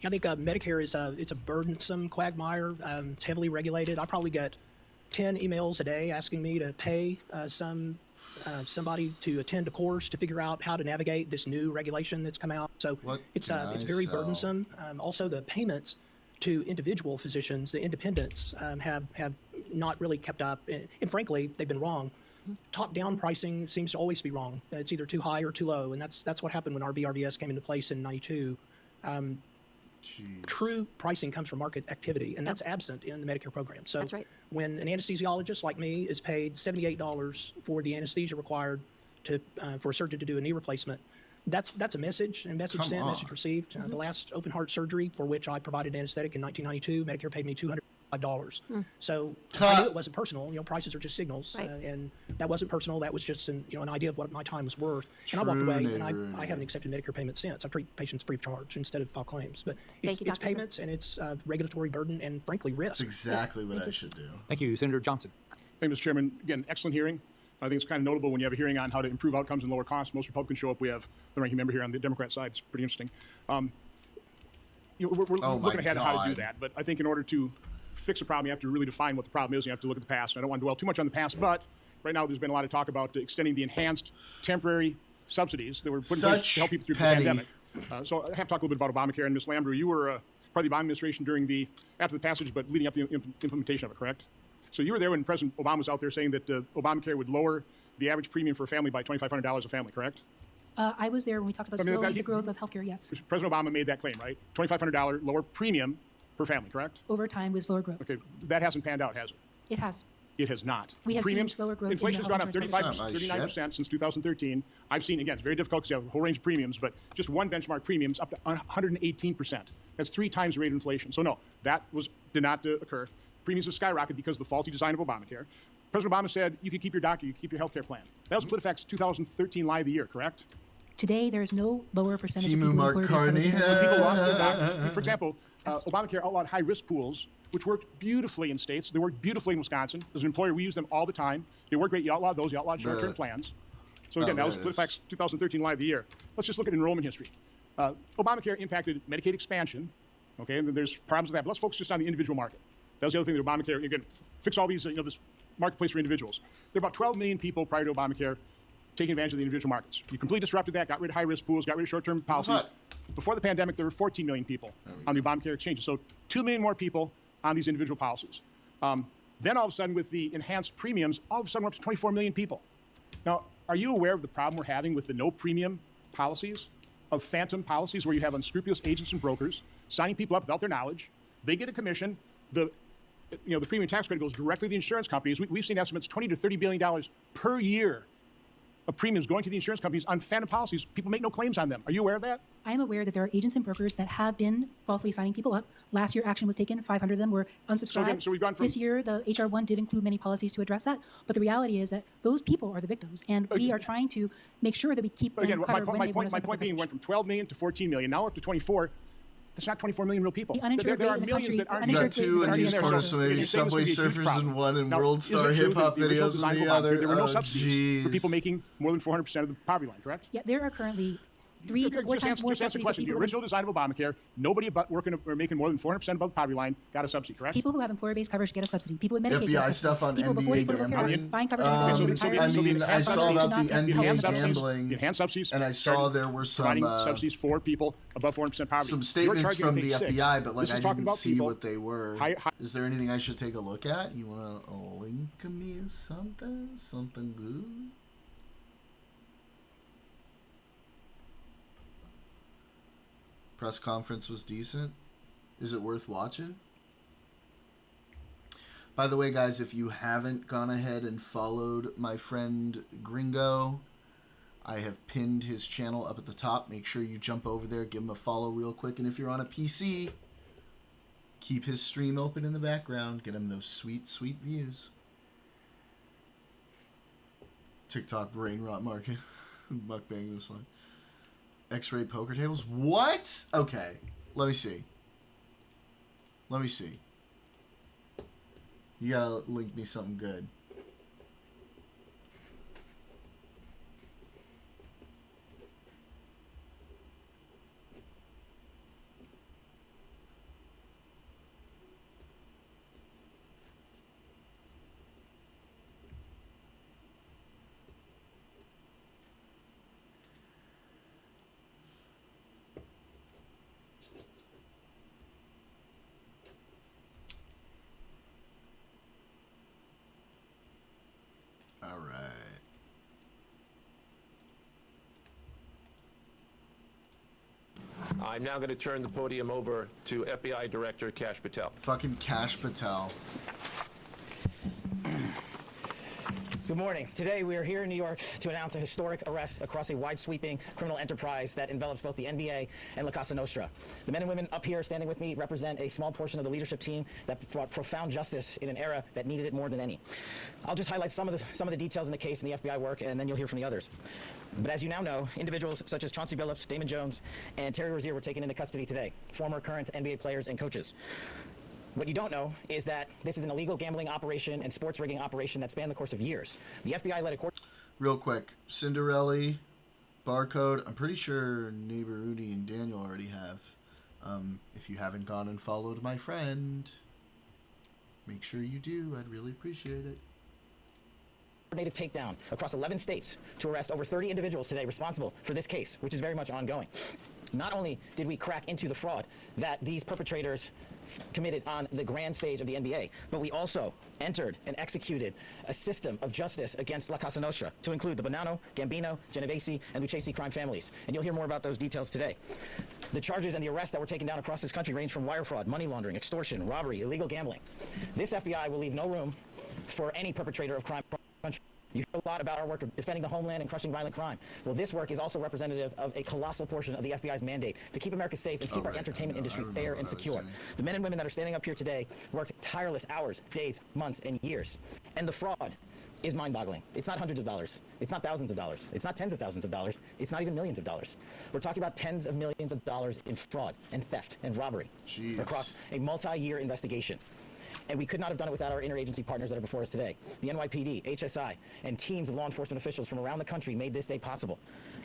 I think Medicare is it's a burdensome quagmire. It's heavily regulated. I probably get 10 emails a day asking me to pay somebody to attend a course to figure out how to navigate this new regulation that's come out. So it's very burdensome. Also, the payments to individual physicians, the independents, have not really kept up, and frankly, they've been wrong. Top-down pricing seems to always be wrong. It's either too high or too low, and that's what happened when RBRVS came into place in '92. True pricing comes from market activity, and that's absent in the Medicare program. So that's right. When an anesthesiologist like me is paid $78 for the anesthesia required for a surgeon to do a knee replacement, that's a message, and message sent, message received. The last open heart surgery for which I provided anesthetic in 1992, Medicare paid me $205. So I knew it wasn't personal. Prices are just signals, and that wasn't personal. That was just an idea of what my time was worth. And I walked away, and I haven't accepted Medicare payments since. I treat patients free of charge instead of file claims. But it's payments, and it's regulatory burden, and frankly risk. That's exactly what I should do. Thank you, Senator Johnson. Thank you, Mr. Chairman. Again, excellent hearing. I think it's kind of notable when you have a hearing on how to improve outcomes and lower costs. Most Republicans show up. We have the ranking member here on the Democrat side. It's pretty interesting. We're looking ahead at how to do that. But I think in order to fix a problem, you have to really define what the problem is. You have to look at the past. And I don't want to dwell too much on the past, but right now there's been a lot of talk about extending the enhanced temporary subsidies that were put in place to help people through the pandemic. So I have to talk a little bit about Obamacare. And Ms. Lambrew, you were part of the Obama administration after the passage, but leading up to the implementation of it, correct? So you were there when President Obama was out there saying that Obamacare would lower the average premium for a family by $2,500 a family, correct? I was there when we talked about slowing the growth of healthcare, yes. President Obama made that claim, right? $2,500 lower premium per family, correct? Over time with slower growth. Okay, that hasn't panned out, has it? It has. It has not. We have seen slower growth. Inflation's gone up 39% since 2013. I've seen, again, it's very difficult because you have a whole range of premiums, but just one benchmark premium is up to 118%. That's 3 times the rate of inflation. So no, that did not occur. Premiums have skyrocketed because of the faulty design of Obamacare. President Obama said you could keep your doctor, you could keep your health care plan. That was PolitiFact's 2013 lie of the year, correct? Today, there's no lower percentage of people employer-based coverage. When people lost their doctors, for example, Obamacare outlawed high-risk pools, which worked beautifully in states. They worked beautifully in Wisconsin. As an employer, we use them all the time. They work great. You outlawed those. You outlawed short-term plans. So again, that was PolitiFacts 2013 Lie of the Year. Let's just look at enrollment history. Obamacare impacted Medicaid expansion. Okay, and there's problems with that. But let's focus just on the individual market. That was the other thing that Obamacare, again, fix all these, this marketplace for individuals. There are about 12 million people prior to Obamacare taking advantage of the individual markets. You completely disrupted that, got rid of high-risk pools, got rid of short-term policies. Before the pandemic, there were 14 million people on the Obamacare exchanges. So 2 million more people on these individual policies. Then all of a sudden, with the enhanced premiums, all of a sudden we're up to 24 million people. Now, are you aware of the problem we're having with the no-premium policies, of phantom policies where you have unscrupulous agents and brokers signing people up without their knowledge? They get a commission. The premium tax credit goes directly to the insurance companies. We've seen estimates $20 to $30 billion per year of premiums going to the insurance companies on phantom policies. People make no claims on them. Are you aware of that? I am aware that there are agents and brokers that have been falsely signing people up. Last year, action was taken. 500 of them were unsubscribed. So we've gone from this year, the HR 1 did include many policies to address that. But the reality is that those people are the victims, and we are trying to make sure that we keep them covered when they want my point being, went from 12 million to 14 million, now we're up to 24. That's not 24 million real people. The uninsured there are rate in the millions country, that aren't. You got two in each corner, so maybe Subway Surfers in one and World Star Hip Hop videos in the other. There were no subsidies for people making more than 400% of the poverty line, correct? Yeah, there are currently 3 to 4 times more subsidy for people. The original design of Obamacare, nobody working or making more than 400% above the poverty line got a subsidy, correct? People who have employer-based coverage get a subsidy. People with Medicaid get a subsidy. stuff on people NBA gambling. Buying coverage I saw about the NBA gambling, enhanced subsidies, and I saw there were some subsidies for people above 400% poverty. Some statements from the FBI, but like I didn't see what they were. Is there anything I should take a look at? You want to link me something good? Press conference was decent. Is it worth watching? By the way, guys, if you haven't gone ahead and followed my friend Gringo, I have pinned his channel up at the top. Make sure you jump over there, give him a follow real quick. And if you're on a PC, keep his stream open in the background. Get him those sweet, sweet views. TikTok brain rot market. Mukbang this line. X-ray poker tables? What? Okay. Let me see. You gotta link me something good. I'm now going to turn the podium over to FBI Director Kash Patel. Fucking Kash Patel. Good morning. Today we are here in New York to announce a historic arrest across a wide-sweeping criminal enterprise that envelops both the NBA and La Casa Nostra. The men and women up here standing with me represent a small portion of the leadership team that brought profound justice in an era that needed it more than any. I'll just highlight some of the details in the case and the FBI work, and then you'll hear from the others. But as you now know, individuals such as Chauncey Billups, Damon Jones, and Terry Rozier were taken into custody today, former current NBA players and coaches. What you don't know is that this is an illegal gambling operation and sports rigging operation that spanned the course of years. The FBI led a court... Real quick, Cinderella, Barcode, I'm pretty sure Neighbor Rudy and Daniel already have. If you haven't gone and followed my friend, make sure you do. I'd really appreciate it. Coordinated takedown across 11 states to arrest over 30 individuals today responsible for this case, which is very much ongoing. Not only did we crack into the fraud that these perpetrators committed on the grand stage of the NBA, but we also entered and executed a system of justice against La Casa Nostra to include the Bonanno, Gambino, Genovese, and Lucchesi crime families. And you'll hear more about those details today. The charges and the arrests that were taken down across this country range from wire fraud, money laundering, extortion, robbery, illegal gambling. This FBI will leave no room for any perpetrator of crime. You hear a lot about our work of defending the homeland and crushing violent crime. Well, this work is also representative of a colossal portion of the FBI's mandate to keep America safe and keep our entertainment industry fair and secure. The men and women that are standing up here today worked tireless hours, days, months, and years. And the fraud is mind-boggling. It's not hundreds of dollars. It's not thousands of dollars. It's not tens of thousands of dollars. It's not even millions of dollars. We're talking about tens of millions of dollars in fraud and theft and robbery across a multi-year investigation. And we could not have done it without our interagency partners that are before us today. The NYPD, HSI, and teams of law enforcement officials from around the country made this day possible.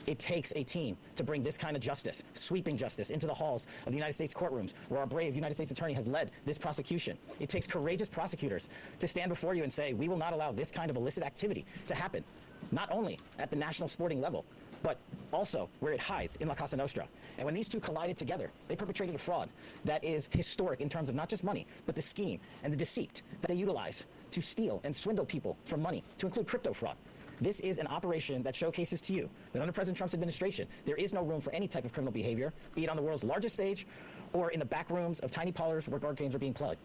It takes a team to bring this kind of justice, sweeping justice, into the halls of the United States courtrooms, where our brave United States attorney has led this prosecution. It takes courageous prosecutors to stand before you and say, we will not allow this kind of illicit activity to happen, not only at the national sporting level, but also where it hides in La Cosa Nostra. And when these two collided together, they perpetrated a fraud that is historic in terms of not just money, but the scheme and the deceit that they utilize to steal and swindle people for money, to include crypto fraud. This is an operation that showcases to you that under President Trump's administration, there is no room for any type of criminal behavior, be it on the world's largest stage or in the back rooms of tiny parlors where guard games are being played.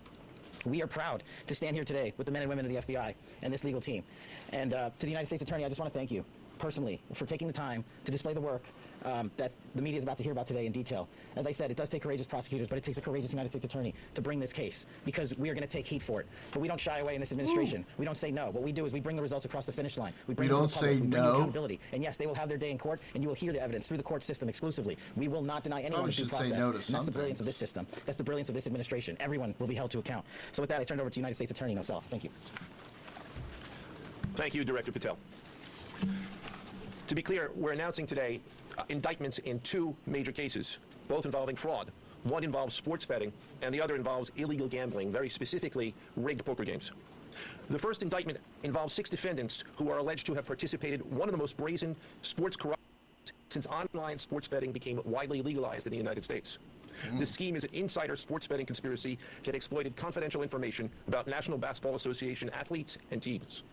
We are proud to stand here today with the men and women of the FBI and this legal team. And to the United States Attorney, I just want to thank you personally for taking the time to display the work that the media is about to hear about today in detail. As I said, it does take courageous prosecutors, but it takes a courageous United States attorney to bring this case, because we are going to take heat for it. But we don't shy away in this administration. We don't say no. What we do is we bring the results across the finish line. We bring them to the public. We bring accountability. And yes, they will have their day in court, and you will hear the evidence through the court system exclusively. We will not deny anyone due process. And that's the brilliance of this system. That's the brilliance of this administration. Everyone will be held to account. So with that, I turn it over to United States Attorney Nosal. Thank you. Thank you, Director Patel. To be clear, we're announcing today indictments in two major cases, both involving fraud. One involves sports betting, and the other involves illegal gambling, very specifically rigged poker games. The first indictment involves 6 defendants who are alleged to have participated in one of the most brazen sports corruptions since online sports betting became widely legalized in the United States. This scheme is an insider sports betting conspiracy that exploited confidential information about National Basketball Association athletes and teams.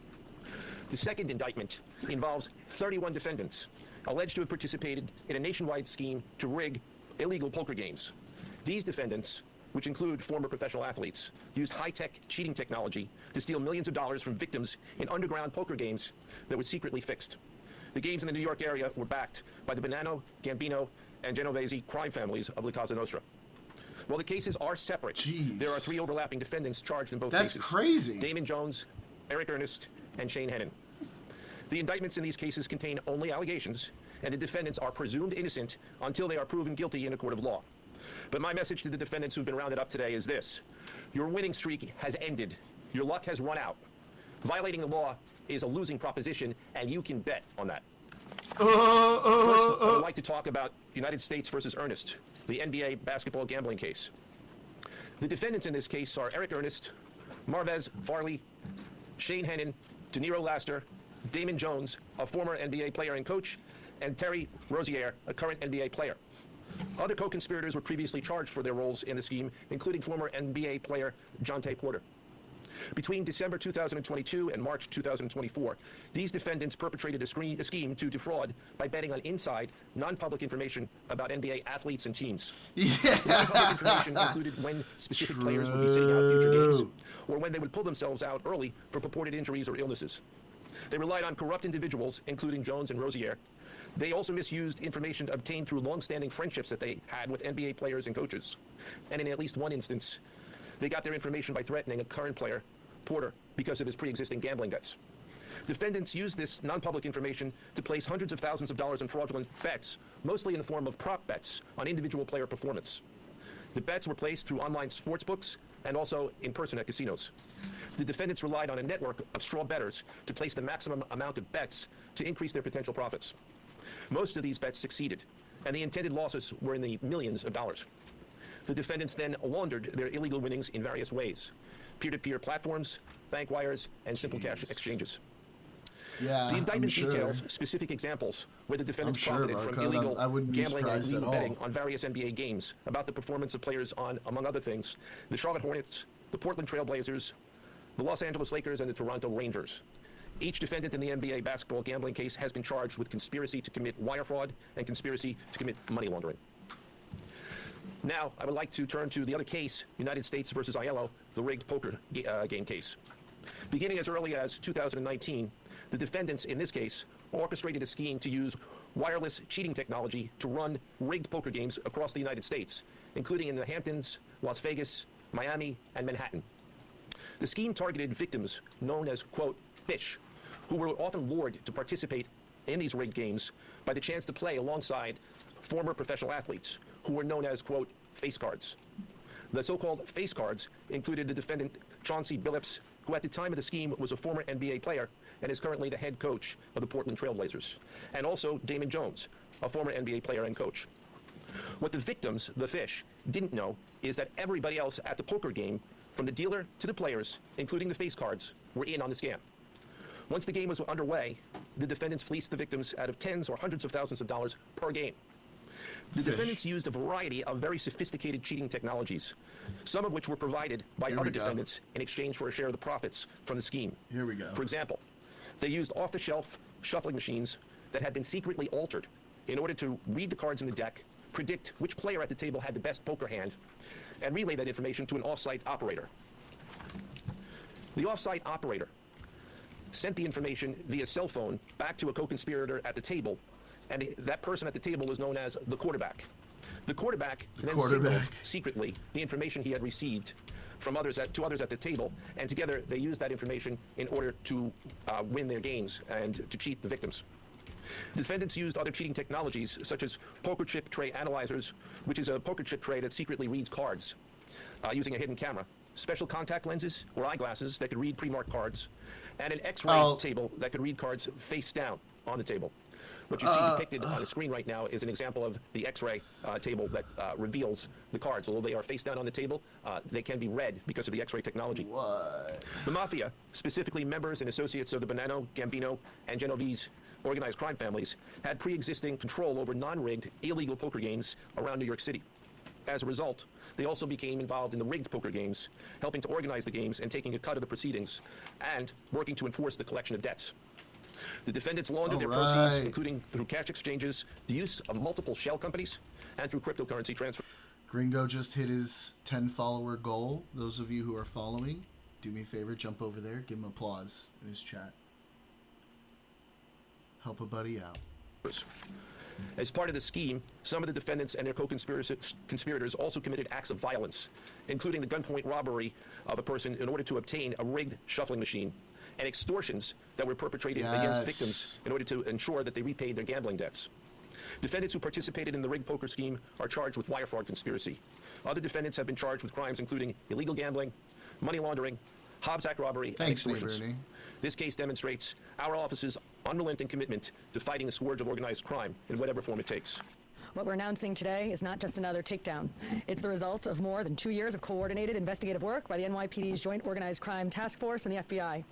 The second indictment involves 31 defendants alleged to have participated in a nationwide scheme to rig illegal poker games. These defendants, which include former professional athletes, used high-tech cheating technology to steal millions of dollars from victims in underground poker games that were secretly fixed. The games in the New York area were backed by the Bonanno, Gambino, and Genovese crime families of La Cosa Nostra. While the cases are separate, there are 3 overlapping defendants charged in both cases. That's crazy. Damon Jones, Eric Ernest, and Shane Hennon. The indictments in these cases contain only allegations, and the defendants are presumed innocent until they are proven guilty in a court of law. But my message to the defendants who've been rounded up today is this: your winning streak has ended. Your luck has run out. Violating the law is a losing proposition, and you can bet on that. First, I would like to talk about United States versus Ernest, the NBA basketball gambling case. The defendants in this case are Eric Ernest, Marvez Farley, Shane Hennon, De Niro Laster, Damon Jones, a former NBA player and coach, and Terry Rozier, a current NBA player. Other co-conspirators were previously charged for their roles in the scheme, including former NBA player Jonte Porter. Between December 2022 and March 2024, these defendants perpetrated a scheme to defraud by betting on inside, non-public information about NBA athletes and teams. Non-public information included when specific players would be sitting out future games, or when they would pull themselves out early for purported injuries or illnesses. They relied on corrupt individuals, including Jones and Rozier. They also misused information obtained through long-standing friendships that they had with NBA players and coaches. And in at least one instance, they got their information by threatening a current player, Porter, because of his pre-existing gambling debts. Defendants used this non-public information to place hundreds of thousands of dollars in fraudulent bets, mostly in the form of prop bets on individual player performance. The bets were placed through online sports books and also in person at casinos. The defendants relied on a network of straw bettors to place the maximum amount of bets to increase their potential profits. Most of these bets succeeded, and the intended losses were in the millions of dollars. The defendants then laundered their illegal winnings in various ways: peer-to-peer platforms, bank wires, and simple cash exchanges. Yeah, the indictment details specific examples where the defendants profited from illegal gambling and illegal betting on various NBA games, about the performance of players on, among other things, the Charlotte Hornets, the Portland Trail Blazers, the Los Angeles Lakers, and the Toronto Rangers. Each defendant in the NBA basketball gambling case has been charged with conspiracy to commit wire fraud and conspiracy to commit money laundering. Now, I would like to turn to the other case, United States versus Aiello, the rigged poker game case. Beginning as early as 2019, the defendants in this case orchestrated a scheme to use wireless cheating technology to run rigged poker games across the United States, including in the Hamptons, Las Vegas, Miami, and Manhattan. The scheme targeted victims known as, quote, fish, who were often lured to participate in these rigged games by the chance to play alongside former professional athletes who were known as, quote, face cards. The so-called face cards included the defendant Chauncey Billups, who at the time of the scheme was a former NBA player and is currently the head coach of the Portland Trail Blazers, and also Damon Jones, a former NBA player and coach. What the victims, the fish, didn't know is that everybody else at the poker game, from the dealer to the players, including the face cards, were in on the scam. Once the game was underway, the defendants fleeced the victims out of tens or hundreds of thousands of dollars per game. The defendants used a variety of very sophisticated cheating technologies, some of which were provided by other defendants in exchange for a share of the profits from the scheme. Here we go. For example, they used off-the-shelf shuffling machines that had been secretly altered in order to read the cards in the deck, predict which player at the table had the best poker hand, and relay that information to an off-site operator. The off-site operator sent the information via cell phone back to a co-conspirator at the table, and that person at the table was known as the quarterback. The quarterback then signaled secretly the information he had received from others to others at the table, and together they used that information in order to win their games and to cheat the victims. The defendants used other cheating technologies, such as poker chip tray analyzers, which is a poker chip tray that secretly reads cards using a hidden camera, special contact lenses or eyeglasses that could read pre-marked cards, and an X-ray table that could read cards face down on the table. What you see depicted on the screen right now is an example of the X-ray table that reveals the cards. Although they are face down on the table, they can be read because of the X-ray technology. What? The mafia, specifically members and associates of the Bonanno, Gambino, and Genovese organized crime families, had pre-existing control over non-rigged, illegal poker games around New York City. As a result, they also became involved in the rigged poker games, helping to organize the games and taking a cut of the proceedings, and working to enforce the collection of debts. The defendants laundered their proceeds, including through cash exchanges, the use of multiple shell companies, and through cryptocurrency transfer. Gringo just hit his 10-follower goal. Those of you who are following, do me a favor, jump over there, give him applause in his chat. Help a buddy out. As part of the scheme, some of the defendants and their co-conspirators also committed acts of violence, including the gunpoint robbery of a person in order to obtain a rigged shuffling machine, and extortions that were perpetrated against victims in order to ensure that they repaid their gambling debts. Defendants who participated in the rigged poker scheme are charged with wire fraud conspiracy. Other defendants have been charged with crimes including illegal gambling, money laundering, Hobbs Act robbery, and extortions. This case demonstrates our office's unrelenting commitment to fighting the scourge of organized crime in whatever form it takes. What we're announcing today is not just another takedown. It's the result of more than 2 years of coordinated investigative work by the NYPD's Joint Organized Crime Task Force and the FBI.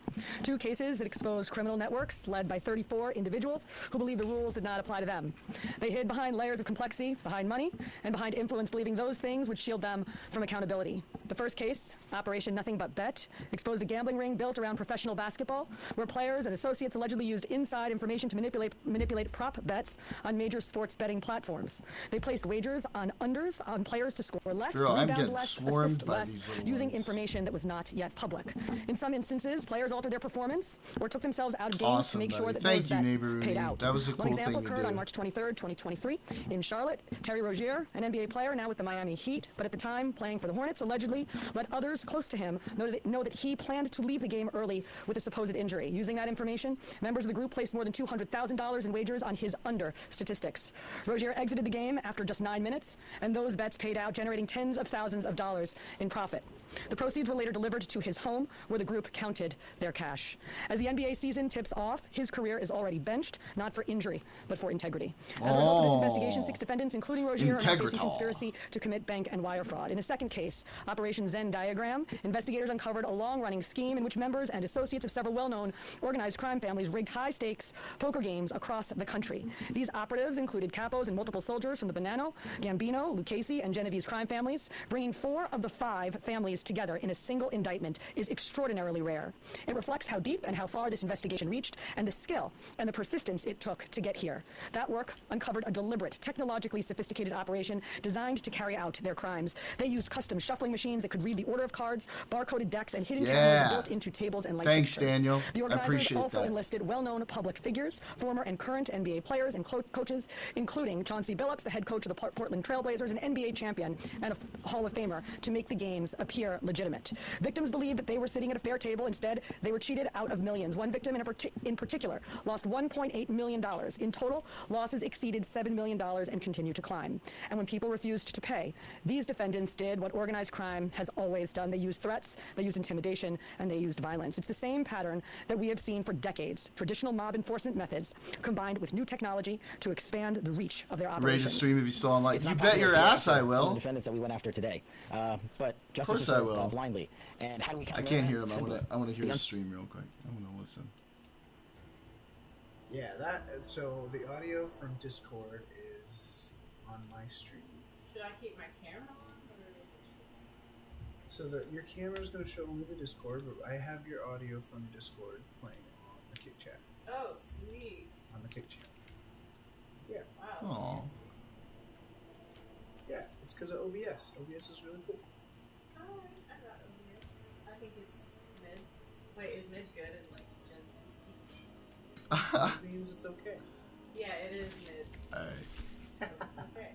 2 cases that exposed criminal networks led by 34 individuals who believed the rules did not apply to them. They hid behind layers of complexity, behind money, and behind influence, believing those things would shield them from accountability. The first case, Operation Nothing But Bet, exposed a gambling ring built around professional basketball, where players and associates allegedly used inside information to manipulate prop bets on major sports betting platforms. They placed wagers on unders on players to score less, rebound less, assist less, using information that was not yet public. In some instances, players altered their performance or took themselves out of games to make sure that those bets paid out. That was a cool One example thing to occurred do. on March 23rd, 2023, in Charlotte. Terry Rozier, an NBA player now with the Miami Heat, but at the time playing for the Hornets, allegedly let others close to him know that he planned to leave the game early with a supposed injury. Using that information, members of the group placed more than $200,000 in wagers on his under statistics. Rozier exited the game after just 9 minutes, and those bets paid out, generating tens of thousands of dollars in profit. The proceeds were later delivered to his home, where the group counted their cash. As the NBA season tips off, his career is already benched, not for injury, but for integrity. As a result of this investigation, 6 defendants, including Rozier, are facing conspiracy to commit bank and wire fraud. In a second case, Operation Zen Diagram, investigators uncovered a long-running scheme in which members and associates of several well-known organized crime families rigged high-stakes poker games across the country. These operatives included capos and multiple soldiers from the Bonanno, Gambino, Lucchese, and Genovese crime families. Bringing 4 of the 5 families together in a single indictment is extraordinarily rare. It reflects how deep and how far this investigation reached, and the skill and the persistence it took to get here. That work uncovered a deliberate, technologically sophisticated operation designed to carry out their crimes. They used custom shuffling machines that could read the order of cards, barcoded decks, and hidden cameras built into tables and light fixtures. Thanks, Daniel. The I organizers appreciate also that. enlisted well-known public figures, former and current NBA players and coaches, including Chauncey Chauncey Billups, the head coach of the Portland Trailblazers, an NBA champion and a Hall of Famer, to make the games appear legitimate. Victims believed that they were sitting at a fair table. Instead, they were cheated out of millions. One victim in particular lost $1.8 million. In total, losses exceeded $7 million and continue to climb. And when people refused to pay, these defendants did what organized crime has always done. They used threats, they used intimidation, and they used violence. It's the same pattern that we have seen for decades. Traditional mob enforcement methods combined with new technology to expand the reach of their operations. Ready to stream if you still online. You bet your ass I will. Some of the defendants that we went after today, but justice is served blindly. And how do we? I can't hear him. I want to hear his stream real quick. I want to listen. Yeah, so the audio from Discord is on my stream. Should I keep my camera on? So your camera is going to show only the Discord, but I have your audio from Discord playing on the Kick Chat. Oh, sweet. On the Kick Chat. Yeah. Wow. Aww. Yeah, it's because of OBS. OBS is really cool. Oh, I got OBS. I think it's mid. Wait, is mid good in like Gen Z speak? It means it's okay. Yeah, it is mid. Alright. So it's okay.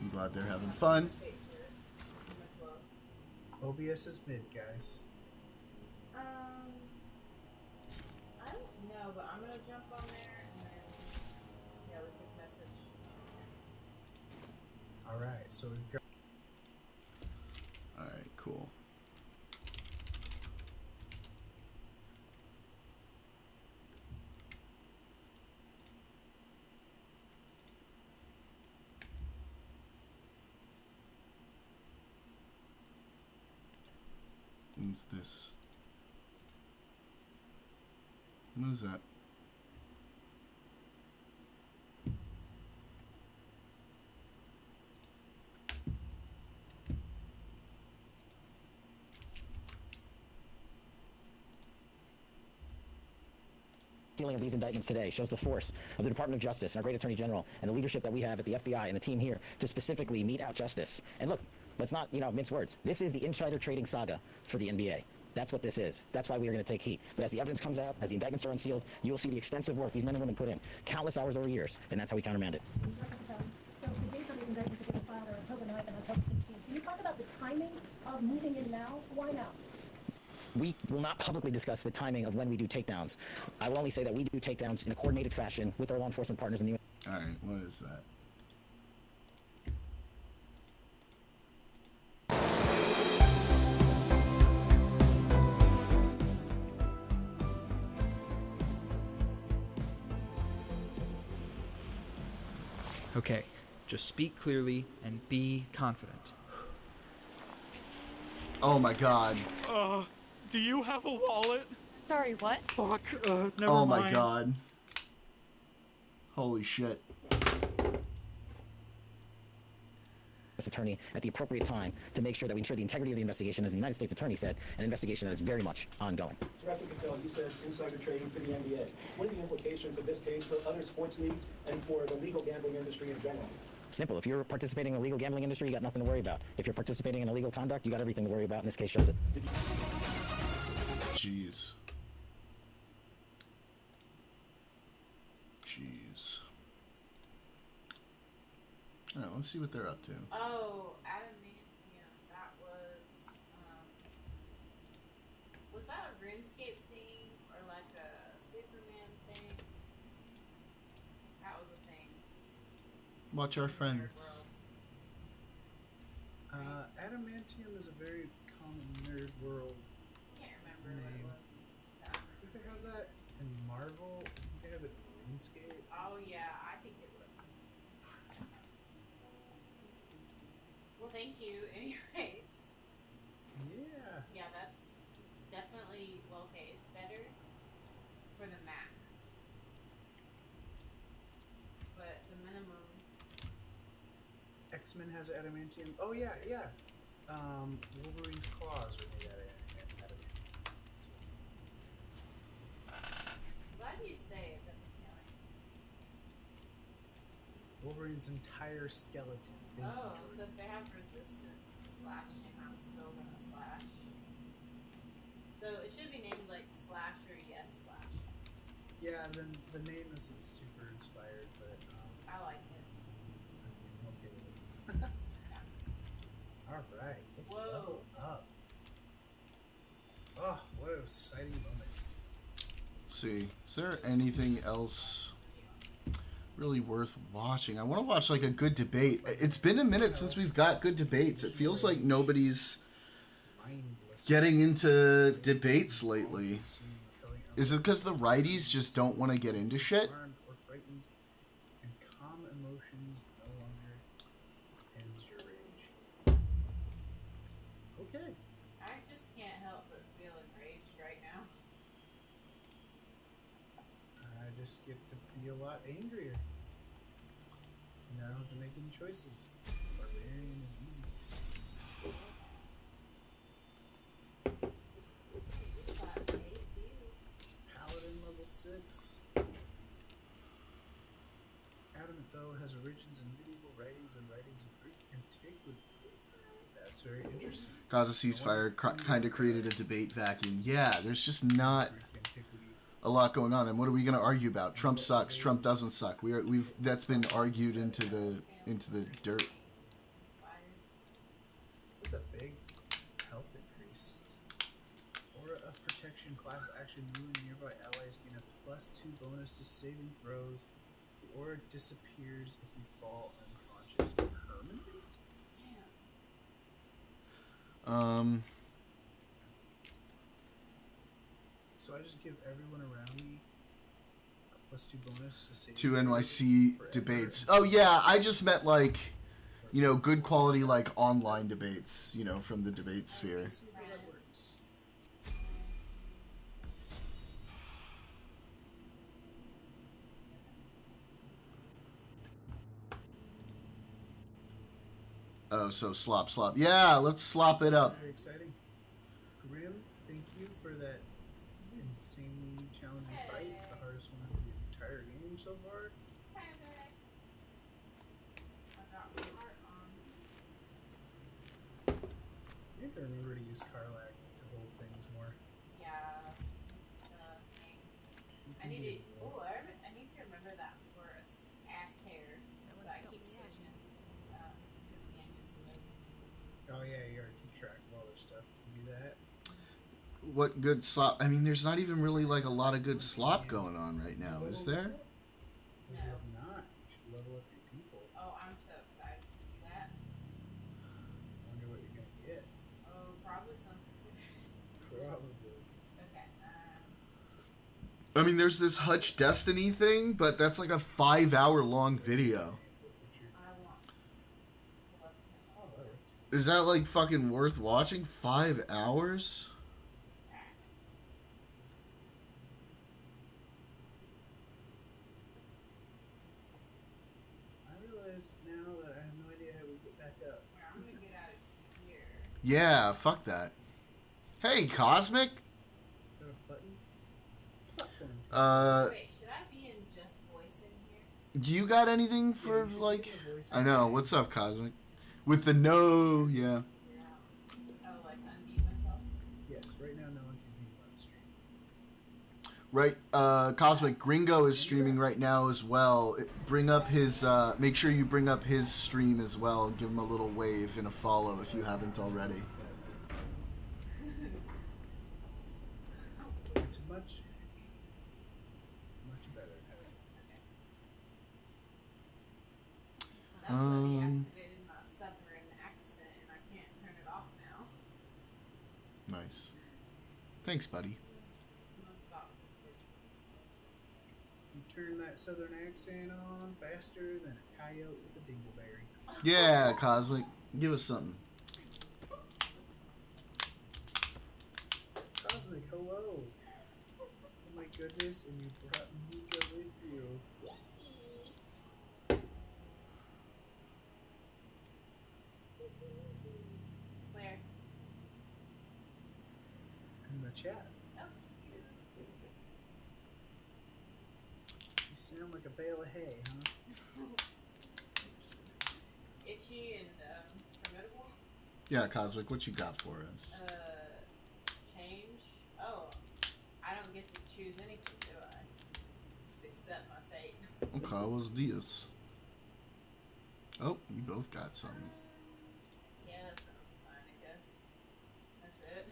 I'm glad they're having fun. OBS is mid, guys. I don't know, but I'm gonna jump on there and then yeah, we can message. Alright, so we've got. Alright, cool. What's this? What is that? Sealing of these indictments today shows the force of the Department of Justice and our great Attorney General and the leadership that we have at the FBI and the team here to specifically mete out justice. And look, let's not, mince words. This is the insider trading saga for the NBA. That's what this is. That's why we are going to take heat. But as the evidence comes out, as the indictments are unsealed, you will see the extensive work these men and women put in, countless hours over years, and that's how we countermand it. So the dates of these indictments are getting filed are October 9th and October 16th. Can you talk about the timing of moving in now? Why now? We will not publicly discuss the timing of when we do takedowns. I will only say that we do takedowns in a coordinated fashion with our law enforcement partners in the U.S. All right, what is that? Okay, just speak clearly and be confident. Oh my god. Do you have a wallet? Sorry, what? Fuck, never mind. Oh my god. Holy shit. Attorney at the appropriate time to make sure that we ensure the integrity of the investigation, as the United States Attorney said, an investigation that is very much ongoing. Director Patel, you said insider trading for the NBA. What are the implications of this case for other sports leagues and for the legal gambling industry in general? Simple. If you're participating in the legal gambling industry, you got nothing to worry about. If you're participating in illegal conduct, you got everything to worry about, and this case shows it. Jeez. Jeez. All right, let's see what they're up to. Oh, adamantium. That was that a RuneScape thing or like a Superman thing? That was a thing. Watch our friends. Adamantium is a very common nerd world. Can't remember what it was. I think they have that in Marvel. I think they have it in RuneScape. Oh yeah, I think it was. Well, thank you. Anyways. Yeah. Yeah, that's definitely okay. It's better for the max, but the minimum. X-Men has adamantium. Oh yeah, yeah. Wolverine's claws are made out of adamantium. Glad you say it, but Wolverine's entire skeleton. Thank you, Jordan. So if they have resistance to slashing, I'm still gonna slash. So it should be named like Slasher Yes Slash. Yeah, then the name isn't super inspired, but I like it. Okay. All right, let's Whoa. level up. Oh, what an exciting moment. Let's see, is there anything else really worth watching? I want to watch like a good debate. It's been a minute since we've got good debates. It feels like nobody's getting into debates lately. Is it because the righties just don't want to get into shit? Or frightened, and calm emotions no longer ends your rage. Okay. I just can't help but feel enraged right now. I just get to be a lot angrier. And I don't have to make any choices. Barbarian is easy. Paladin level 6. Adamant, though, has origins in medieval writings and writings of Greek antiquity. That's very interesting. Gaza ceasefire kind of created a debate vacuum. Yeah, there's just not a lot going on. And what are we going to argue about? Trump sucks. Trump doesn't suck. We've that's been argued into the dirt. What's a big health increase? Aura of protection class action. You and nearby allies gain a +2 bonus to saving throws. The aura disappears if you fall unconscious. Permanent? So I just give everyone around me a +2 bonus to save. 2 NYC debates. Oh yeah, I just meant like, you know, good quality like online debates, you know, from the debate sphere. Oh, so slop. Yeah, let's slop it up. Very exciting. Grim, thank you for that insanely challenging fight. The hardest one of the entire game so far. You have to remember to use Karlak to hold things more. Yeah. I need to. Oh, I need to remember that for a ass tear. So I keep switching companions with. Oh yeah, you gotta keep track of all this stuff. Can you do that? What good slop? I mean, there's not even really like a lot of good slop going on right now, is there? You have not. You should level up your people. Oh, I'm so excited to do that. Wonder what you're gonna get. Oh, probably something. Probably. Okay. I mean, there's this Hutch Destiny thing, but that's like a 5-hour-long video. Is that like fucking worth watching? 5 hours? I realize now that I have no idea how we get back up. I'm gonna get out of here. Yeah, fuck that. Hey, Cosmic? Is there a button? Platform. Wait, should I be in just voice in here? Do you got anything for like? I know. What's up, Cosmic? With the no, yeah. Oh, like unmute myself? Yes, right now no one can hear you on stream. Right, Cosmic Gringo is streaming right now as well. Bring up his, make sure you bring up his stream as well. And give him a little wave and a follow if you haven't already. It's much better. Somebody activated my southern accent and I can't turn it off now. Nice. Thanks, buddy. I'm gonna stop this video. You turn that southern accent on faster than a coyote with a dingleberry. Yeah, Cosmic. Give us something. Cosmic, hello. Oh my goodness, and you brought Mika with you. Where? In the chat. Oh. You sound like a bale of hay, huh? Itchy and formidable? Yeah, Cosmic, what you got for us? Change? Oh, I don't get to choose anything, do I? Just accept my fate. Okay, what's this? Oh, you both got some. Yeah, that sounds fine, I guess. That's it.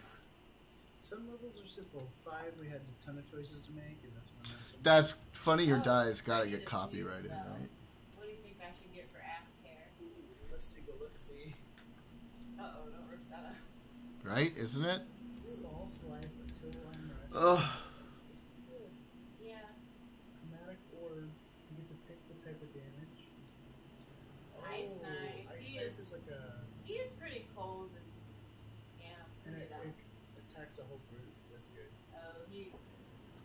Some levels are simple. 5, we had a ton of choices to make, and this one has some. That's funny. Your die's got to get copyrighted, right? What do you think I should get for ass tear? Let's take a look. See. Uh-oh, don't rip that up. Right? Isn't it? False life until unrest. Ugh. Yeah. Chromatic orb. You get to pick the type of damage. Ice Knife. Ice He Knife is like a. He is pretty cold and yeah. And look it at that. attacks a whole group. That's good. Oh, he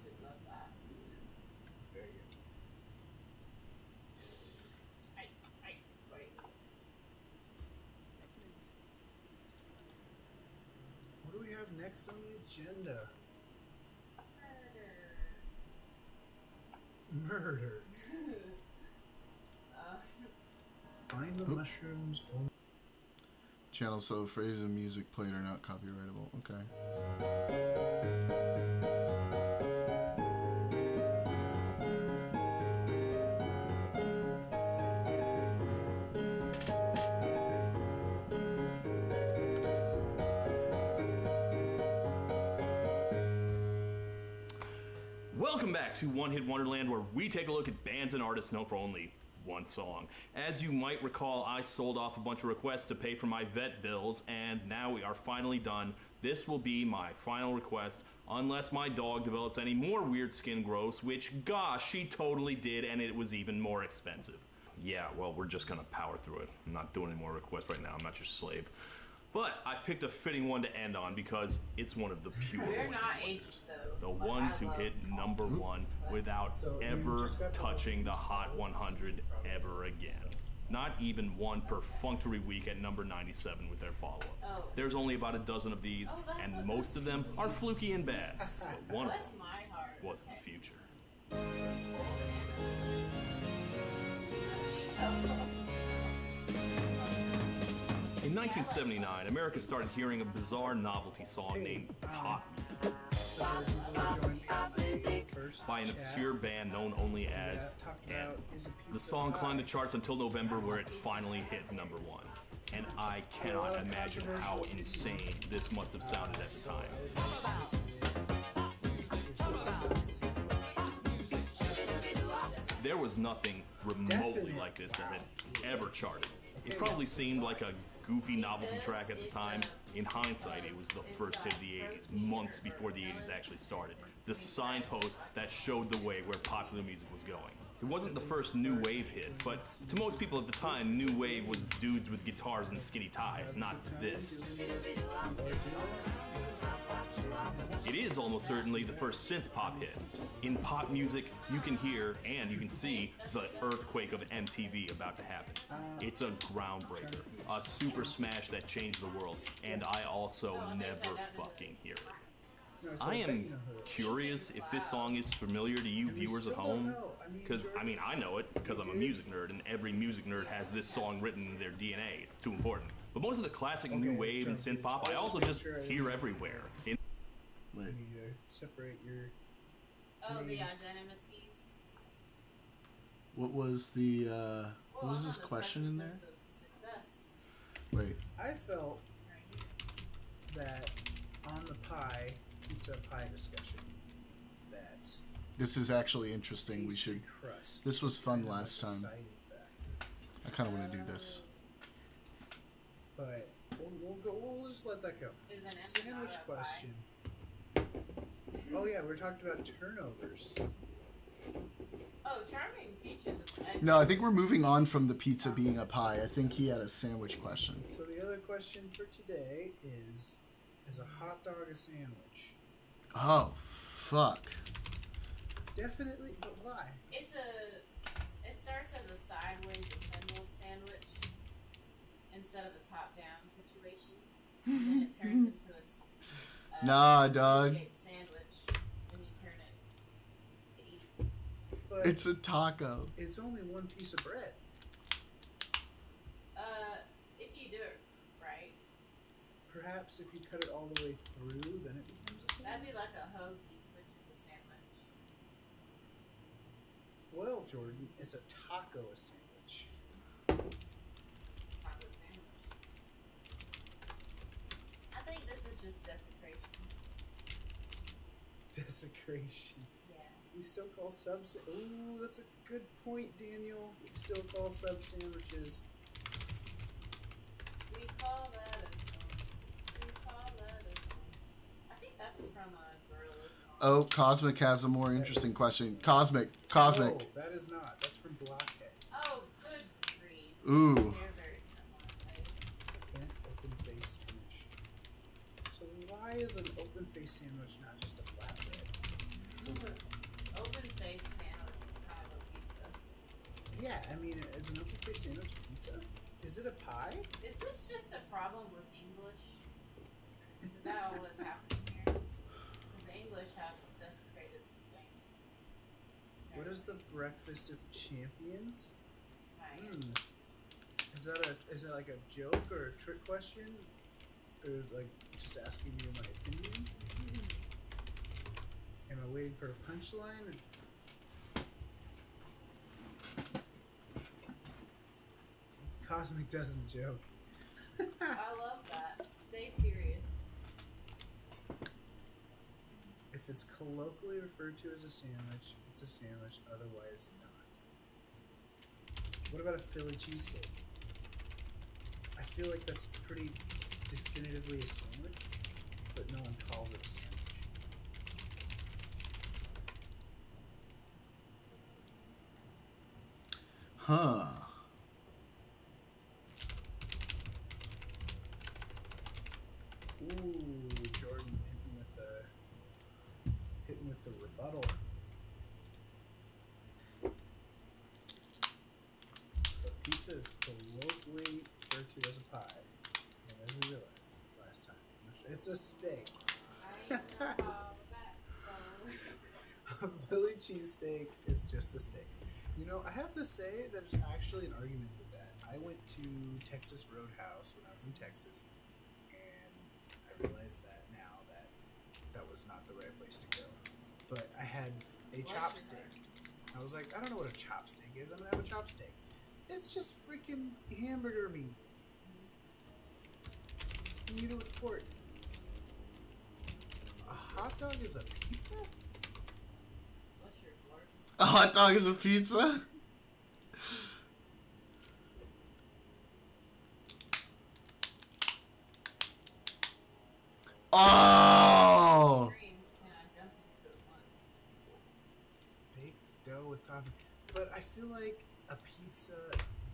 would love that. It's very good. Ice. Wait. What do we have next on the agenda? Murder. Find the mushrooms. Channel so phrase and music played are not copyrightable. Okay. Welcome back to One Hit Wonderland, where we take a look at bands and artists known for only one song. As you might recall, I sold off a bunch of requests to pay for my vet bills, and now we are finally done. This will be my final request, unless my dog develops any more weird skin growths, which, gosh, she totally did, and it was even more expensive. Yeah, well, we're just gonna power through it. I'm not doing any more requests right now. I'm not your slave. But I picked a fitting one to end on because it's one of the pure We're one not hit ages wonders. though. The ones who hit number one without ever touching the Hot 100 ever again. Not even one perfunctory week at number 97 with their follow-up. Oh. There's only about a dozen of these, and most of them are fluky and bad. But one of Bless them my heart. was the future. In 1979, America started hearing a bizarre novelty song named pop music by an obscure band known only as N. The song climbed the charts until November, where it finally hit number one. And I cannot imagine how insane this must have sounded at the time. There was nothing remotely like this that had ever charted. It probably seemed like a goofy novelty track at the time. In hindsight, it was the first hit of the 80s, months before the 80s actually started. The signpost that showed the way where popular music was going. It wasn't the first new wave hit, but to most people at the time, new wave was dudes with guitars and skinny ties, not this. It is almost certainly the first synth pop hit. In pop music, you can hear and you can see the earthquake of MTV about to happen. It's a groundbreaker, a super smash that changed the world, and I also never fucking hear it. I am curious if this song is familiar to you viewers at home, because, I mean, I know it because I'm a music nerd, and every music nerd has this song written in their DNA. It's too important. But most of the classic new wave and synth pop, I also just hear everywhere. You need to separate your. Oh, the names. identities. What was the what was his question in there? Success. Wait. I felt that on the pizza pie discussion, that This is actually interesting. We should. crust This was fun kind of last a time. deciding factor. I kind of want to do this. But we'll just let that go. Is an Sandwich empanada question. Oh yeah, we talked about turnovers. Oh, Charming Peaches. No, I think we're moving on from the pizza being a pie. I think he had a sandwich question. So the other question for today is a hot dog a sandwich? Oh, fuck. Definitely, but why? It starts as a sideways assembled sandwich instead of a top-down situation. And then it turns into a Nah, dog. shaped sandwich when you turn it to eat. But It's a taco. it's only one piece of bread. If you do it right, Perhaps if you cut it all the way through, then it becomes a sandwich. that'd be like a hoagie, which is a sandwich. Well, Jordan, is a taco a sandwich? Desecration. Yeah. We still call subs. Ooh, that's a good point, Daniel. We still call sub sandwiches. We call that a joint. We call that a joint. I think that's from a Gorillaz song. Oh, Cosmic has a more interesting question. Cosmic. No, that is not. That's from Blockhead. Oh, good grief. Ooh. They're very similar. Bent open face sandwich. So why is an open face sandwich not just a flatbread? Open face sandwich is kind of a pizza. Yeah, I mean, is an open face sandwich a pizza? Is it a pie? Is this just a problem with English? Is that all that's happening here? Because the English have desecrated some things. What is the breakfast of champions? Nice. Is that like a joke or a trick question? Or is it like just asking you my opinion? Am I waiting for a punchline? Cosmic doesn't joke. I love that. Stay serious. If it's colloquially referred to as a sandwich, it's a sandwich, otherwise not. What about a Philly cheesesteak? I feel like that's pretty definitively a sandwich, but no one calls it a sandwich. Huh. Ooh, Jordan hitting with the rebuttal. But pizza is colloquially referred to as a pie, and as we realized last time, it's a steak. A Philly cheesesteak is just a steak. You know, I have to say there's actually an argument with that. I went to Texas Roadhouse when I was in Texas, and I realized that now that was not the right place to go. But I had a chopstick. I was like, I don't know what a chopstick is. I'm gonna have a chopstick. It's just freaking hamburger meat. You eat it with fork. A hot dog is a pizza? A hot dog is a pizza? Oh! Baked dough with topping. But I feel like a pizza,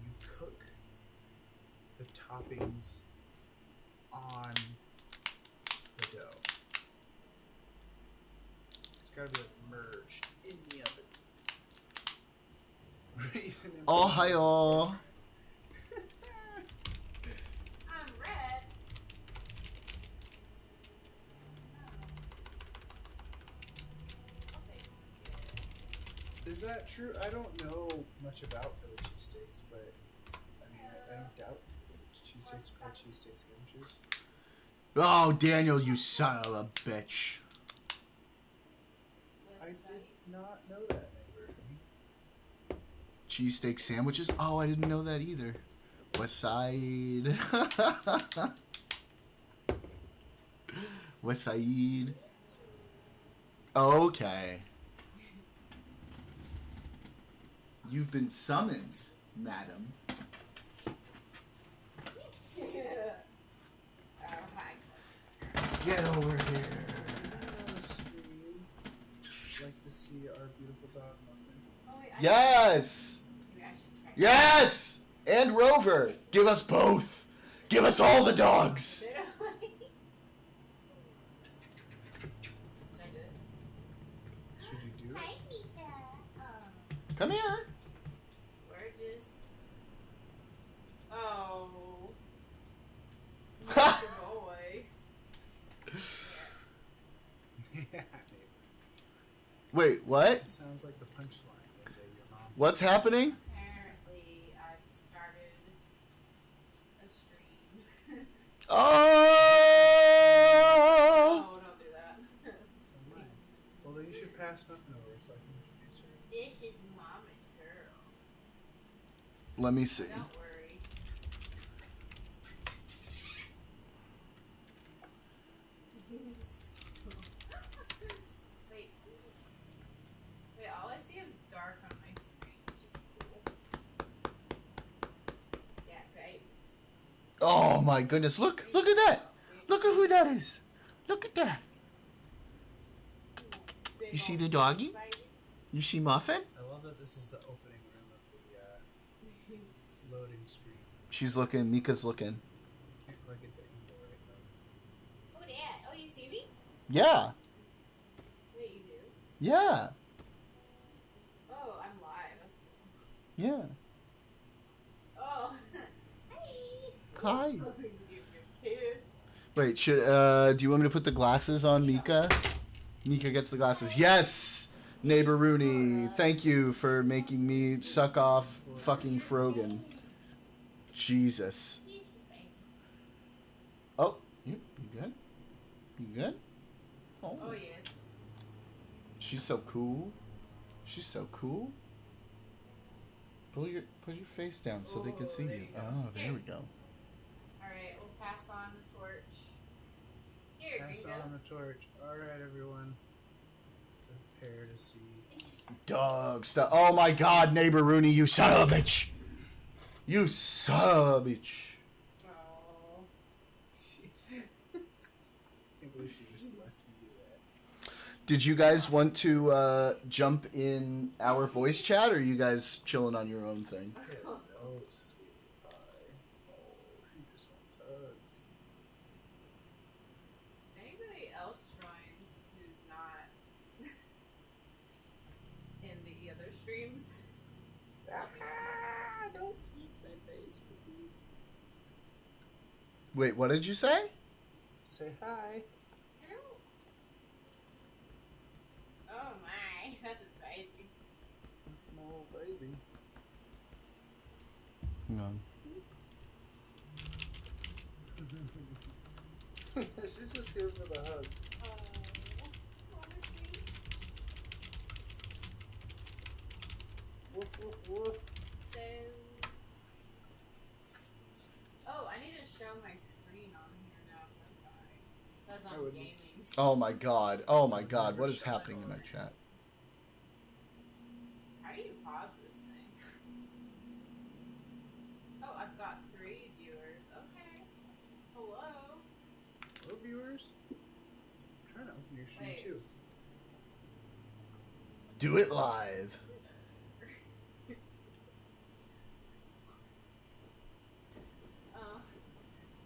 you cook the toppings on the dough. It's gotta be like merged in the oven. Raisin and Ohio. I'm red. Is that true? I don't know much about Philly cheesesteaks, but I mean, I don't doubt cheesesteaks are called cheesesteak sandwiches. Oh, Daniel, you son of a bitch. I did not know that, neighbor. Cheesesteak sandwiches? Oh, I didn't know that either. West Side. West Side. Okay. You've been summoned, madam. Get over here. On the stream, like to see our beautiful dog Muffin. Yes! Yes! And Rover. Give us both. Give us all the dogs. Should you do it? Come here. We're just. Oh. Ha! Good boy. Yeah, Wait, what? sounds like the punchline. Let's say your mom. What's happening? Apparently, I've started a stream. Oh! Oh, don't do that. Well, then you should pass Muffin over so I can introduce her. This is Mama's girl. Let me see. Don't worry. Wait, Oh my goodness! Look at that! Look at who that is! Look at that! You see the doggy? You see Muffin? I love that this is the opening room of the loading screen. She's looking. Mika's looking. Can't quite get the angle right though. Oh, Dad. Oh, you see me? Yeah. Wait, you do? Yeah. Oh, I'm live. That's cool. Yeah. Oh. Hi. Oh, you kid. Wait, should do you want me to put the glasses on Mika? Mika gets the glasses. Yes! Neighbor Rooney, thank you for making me suck off fucking Frogan. Jesus. Oh, you good? You good? Oh, yes. She's so cool. She's so cool. Put your face down so they can see you. Oh, there we go. Alright, we'll pass on the torch. Here, Pass Gringo. on the torch. Alright, everyone. Prepare to see. Dog stuff. Oh my god, Neighbor Rooney, you son of a bitch! You son of a bitch. Oh. I can't believe she just lets me do that. Did you guys want to jump in our voice chat, or are you guys chilling on your own thing? Oh, sweet pie. Oh, he just wants hugs. Anybody else joins who's not in the other streams? Don't eat my face, please. Wait, what did you say? Say hi. Hello. Oh my, that's exciting. It's my little baby. Hang on. She's just here for the hug. Woof, woof, woof. So, oh, I need to show my screen on here now. It says I'm gaming. Oh my god. Oh my god. What is happening in my chat? How do you pause this thing? Oh, I've got 3 viewers. Okay. Hello. Hello, viewers. I'm trying to open your stream Wait. too. Do it live.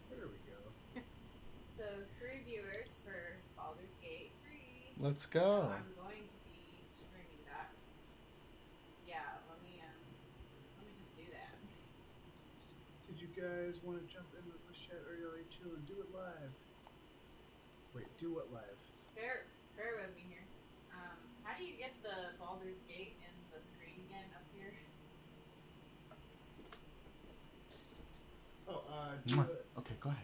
There we go. So 3 viewers for Baldur's Gate 3. Let's go. So I'm going to be streaming that. Yeah, let me just do that. Did you guys want to jump in the voice chat, or are you already chilling? Do it live. Wait, do what live? Bear with me here. How do you get the Baldur's Gate in the screen again up here? Oh, do it. Okay, go ahead.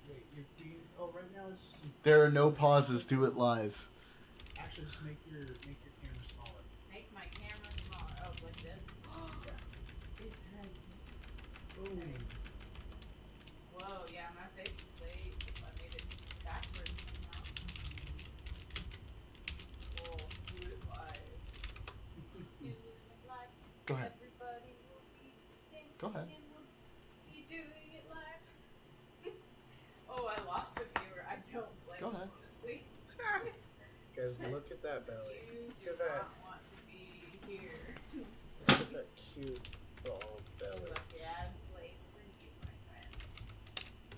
Wait, you're doing. Oh, right now it's just. There are no pauses. Do it live. Actually, just make your camera smaller. Make my camera smaller. Oh, like this? Yeah. It's right. Boom. Whoa, yeah, my face is way. I made it backwards somehow. Cool. Do it live. Do it live. Go ahead. Everybody will be dancing. Go ahead. And we'll be doing it live. Oh, I lost a viewer. I don't blame Go him, ahead. honestly. Guys, look at that belly. You do Look at that. not want to be here. Look at that cute bald belly. This is a bad place for you, my friends.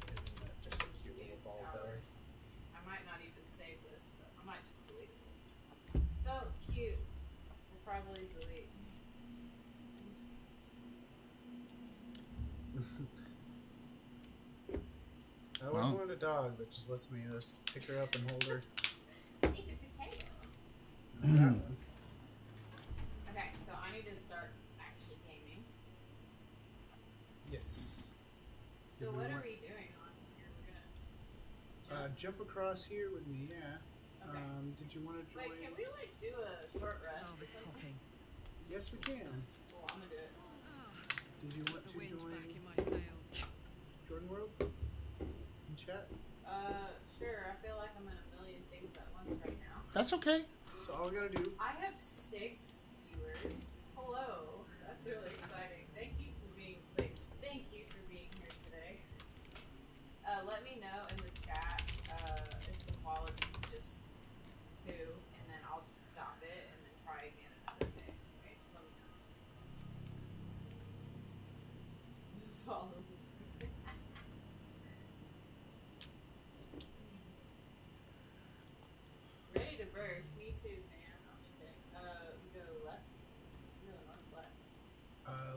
Isn't that just a cute little bald belly? I might not even save this. I might just delete it. Oh, cute. We'll probably delete. I always wanted a dog that just lets me just pick her up and hold her. It's a potato. Okay, so I need to start actually gaming. Yes. So Did we what are want- we doing on here? We're gonna Jump across here with me, yeah. Okay. Did you want to join? wait. Can we like do a short rest? Yes, we can. Well, I'm gonna do it. Did you want to join Jordan World? In chat? Sure. I feel like I'm in a million things at once right now. That's okay. So all we gotta do. I have 6 viewers. Hello. That's really exciting. Thank you for being here today.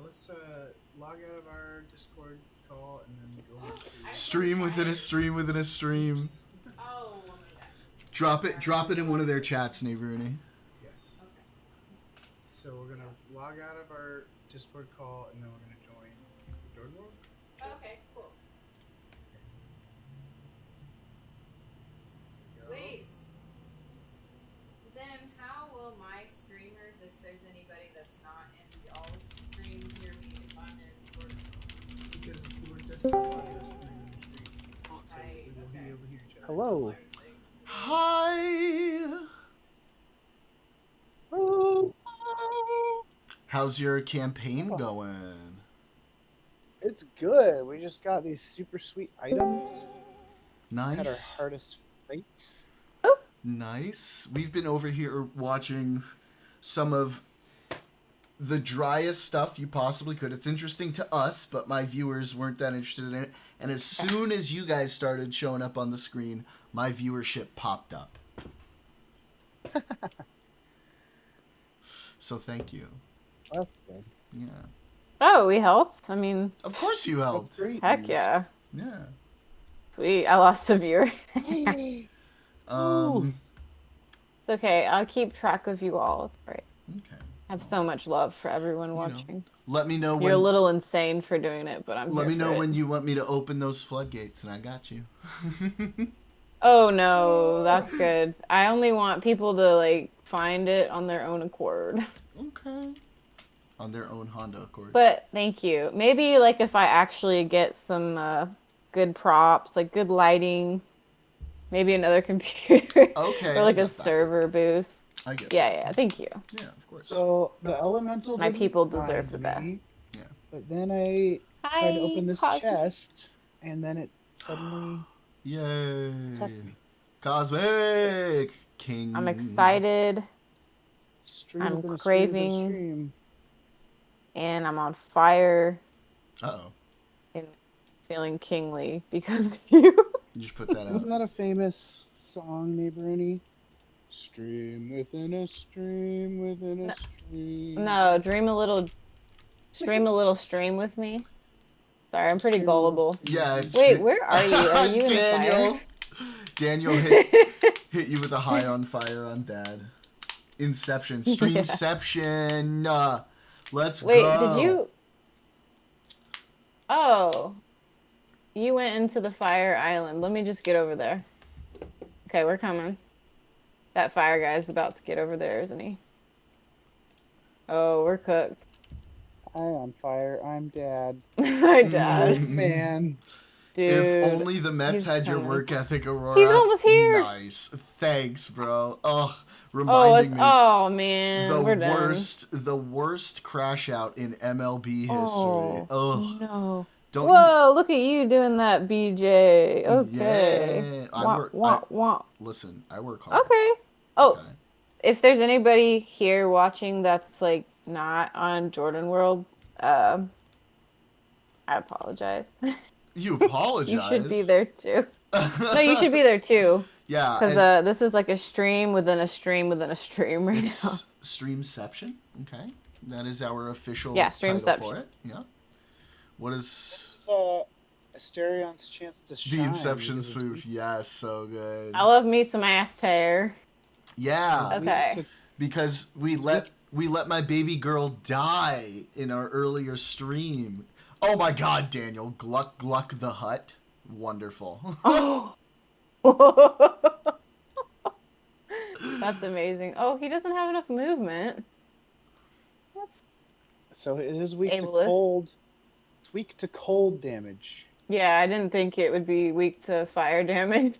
let's log out of our Discord call and then go on to stream within a stream within a stream. Oh, Drop it in one of their chats, Rooney. Yes. Okay. So we're gonna log out of our Discord call and then we're gonna join Jordan World. Okay, cool. Please. Then how will my streamers, if there's anybody that's not in y'all's stream, hear me if I'm in Jordan World? Because we're destined to log us when we're in the stream. So we will be able to hear each other. Hello. Hi. How's your campaign going? It's good. We just got these super sweet items. Nice. Had our hardest fights. Nice. We've been over here watching some of the driest stuff you possibly could. It's interesting to us, but my viewers weren't that interested in it. And as soon as you guys started showing up on the screen, my viewership popped up. So thank you. That's good. Yeah. Oh, we helped? I mean... Of course you helped. Heck yeah. Yeah. Sweet, I lost a viewer. It's okay, I'll keep track of you all. It's all right. Okay. I have so much love for everyone watching. Let me know when... You're a little insane for doing it, but I'm Let me here know for when it. you want me to open those floodgates, and I got you. Oh no, that's good. I only want people to, like, find it on their own accord. Okay. On their own Honda Accord. But thank you. Maybe, like, if I actually get some good props, like good lighting, maybe another computer. Okay. Or like a server boost. I get Yeah, thank you. Yeah, of course. So the elemental. My didn't people find deserve the me, best. Yeah. But then I tried to Hi, open this Cosmic. chest, and then it suddenly. Yay. attacked me. Cosmic King. I'm excited. Stream I'm within a stream within a craving. stream. And I'm on fire. Uh-oh. And feeling kingly because of you. You just put that out. Isn't that a famous song, Neighboroni? Stream within a stream within a stream. No, stream a little stream with me. Sorry, I'm pretty gullible. Yeah, it's Wait, where are you? Are you in fire? Daniel hit you with a high on fire on Dad. Inception. Streamception. Let's Wait, go. did you? Oh, you went into the fire island. Let me just get over there. Okay, we're coming. That fire guy's about to get over there, isn't he? Oh, we're cooked. I'm on fire. I'm Dad. Hi, Dad. Man. Dude, if only the Mets he's had your coming. work ethic, Aurora. He's almost here. Nice. Thanks, bro. Ugh. Oh, Reminding me. oh man, The we're done. worst crash out in MLB history. Oh, Ugh. no. Don't Whoa, look at you doing that, BJ. Okay. Yeah, I Wah, work. wah, wah. Listen, I work hard. Okay. Oh, if there's anybody here watching that's like not on Jordan World, I apologize. You apologize. You should be there too. No, you should be there too. Yeah, Because this is like a stream within a stream within a stream right it's now. Streamception. Okay, that is our official Yeah, title Streamception. for it. Yeah. What is This is Asterion chance to shine. the Inception because it's spoof? Yeah, so good. I love me some ass tear. Yeah. Okay. Because we let my baby girl die in our earlier stream. Oh my God, Daniel! Gluck Gluck the Hut, wonderful. Oh. That's amazing. Oh, he doesn't have enough movement. That's So it is weak ableist. to cold. It's weak to cold damage. Yeah, I didn't think it would be weak to fire damage.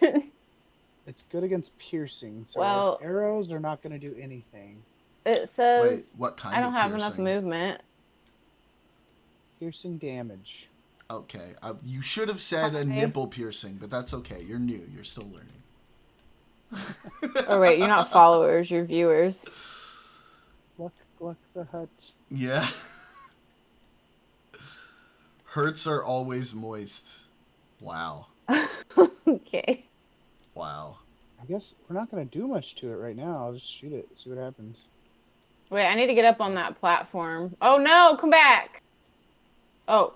It's good against piercing. So Well- arrows are not going to do anything. It says Wait, what kind I don't of have enough piercing? movement. Piercing damage. Okay, you should have said a Okay. nipple piercing, but that's okay. You're new. You're still learning. Oh wait, you're not followers, you're viewers. Gluck Gluck the Hut. Yeah. Hurts are always moist. Wow. Okay. Wow. I guess we're not going to do much to it right now. I'll just shoot it. See what happens. Wait, I need to get up on that platform. Oh no, come back! Oh,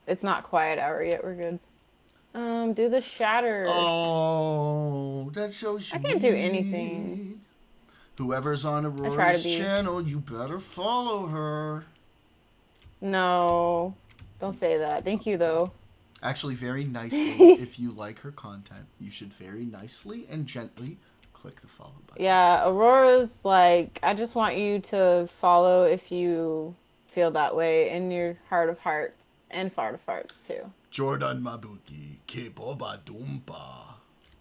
it's not quiet hour yet. We're good. Do the shatter. Oh, that's so sweet. I can't do anything. Whoever's on Aurora's channel, you better follow her. No, don't say that. Thank you, though. Actually, very nicely, if you like her content, you should very nicely and gently click the follow button. Yeah, Aurora's like, I just want you to follow if you feel that way in your heart of hearts and fart of farts, too. Jordan Mabuki, ke boba dumpa.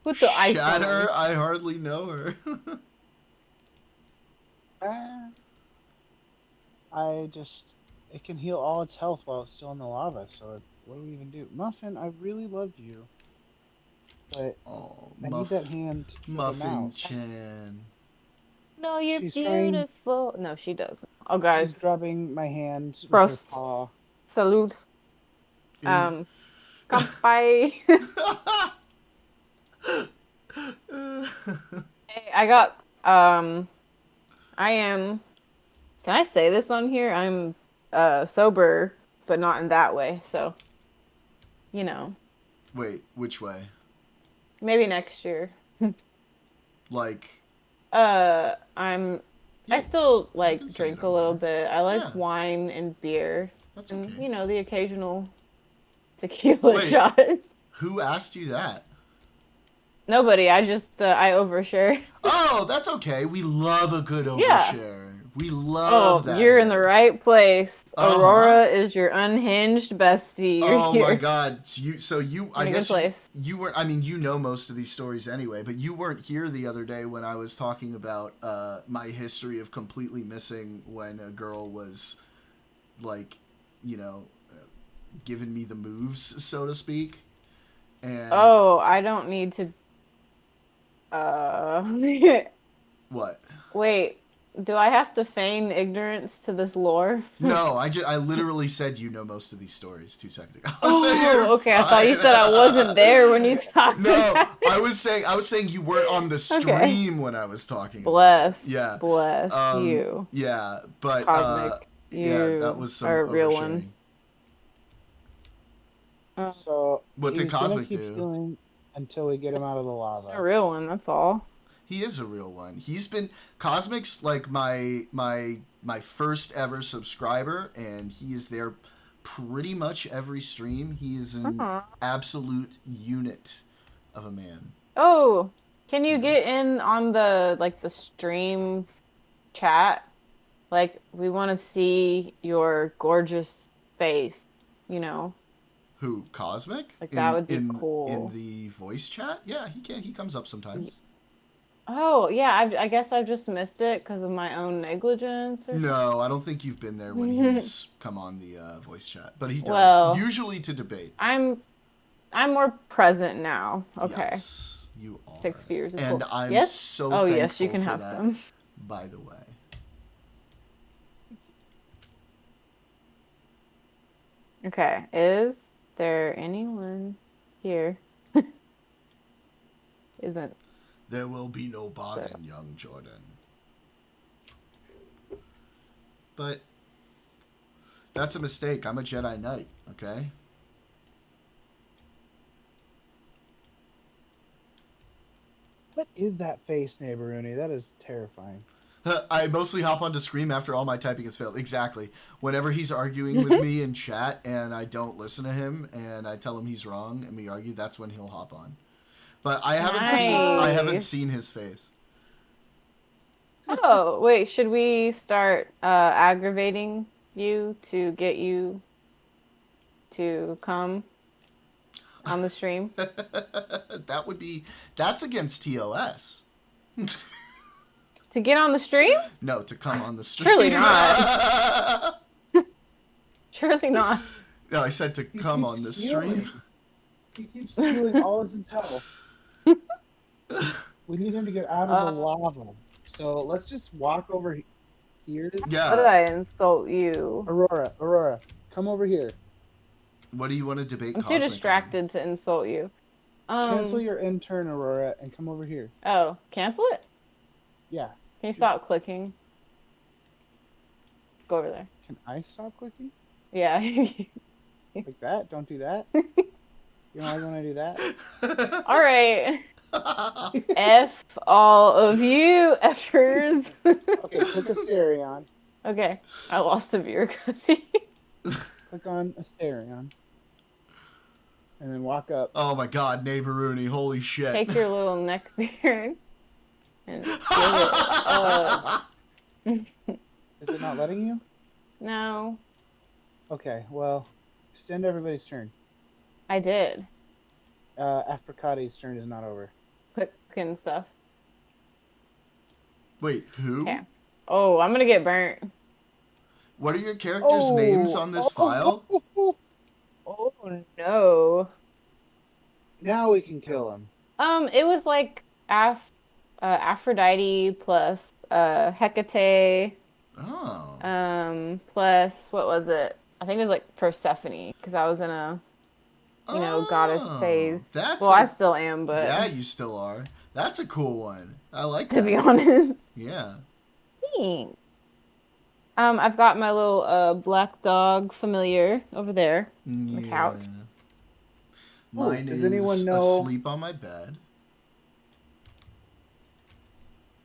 With the iPhone. Shatter, I hardly know her. It can heal all its health while it's still in the lava, so what do we even do? Muffin, I really love you. But I need that hand for Muffin the mouse. Chan. No, you're She's beautiful. No, she doesn't. Oh, guys. She's grabbing my hand with Prost. her paw. Salute. Kampai. Hey, I got, I am, can I say this on here? I'm sober, but not in that way, so, you know. Wait, which way? Maybe next year. Like? I still, like, drink a little bit. I like wine and beer. That's and, okay. you know, the occasional tequila shot. Who asked you that? Nobody. I just, I overshare. Oh, that's okay. We love a good overshare. We love that. You're in the right place. Aurora is your unhinged bestie. You're here. My God! I guess place. you were. I mean, you know most of these stories anyway, but you weren't here the other day when I was talking about my history of completely missing when a girl was, like, you know, giving me the moves, so to speak. And I don't need to. What? Wait. Do I have to feign ignorance to this lore? No, I literally said you know most of these stories 2 seconds ago. Okay. I thought you said I wasn't there when you talked. No, I was saying you weren't on the stream when I was talking. Bless. Yeah. Bless you. Yeah, but Cosmic. that was some are a real one. So what did Cosmic keep do? Healing until we get him out of the lava. A real one. That's all. He is a real one. He's been Cosmic's like my first ever subscriber, and he is there pretty much every stream. He is an absolute unit of a man. Oh, can you get in on the the stream chat? Like, we want to see your gorgeous face, you know. Who, Cosmic? Like, that would be cool. In the voice chat? Yeah, he can. He comes up sometimes. Oh, yeah, I guess I've just missed it because of my own negligence. No, I don't think you've been there when he's come on the voice chat. But he does, usually to debate. I'm more present now. Okay. Yes, you are. 6 viewers is and cool. I'm yes? so Oh, thankful yes, you can for have that, some. by the way. Okay, is there anyone here? Isn't. There will be no bargain, young Jordan. But that's a mistake. I'm a Jedi Knight, okay? What is that face, Neighboruni? That is terrifying. I mostly hop onto Scream after all my typing has failed. Exactly. Whenever he's arguing with me in chat and I don't listen to him and I tell him he's wrong and we argue, that's when he'll hop on. But I haven't seen his face. Oh, wait, should we start aggravating you to get you to come on the stream? That's against TOS. To get on the stream? No, to come on the stream. Surely not. Surely not. No, I said to come on the stream. He keeps stealing all his health. We need him to get out of the lava. So let's just walk over here. Yeah. How did I insult you? Aurora, come over here. What do you want to debate? I'm too distracted to insult you. Cancel your intern, Aurora, and come over here. Oh, cancel it? Yeah. Can you stop clicking? Go over there. Can I stop clicking? Yeah. Like that? Don't do that. You know why you want to do that? All right. F all of you effers. Okay, click Asterion. Okay, I lost a bureaucracy. Click on Asterion. And then walk up. Oh my god, neighbor Rooney, holy shit. Take your little neck beard and give it up. Is it not letting you? No. Okay, well, extend everybody's turn. I did. Africati's turn is not over. Click and stuff. Wait, who? Okay. Oh, I'm gonna get burnt. What are your characters' names on this file? Oh no. Now we can kill him. It was like Aphrodite plus Hecate. Oh. Plus what was it? I think it was like Persephone because I was in a goddess phase. I still am, but yeah, you still are. That's a cool one. I like that. To be honest. Yeah. Thanks. I've got my little black dog familiar over there on the couch. Mine does is anyone know... asleep on my bed.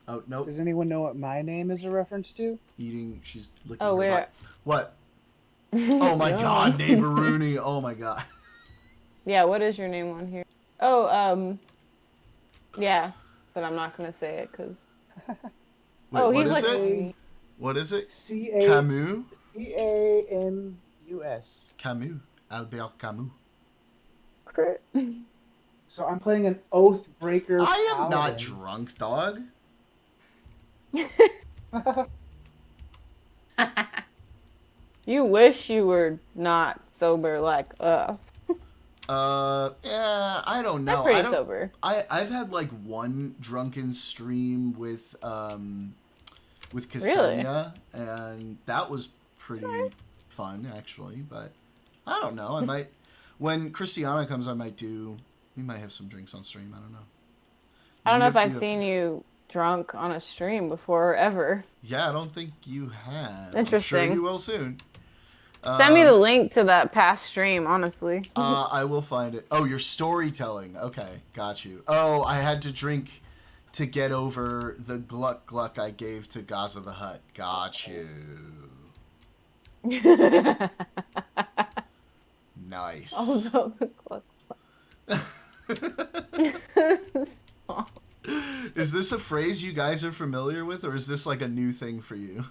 Oh, no. Does anyone know what my name is a reference to? Eating, she's licking Oh, her where? butt. What? Oh my god, neighbor Rooney. Oh my god. Yeah, what is your name on here? Oh, yeah, but I'm not gonna say it because. Oh, he's like. What is it? Camus. Camus. Camus. Albert Camus. Crit. So I'm playing an Oathbreaker. I am paladin. not drunk, dog. You wish you were not sober like us. Yeah, I don't know. I'm pretty sober. I've had like one drunken stream with Ksenia, Really? and that was pretty fun actually. But I don't know. I might when Christiana comes. We might have some drinks on stream. I don't know. I don't know if I've seen you drunk on a stream before ever. Yeah, I don't think you have. Interesting. I'm sure you will soon. Send me the link to that past stream, honestly. I will find it. Oh, your storytelling. Okay, got you. Oh, I had to drink to get over the gluck gluck I gave to Gaza the Hutt. Got you. Nice. Oh, the gluck gluck. Is this a phrase you guys are familiar with, or is this like a new thing for you?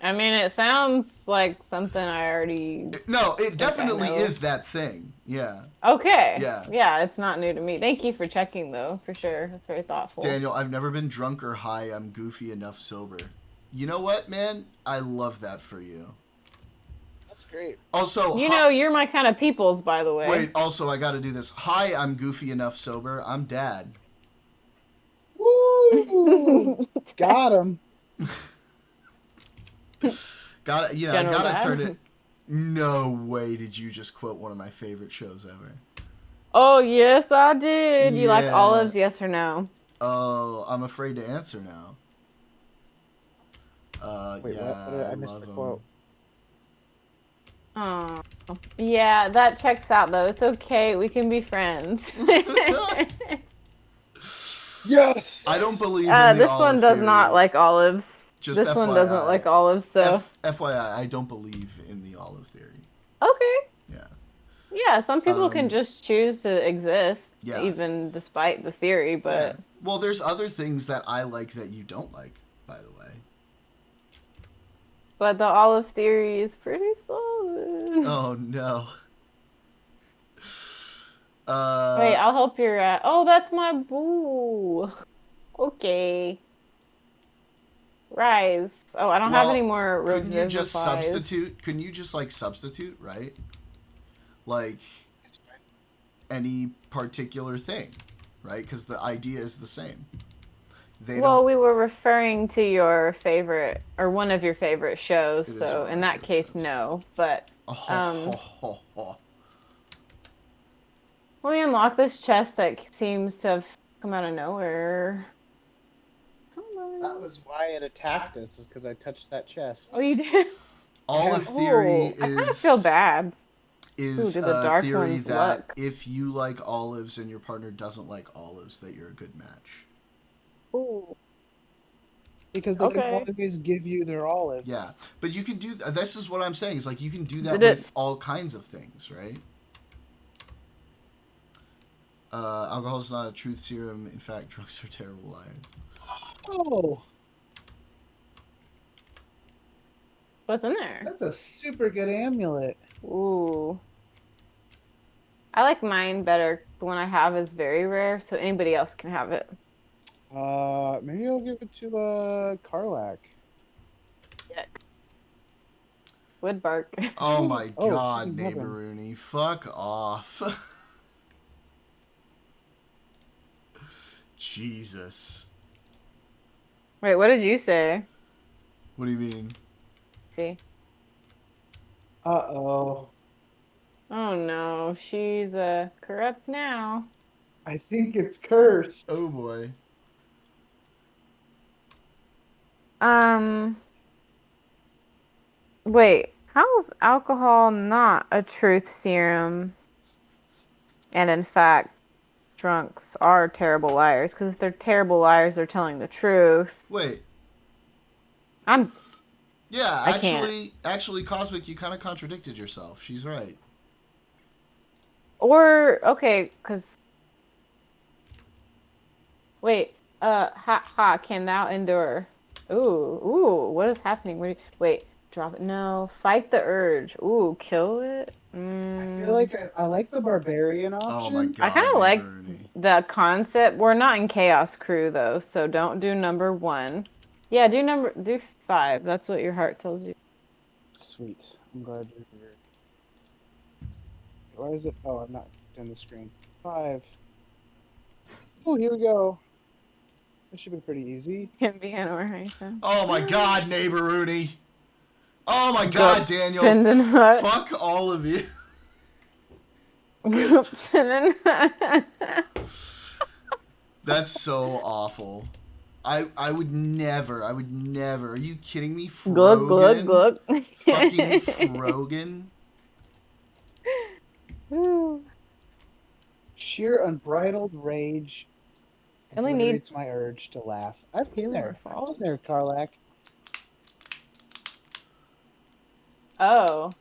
I mean, it sounds like something I already... No, it definitely is that thing. Yeah. Okay. Yeah. Yeah, it's not new to me. Thank you for checking, though, for sure. That's very thoughtful. Daniel, I've never been drunk or high. I'm goofy enough sober. You know what, man? I love that for you. That's great. Also, you're my kind of peoples, by the way. Wait, also, I gotta do this. Hi, I'm goofy enough sober. I'm dad. Woo! Got him. I General gotta Dad? turn it. No way did you just quote one of my favorite shows ever. Oh, yes, I did. You like Yeah. olives, yes or no? Oh, I'm afraid to answer now. Wait, yeah, what? I missed the quote. Oh, yeah, that checks out, though. It's okay. We can be friends. Yes! I don't believe in this one does not like olives. Just this one doesn't like olives, so... FYI, I don't believe in the olive theory. Okay. Yeah. Yeah, some people can just choose to exist, Yeah. even despite the theory, but... Yeah. Well, there's other things that I like that you don't like, by the way. But the olive theory is pretty solid. Oh, no. Wait, I'll help your... oh, that's my boo. Okay. Rise. Oh, I don't have any more Couldn't you just revivifies. substitute? Couldn't you just, like, substitute, right? Like, any particular thing, right? Because the idea is the same. Well, we were referring to your favorite, or one of your favorite shows, so in that case, no. But, let me unlock this chest that seems to have come out of nowhere. That was why it attacked us, is because I touched that chest. Oh, you did? Olive theory I kind of is... feel bad. is a theory that if you like olives and your partner doesn't like olives, that you're a good match. Ooh. Because they can always give you their olives. Yeah, but you can do. This is what I'm saying. Is like you can do that with all kinds of things, right? Alcohol is not a truth serum. In fact, drugs are terrible liars. Oh. What's in there? That's a super good amulet. Ooh. I like mine better. The one I have is very rare, so anybody else can have it. Maybe I'll give it to Karlak. Yuck. Wood bark. Oh my god, Neighboruni. Fuck off. Jesus. Wait, what did you say? What do you mean? See. Uh-oh. Oh no, she's corrupt now. I think it's cursed. Oh boy. Wait, how's alcohol not a truth serum? And in fact, drunks are terrible liars, because if they're terrible liars, they're telling the truth. Wait. Yeah, actually, Cosmic, you kind of contradicted yourself. She's right. Or, okay, because... Wait, can thou endure? Ooh, what is happening? Wait, drop it. No, fight the urge. Ooh, kill it? I feel like I like the barbarian option. Oh my god. I kind of like the concept. We're not in Chaos Crew, though, so don't do number 1. Yeah, do 5. That's what your heart tells you. Sweet. I'm glad you're here. Why is it? Oh, I'm not doing the screen. 5. Oh, here we go. This should be pretty easy. Can be an horizon. Oh my god, Neighboruni. Oh my god, Daniel. Fuck all of you. That's so awful. I would never. Are you kidding me? Frogan? Glug. Fucking Frogan. Sheer unbridled rage. Only needs my urge to laugh. I've been there. I've been there, Karlak. Oh.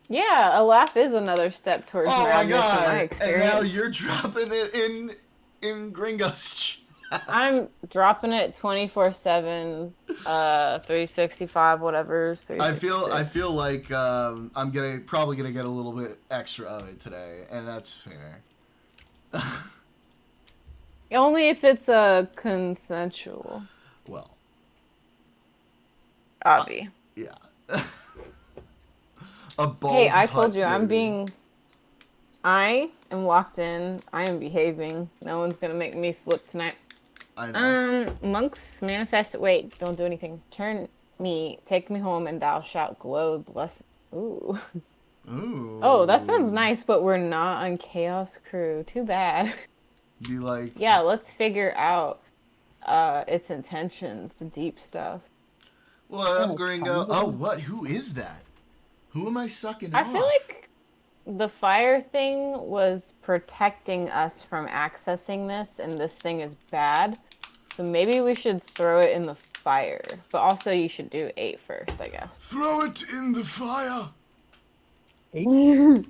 Yeah, a laugh is another step towards madness in my experience. And now you're dropping it in Gringo's chat. I'm dropping it 24/7, 365, whatever. I feel like I'm probably gonna get a little bit extra of it today, and that's fair. Only if it's a consensual. Well. Obvi. Yeah. Hey, I told you, I am locked in. I am behaving. No one's gonna make me slip tonight. I know. Monks manifest. Wait, don't do anything. Take me home, and thou shalt glow blessed. Ooh. Ooh. Oh, that sounds nice, but we're not on Chaos Crew. Too bad. Be like. Yeah, let's figure out its intentions, the deep stuff. What up, Gringo? Oh, what? Who is that? Who am I sucking off? I feel like the fire thing was protecting us from accessing this, and this thing is bad. So maybe we should throw it in the fire. But also you should do 8 first, I guess. Throw it in the fire! 8?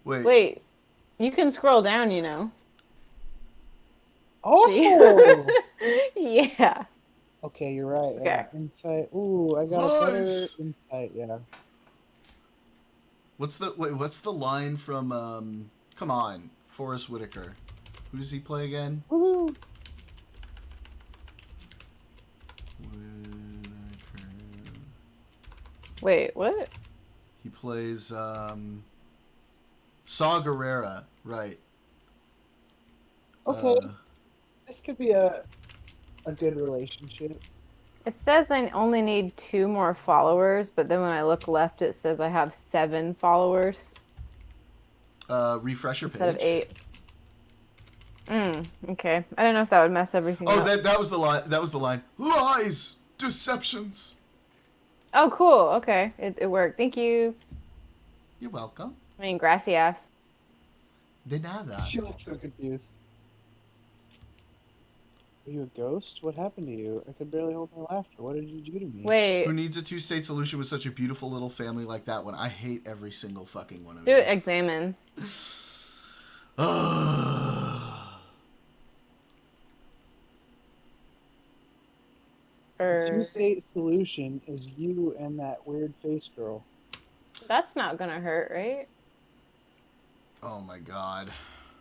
Wait. You can scroll down, you know. Oh! Yeah. Okay, you're right. Okay. Yeah. Insight. Ooh, I got a better insight, yeah. What's the line from come on, Forrest Whitaker? Who does he play again? Woohoo! Wait, what? He plays Saw Gerrera, right. Okay. This could be a good relationship. It says I only need 2 more followers, but then when I look left, it says I have 7 followers. Refresh your instead page. of 8. Okay. I don't know if that would mess everything up. Oh, that was the line. That was the line. Lies, deceptions. Oh, cool. Okay. It worked. Thank you. You're welcome. I mean, gracias. De nada. She looks so confused. Are you a ghost? What happened to you? I could barely hold my laughter. What did you do to me? Wait. Who needs a two-state solution with such a beautiful little family like that one? I hate every single fucking one of Do them. it, examine. Two-state solution is you and that weird face girl. That's not gonna hurt, right? Oh my god.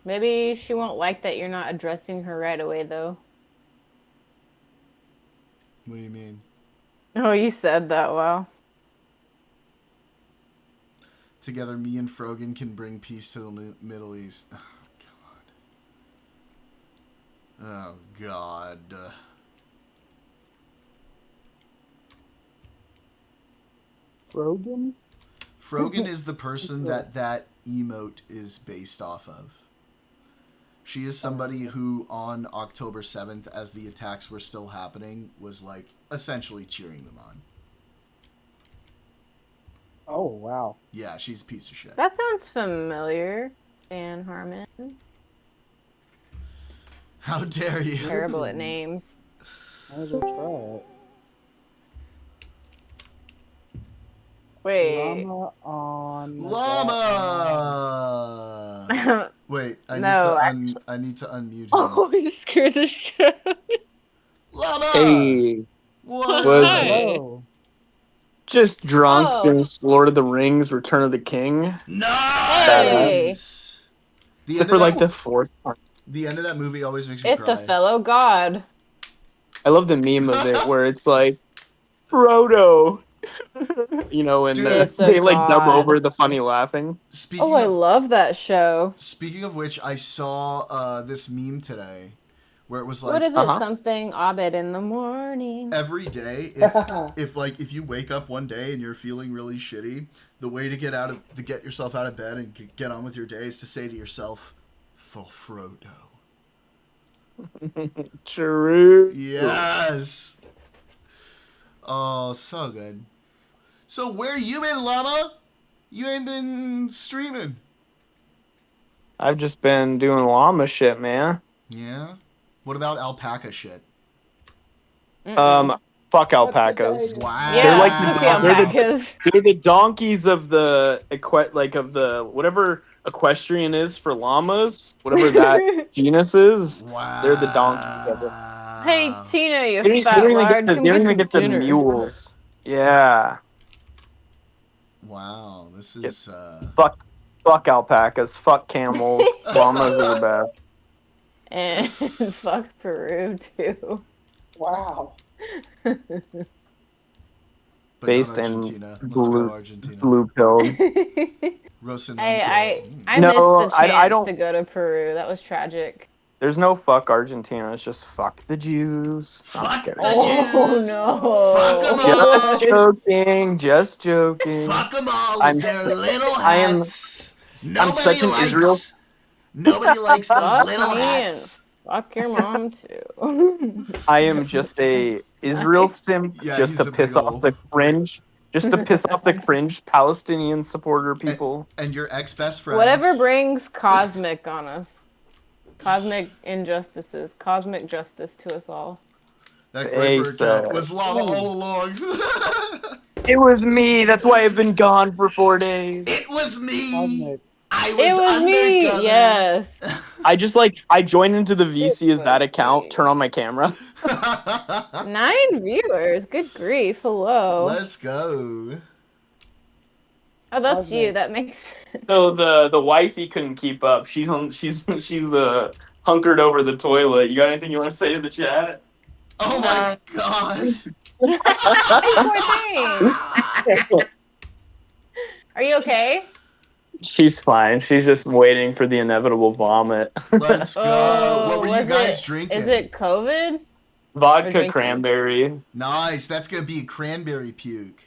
Maybe she won't like that you're not addressing her right away, though. What do you mean? Oh, you said that, wow. Together, me and Frogan can bring peace to the Middle East. Oh, God. Frogan? Frogan is the person that emote is based off of. She is somebody who, on October 7th, as the attacks were still happening, was, like, essentially cheering them on. Oh, wow. Yeah, she's a piece of shit. That sounds familiar, Dan Harmon. How dare you? Terrible at names. Might as well try it. Wait. Llama on... Llama! Wait, I need to unmute him. Oh, you scared the shit. Llama! Hey. What? Was just drunk, finished Lord of the Rings, Return of the King. Nice! Except for like the fourth part. The end of that movie always makes me cry. It's a fellow god. I love the meme of it where it's like, Frodo. You know, and they like dub over the funny laughing. I love that show. Speaking of which, I saw this meme today where it was like, what is it? Something Abed in the morning. Every day, if you wake up one day and you're feeling really shitty, the way to get yourself out of bed and get on with your day is to say to yourself, "For Frodo." True. Yes. Oh, so good. So where you been, Llama? You ain't been streaming. I've just been doing llama shit, man. Yeah? What about alpaca shit? Fuck alpacas. Wow. Yeah, they're the donkeys of the whatever equestrian is for llamas, whatever that genus is. Wow. They're the donkeys of it. Hey, Tina, you They fat don't even lard. get the dinner. mules. Yeah. Wow, this is Fuck alpacas. Fuck camels. Llamas are the best. And fuck Peru too. Wow. Based in Argentina. blue pill. I missed the chance to go to Peru. That was tragic. There's no fuck Argentina. It's just fuck the Jews. Fuck the Jews. Oh no. Fuck them all. Just joking. Fuck them all with their little hats. Nobody likes those little hats. Fuck your mom too. I am just a Israel simp, just to piss off the fringe. Just to piss off the fringe Palestinian supporter people. And your ex-best friend. Whatever brings cosmic on us. Cosmic injustices. Cosmic justice to us all. That Greybeard was Llama all along. It was me. That's why I've been gone for 4 days. It was me. It was me. Yes. I joined into the VC as that account, turn on my camera. 9 viewers. Good grief. Hello. Let's go. Oh, that's you. That makes sense. So the wifey couldn't keep up. She's hunkered over the toilet. You got anything you want to say to the chat? Oh my god. Are you okay? She's fine. She's just waiting for the inevitable vomit. Let's go. What were you guys drinking? Is it COVID? Vodka cranberry. Nice. That's gonna be cranberry puke.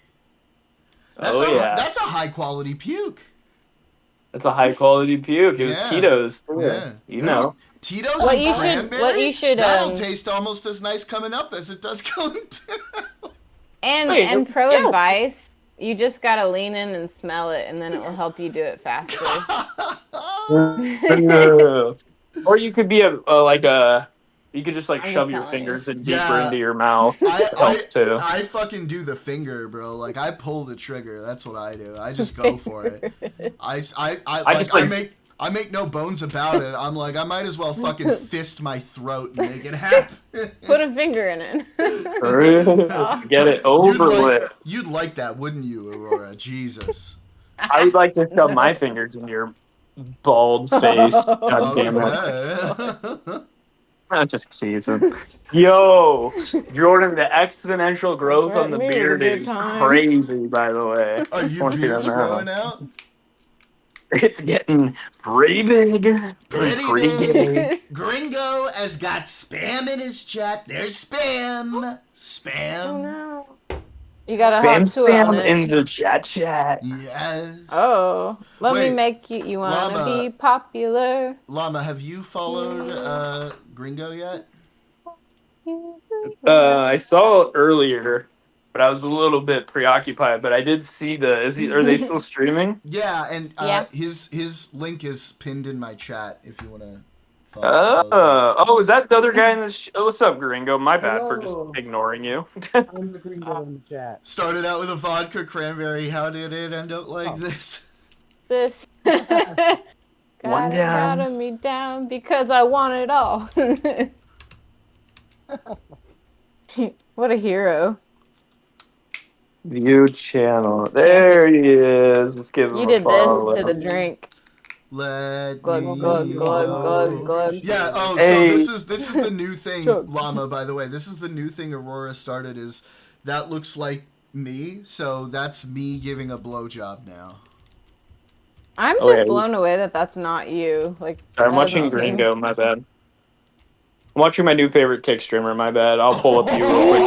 That's a high quality puke. That's a high quality puke. It was Tito's. Yeah. You know. Tito's and cranberry? That'll taste almost as nice coming up as it does going down. And pro advice, You just gotta lean in and smell it, and then it will help you do it faster. Or you could be you could just like I'm shove just your telling you. fingers in deeper into your mouth. I It helps too. I fucking do the finger, bro. Like I pull the trigger. That's what I do. I just go for it. I make no bones about it. I'm like, I might as well fucking fist my throat and make it happen. Put a finger in it. Get it over with. You'd like that, wouldn't you, Aurora? Jesus. I would like to shove my fingers in your bald face. God damn it. I'm just teasing. Yo, Jordan, the exponential growth on the beard is crazy, by the way. Are your beards growing out? It's getting pretty big. Pretty big. Gringo has got spam in his chat. There's spam. Spam. Oh no. You gotta hop to it on it. In the chat. Yes. Oh, let Wait, me make you. You wanna Llama, be popular? Llama, have you followed Gringo yet? I saw it earlier, but I was a little bit preoccupied. But I did see are they still streaming? Yeah, and Yeah. his link is pinned in my chat if you want to Oh, is that the other guy in this? What's up, Gringo? My bad for just Hello. ignoring you. I'm the Gringo in the chat. Started out with a vodka cranberry. How did it end up like this? This. One down. Got me down because I want it all. What a hero. View channel. There he is. Let's give him You a did follow. this to the drink. Let glug, me glug, glug, glug, glug. Yeah. Oh, Hey. so this is the new thing, Llama. By the way, this is the new thing Aurora started. Is that looks like me? So that's me giving a blowjob now. I'm just blown away that that's not you. Like I'm watching Gringo. My bad. I'm watching my new favorite kick streamer. My bad. I'll pull up you real quick.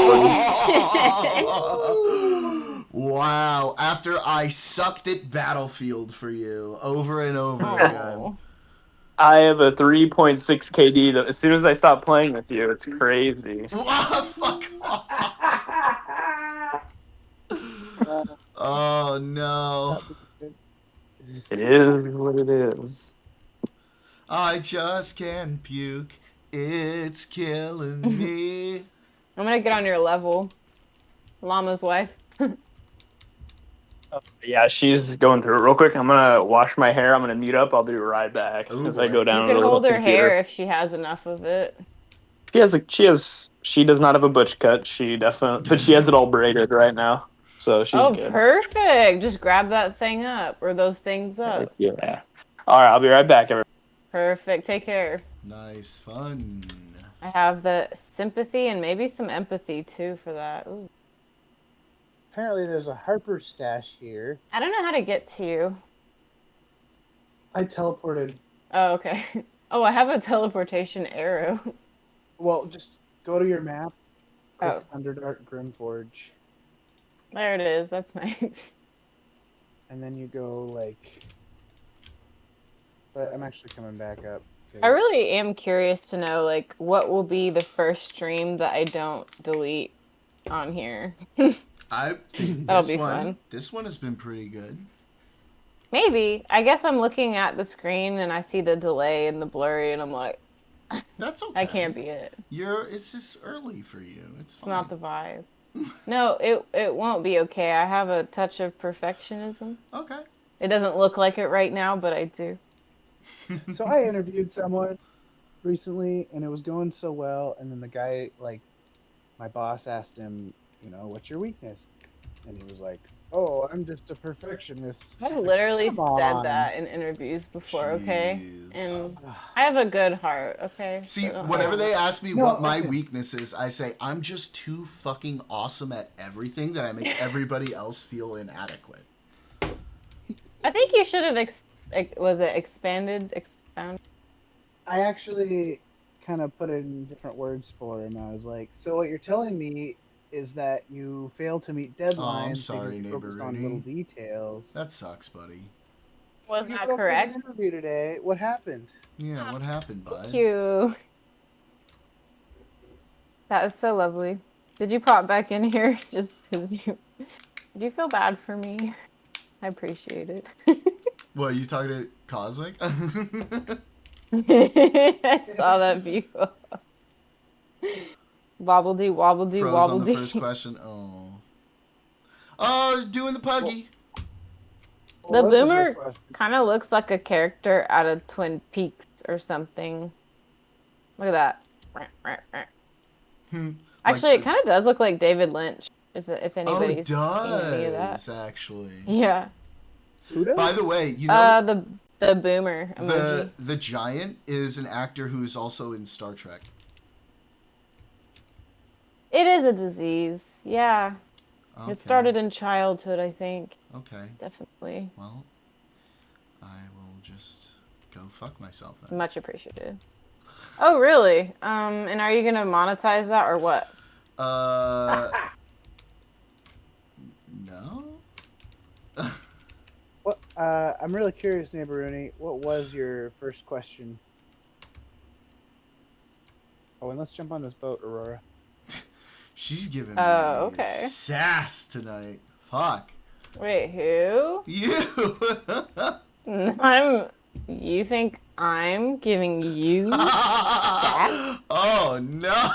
Wow. After I sucked at Battlefield for you over and over again. I have a 3.6 KD. That as soon as I stop playing with you, it's crazy. Fuck off. Oh no. It is what it is. I just can't puke. It's killing me. I'm gonna get on your level. Llama's wife. Yeah, she's going through it real quick. I'm gonna wash my hair. I'm gonna mute up. I'll be right back as I go down. You can hold her computer. hair if she has enough of it. She does not have a butch cut. But she has it all braided right now. So she's good. Perfect. Just grab that thing up or those things up. Yeah. All right, I'll be right back, everyone. Perfect. Take care. Nice fun. I have the sympathy and maybe some empathy too for that. Ooh. Apparently there's a Harper stash here. I don't know how to get to you. I teleported. Oh, okay. Oh, I have a teleportation arrow. Well, just go to your map. Click Underdark Grimforge. There it is. That's nice. And then you go like... But I'm actually coming back up. I really am curious to know, like, what will be the first stream that I don't delete on here. I think That'll be fun. This one has been pretty good. Maybe. I guess I'm looking at the screen and I see the delay and the blurry and I'm like, that's okay. I can't be it. It's just early for you. It's not the vibe. No, it won't be okay. I have a touch of perfectionism. Okay. It doesn't look like it right now, but I do. So I interviewed someone recently and it was going so well, and then the guy, like, my boss asked him, you know, what's your weakness? And he was like, oh, I'm just a perfectionist. I've literally Come said on. that in interviews before, okay? And I have a good heart, okay? See, So whenever they ask me what my weakness is, I say, I'm just too fucking awesome at everything that I make everybody else feel inadequate. I think you should have, expanded? I actually kind of put it in different words for him. I was like, so what you're telling me is that you fail to meet deadlines. Oh, I'm sorry, you neighbor focus on Rudy. little details. That sucks, buddy. Was You not focused on correct. an interview today. What happened? Yeah, what happened, bud? Thank you. That is so lovely. Did you pop back in here? Just because you... Do you feel bad for me? I appreciate it. What, are you talking to Cosmic? I saw that view. Wobbledy, wobbledy, Froze wobbledy. on the first question. Oh, doing the puggy. The boomer kind of looks like a character out of Twin Peaks or something. Look at that. Actually, it kind of does look like David Lynch. Is it, if anybody's seen any of that? Actually. Yeah. Who does? By the way, you know the boomer emoji. the giant is an actor who's also in Star Trek. It is a disease. Yeah. Okay. It started in childhood, I think. Okay. Definitely. Well, I will just go fuck myself then. Much appreciated. Oh, really? And are you gonna monetize that or what? No. What? I'm really curious, Neighbor Rooney. What was your first question? Oh, and let's jump on this boat, Aurora. She's giving me okay. sass tonight. Fuck. Wait, who? You. You think I'm giving you sass? Oh no.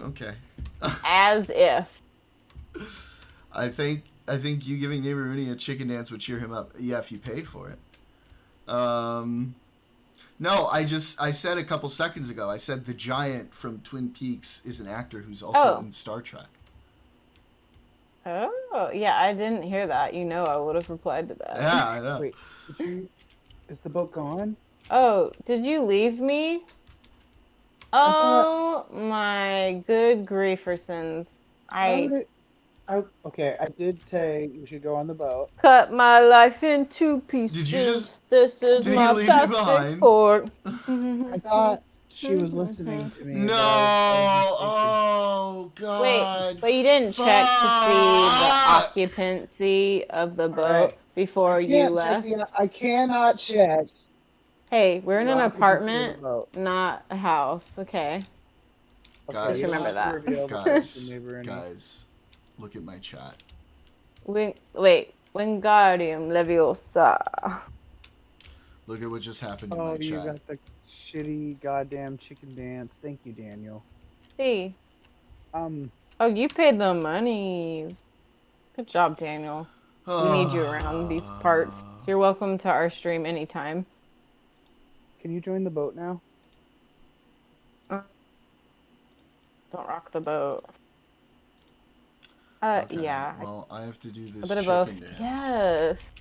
Okay. As if. I think you giving Neighbor Rooney a chicken dance would cheer him up. Yeah, if you paid for it. No, I said a couple seconds ago, I said the giant from Twin Peaks is an actor who's also in Star Trek. Oh, yeah, I didn't hear that. You know I would have replied to that. Yeah, I know. Wait, is the boat gone? Oh, did you leave me? Oh, my good griefersons. Okay, I did say you should go on the boat. Cut my life in two pieces. Did you just... This is my plastic fork. I thought she was listening to me. No! Oh, God. Wait, but you didn't check to see the occupancy of the boat before you left? I cannot check. Hey, we're in an apartment, not a house, okay? Guys, just remember that. Guys, look at my chat. Wait, Wingardium Leviosa. Look at what just happened in my chat. Oh, you got the shitty goddamn chicken dance. Thank you, Daniel. See. Oh, you paid the monies. Good job, Daniel. We need you around these parts. You're welcome to our stream anytime. Can you join the boat now? Don't rock the boat. Okay, yeah. Well, I have to do this A bit of chicken both. dance. Yes.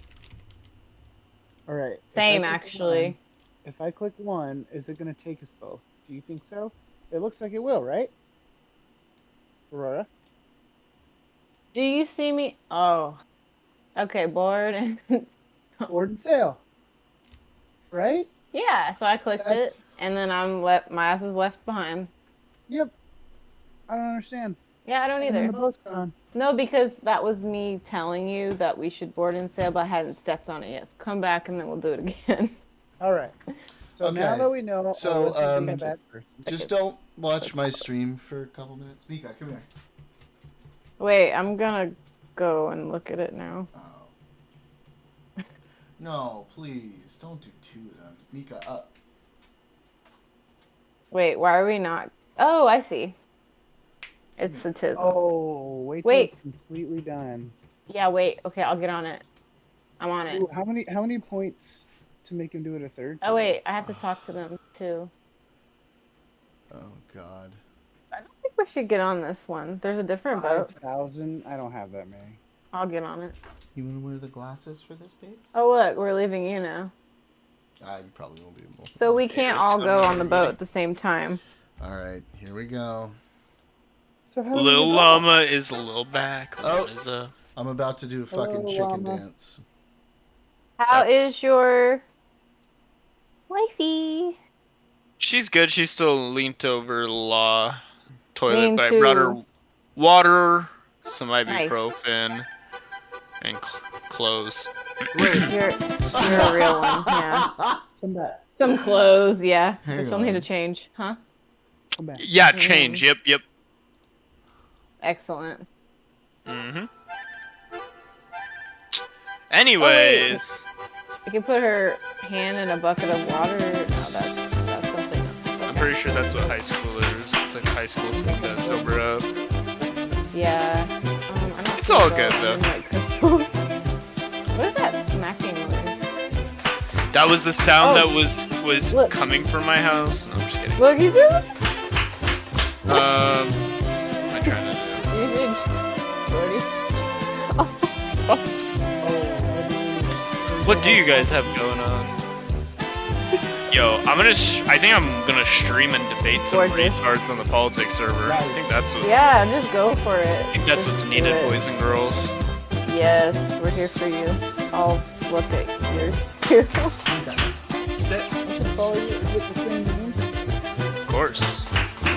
All right. Same, actually. If I click one, is it going to take us both? Do you think so? It looks like it will, right? Aurora? Do you see me? Oh. Okay, board and... board and sail. Right? Yeah, so I clicked it, and then my ass is left behind. Yep. I don't understand. Yeah, I don't And then either. the boat's gone. No, because that was me telling you that we should board and sail, but I hadn't stepped on it yet. So come back and then we'll do it again. All right. So now that we know, so bad person. just don't watch my stream for a couple minutes. Mika, come here. Wait, I'm gonna go and look at it now. No, please don't do two of them. Mika, up. Wait, why are we not? Oh, I see. It's the tism. Oh, wait till it's completely done. Yeah, wait. Okay, I'll get on it. I'm on it. Ooh, how many points to make him do it a third time? Oh wait, I have to talk to them too. Oh God. I don't think we should get on this one. There's a different boat. 5,000? I don't have that many. I'll get on it. You want to wear the glasses for this, babes? Oh look, we're leaving you now. You probably won't be able. So we can't all go on the boat at the same time. All right, here we go. So how Lil Llama is a little back. I'm about to do a fucking chicken dance. How is your wifey? She's good. She's still leaned over the toilet, Lean but I to- brought her water, some Nice. ibuprofen, and clothes. You're a real one, yeah. Come back. Some clothes, yeah. Hang They still need on. to change, huh? Come back. Yeah, change. Yep. Excellent. Mm-hmm. Anyways. You can put her hand in a bucket of water. No, that's something else. Okay. I'm pretty sure that's what high schoolers. It's like a high school thing to sober up. Yeah. I don't It's all good though. Like crystal. What is that smacking noise? That was the sound that was look. coming from my house. No, I'm just kidding. Look, he's doing. What am I trying to do? You should. What do you guys have going on? Yo, I think I'm gonna stream and debate some retards on the politics server. I think that's what's. Yeah, just go for it. I think that's what's needed, boys and girls. Yes, we're here for you. I'll look at yours too. Is it? I should follow you. Is it the same name? Of course.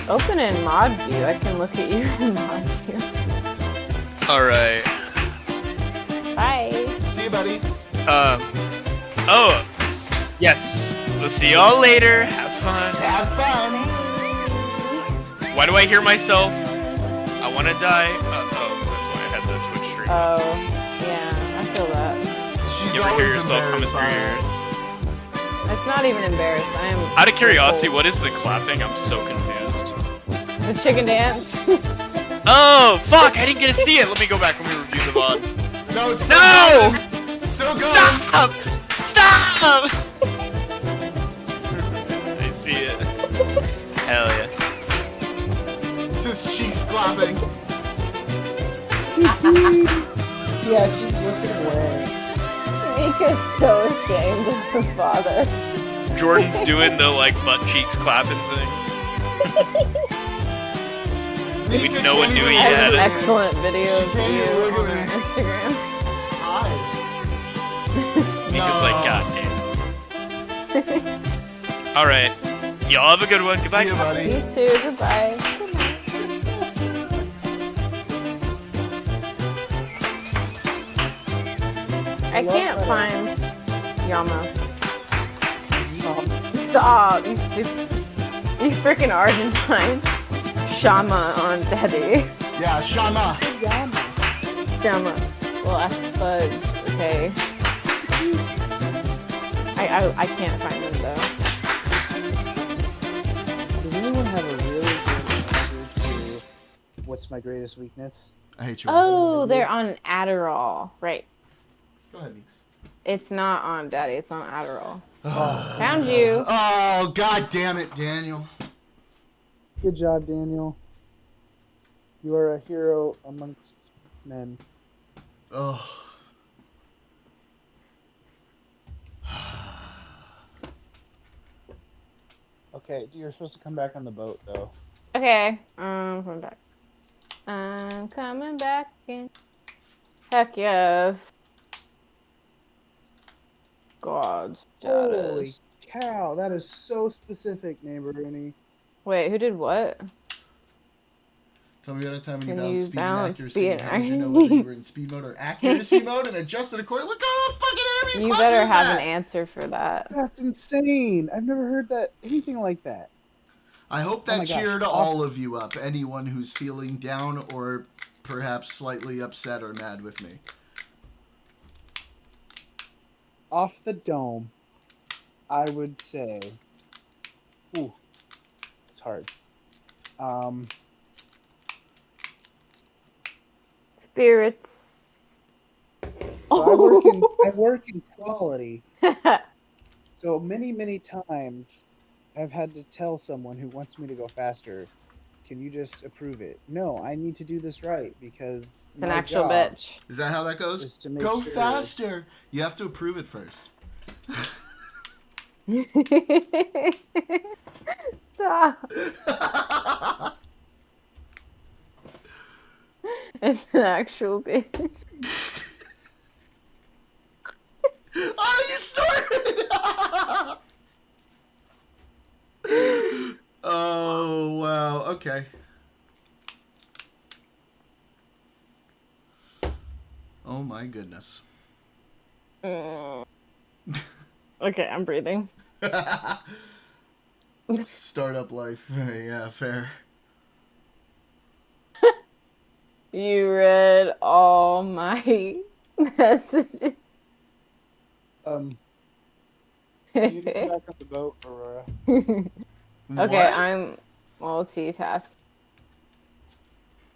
Open in mod view. I can look at you in mod view. All right. Bye. See you, buddy. Oh, yes. We'll see y'all later. Have fun. Have fun. Why do I hear myself? I want to die. Oh, that's why I had the Twitch stream. Oh, yeah, I feel that. You ever hear yourself coming through your... It's not even embarrassed. I am. Out of curiosity, what is the clapping? I'm so confused. The chicken dance. Oh, fuck! I didn't get to see it. Let me go back and review the VOD. No, it's no! Still going. Stop! Stop! I see it. Hell yeah. It's his cheeks clapping. Yeah, she's looking away. Mika's so ashamed of her father. Jordan's doing the like butt cheeks clapping thing. No one knew he I had have an it. excellent video of you on our Instagram. Mika's like, God damn. Alright. Y'all have a good one. Goodbye. See you, buddy. You too. Goodbye. I can't find Yama. Stop, you stupid. You freaking Argentine. Shama on Daddy. Yeah, Shama. Shama. Well, but okay. I can't find them though. Does anyone have a really good answer to what's my greatest weakness? I hate you. Oh, they're on Adderall. Right. Go ahead, Meeks. It's not on Daddy, it's on Adderall. Found you. Oh, God damn it, Daniel. Good job, Daniel. You are a hero amongst men. Oh. Okay, you're supposed to come back on the boat, though. Okay, coming back. I'm coming back in. Heck yes. God's Holy status. cow, that is so specific, neighbor Rooney. Wait, who did what? Tell me about a time when Can you you balanced speed and accuracy. balance speed and How did you know whether you were in speed mode or accuracy mode and adjusted accordingly? What kind of fucking interview You question better is have that? an answer for that. That's insane. I've never heard that anything like that. I hope Oh that my gosh. cheered all of you up. Anyone who's feeling down or perhaps slightly upset or mad with me. Off the dome, I would say. Ooh, it's hard. Spirits. So I work in quality. So many times I've had to tell someone who wants me to go faster, can you just approve it? No, I need to do this right because It's an actual bitch. Is that how that goes? Is to make Go sure- faster. You have to approve it first. Stop. It's an actual bitch. Oh, you started! Oh, wow. Okay. Oh, my goodness. Okay, I'm breathing. Startup life. Yeah, fair. You read read all my messages. You need to come back on the boat, Aurora. Okay, I'm multitask.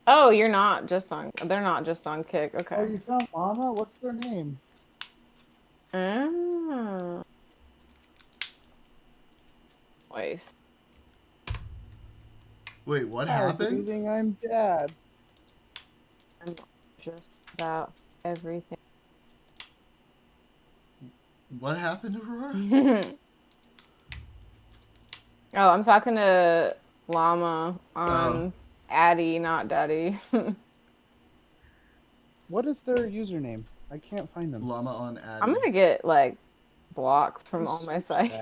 Oh, you're not just on. They're not just on Kick. Okay. Oh, you found Llama? What's their name? Waste. Wait, what Hi, happened? Good evening, I'm Dad. I'm just about everything. What happened, Aurora? Oh, I'm talking to Llama on Addy, not Daddy. What is their username? I can't find them. Llama on Addy. I'm gonna get like blocked from all my sites.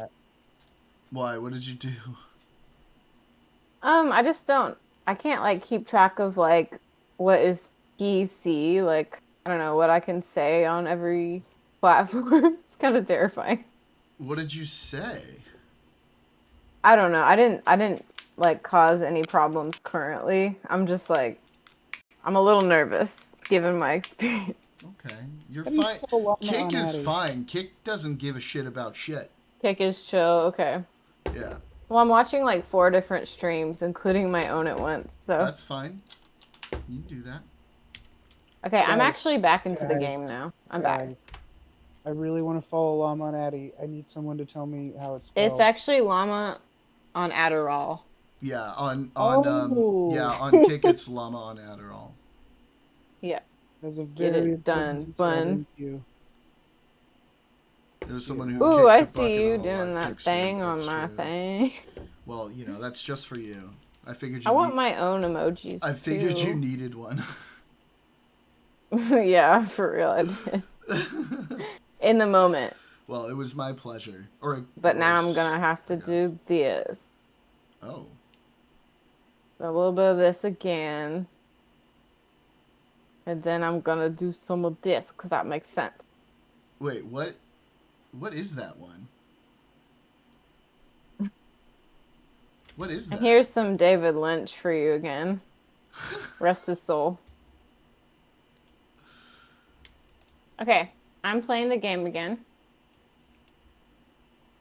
Why? What did you do? I just don't. I can't like keep track of like what is PC. Like I don't know what I can say on every platform. It's kind of terrifying. What did you say? I don't know. I didn't like cause any problems currently. I'm just like I'm a little nervous given my experience. Okay, you're fine. Kick is fine. Kick doesn't give a shit about shit. Kick is chill. Okay. Yeah. Well, I'm watching like 4 different streams, including my own at once. So that's fine. You do that. Okay, I'm actually back into the game now. I'm back. I really want to follow Llama on Addy. I need someone to tell me how it's spelled. It's actually Llama on Adderall. Yeah, on Kick it's Llama on Adderall. Yeah. There's a Get very it done, bun. There's someone who. Ooh, I see you doing that thing on my thing. Well, you know that's just for you. I figured. I want my own emojis. I figured too. you needed one. Yeah, for real, I did. In the moment. Well, it was my pleasure. But now I'm gonna have to do this. Oh. A little bit of this again. And then I'm gonna do some of this, because that makes sense. Wait, what? What is that one? What is that? And here's some David Lynch for you again. Rest his soul. Okay, I'm playing the game again.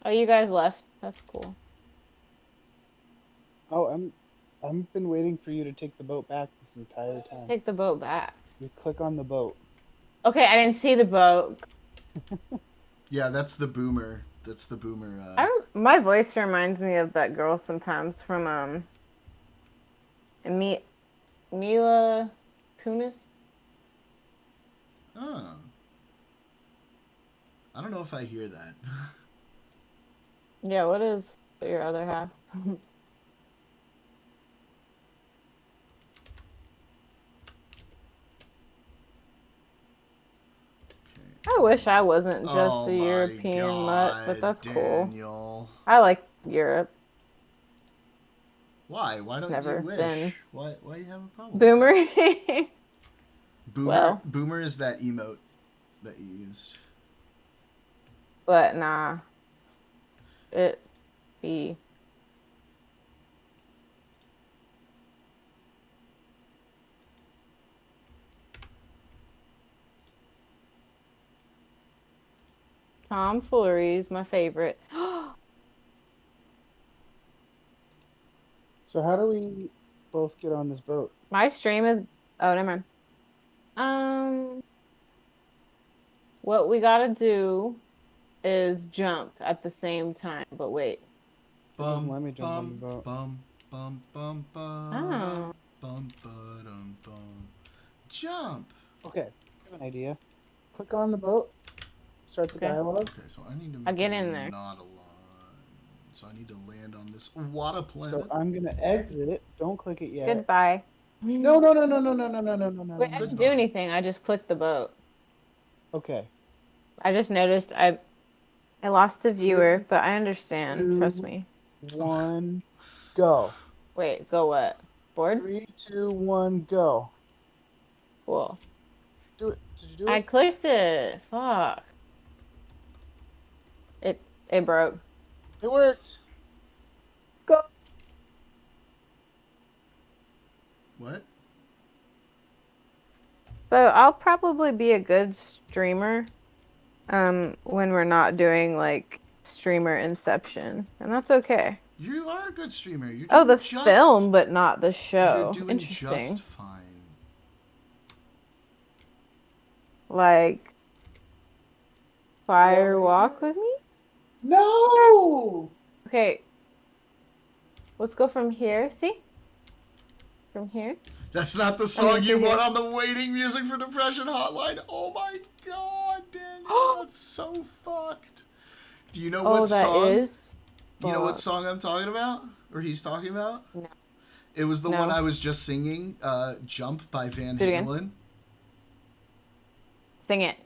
Oh, you guys left. That's cool. Oh, I've been waiting for you to take the boat back this entire time. Take the boat back. You click on the boat. Okay, I didn't see the boat. Yeah, that's the boomer. That's the boomer. My voice reminds me of that girl sometimes from Mila Kunis. Oh. I don't know if I hear that. Yeah, what is your other half? I wish I wasn't just a European mutt, but that's cool. I like Europe. Why? Why don't you wish? Why you have a problem? Boomer. Boomer is that emote that you used. But nah. It be. Tomfoolery is my favorite. So how do we both get on this boat? My stream is... Oh, never mind. What we gotta do is jump at the same time, but wait. Let me jump on the boat. Jump! Okay, I have an idea. Click on the boat. Start the dialogue. Okay, so I need to I'll get in there. Not a line. So I need to land on this water planet. So I'm gonna exit it. Don't click it yet. Goodbye. No. Wait, I didn't do anything. I just clicked the boat. Okay. I just noticed I lost a viewer, but I understand. Trust me. 1, go. Wait, go what? Board? 3, 2, 1, go. Cool. Do it. Did you do it? I clicked it. Fuck. It broke. It worked. Go. What? So I'll probably be a good streamer when we're not doing like streamer inception, and that's okay. You are a good streamer. You're Oh, the just, film, but not the show. You're doing Interesting. just fine. Like, Fire Walk with Me? No! Okay. Let's go from here. See? From here. That's not the song you want on the waiting music for depression hotline. Oh my god, Daniel, that's so fucked. Do you know what song? That is. You know what song I'm talking about, or he's talking about? No. It was the one I was just singing. "Jump" by Van Halen. Sing it.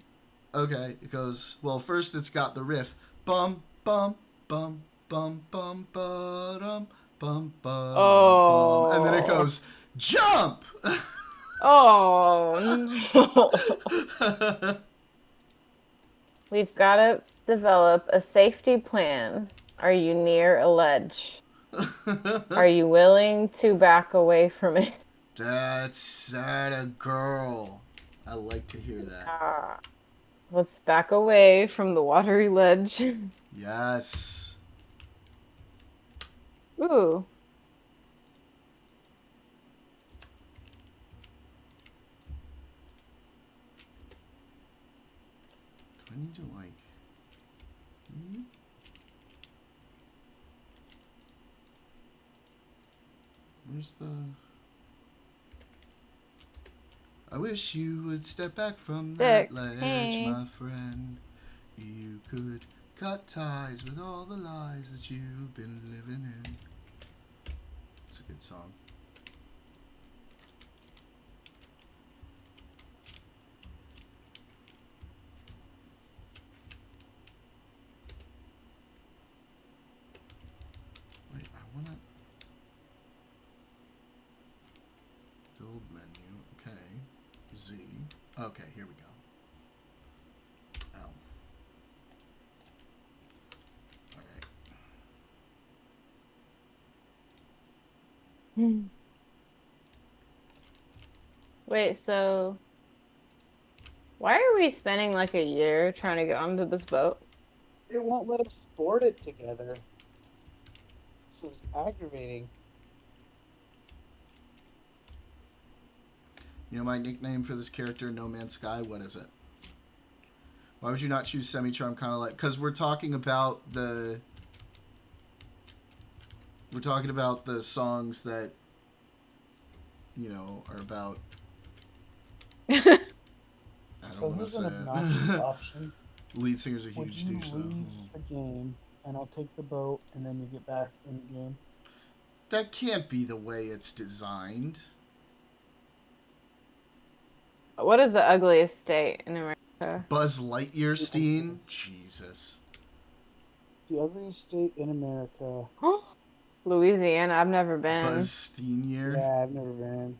Okay, it goes. Well, first it's got the riff. Bum bum bum bum bum ba-dum bum bum bum, and then it goes. Jump! Oh no. We've got to develop a safety plan. Are you near a ledge? Are you willing to back away from it? That's a girl. I like to hear that. Let's back away from the watery ledge. Yes. Ooh. I need to like. Where's the? I wish you would step back from that ledge, my friend. You could cut ties with all the lies that you've been living in. It's a good song. Build menu. Okay. Z. Okay, here we go. L. Alright. Wait, so why are we spending like a year trying to get onto this boat? It won't let us board it together. This is aggravating. You know my nickname for this character, No Man's Sky? What is it? Why would you not choose Semi-Charm? Kind of like... Because we're talking about the... We're talking about the songs that, you know, are about... I don't want to say it. Option. Lead singer's a huge douche, though. Leave the game, and I'll take the boat, and then you get back in the game. That can't be the way it's designed. What is the ugliest state in America? Buzz Lightyear Steen? Jesus. The ugliest state in America. Louisiana, I've never been. Buzz Steenier? Yeah, I've never been.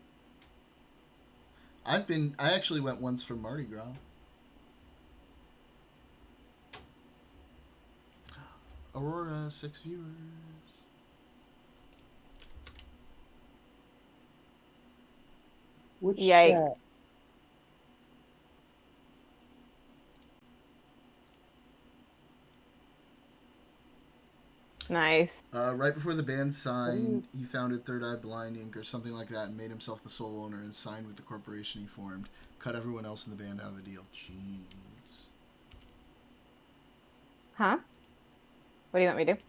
I actually went once for Mardi Gras. Aurora, 6 viewers. Which Yikes. chat? Nice. Right before the band signed, he founded Third Eye Blind Inc. or something like that and made himself the sole owner and signed with the corporation he formed. Cut everyone else in the band out of the deal. Jeez. Huh? What do you want me to do?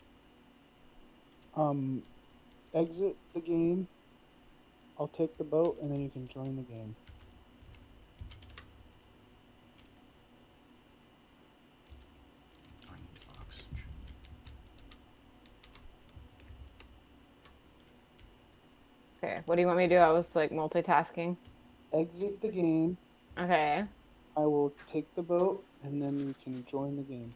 Exit the game. I'll take the boat, and then you can join the game. Okay, what do you want me to do? I was like multitasking. Exit the game. Okay. I will take the boat, and then you can join the game.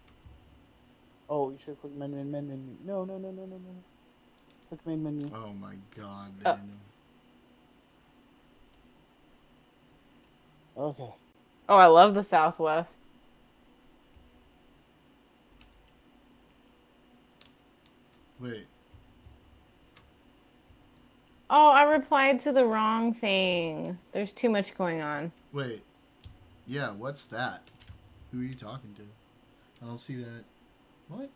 Oh, you should click main menu. No. Click main menu. Oh my god, Daniel. Okay. Oh, I love the Southwest. Wait. Oh, I replied to the wrong thing. There's too much going on. Wait. Yeah, what's that? Who are you talking to? I don't see that. What?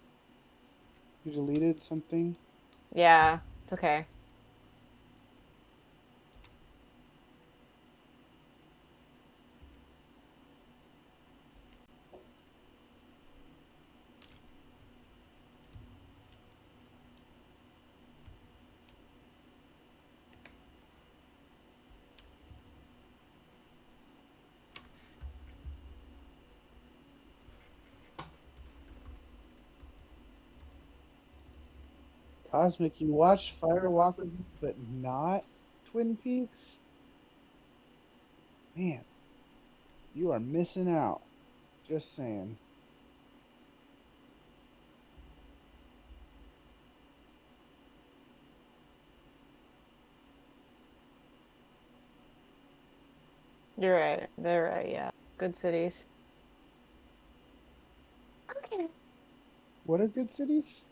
You deleted something? Yeah, it's okay. Cosmic, you watched Firewalker, but not Twin Peaks? Man, you are missing out. Just saying. You're right. They're right. Yeah, good cities. Okay. What are good cities?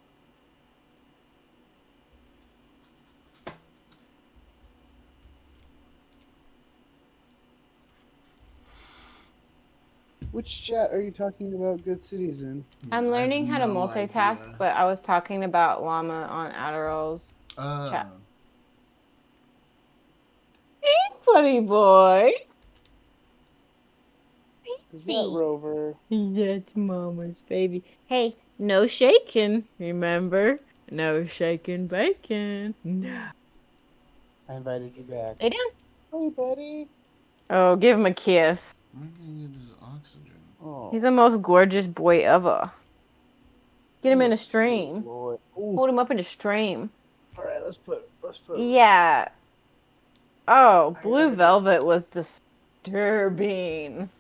Which chat are you talking about good cities in? I'm learning how to multitask, but I was talking about llama on Adderall's chat. Hey, buddy boy. Is that Rover? That's Mama's baby. Hey, no shaking, remember? No shaking bacon. No. I invited you back. Lay down. Hey, buddy. Oh, give him a kiss. I'm gonna get his oxygen. Oh. He's the most gorgeous boy ever. Get him in a Yes, stream. Lord. Hold him up in a stream. All right, let's put. Yeah. Oh, Blue Velvet was disturbing.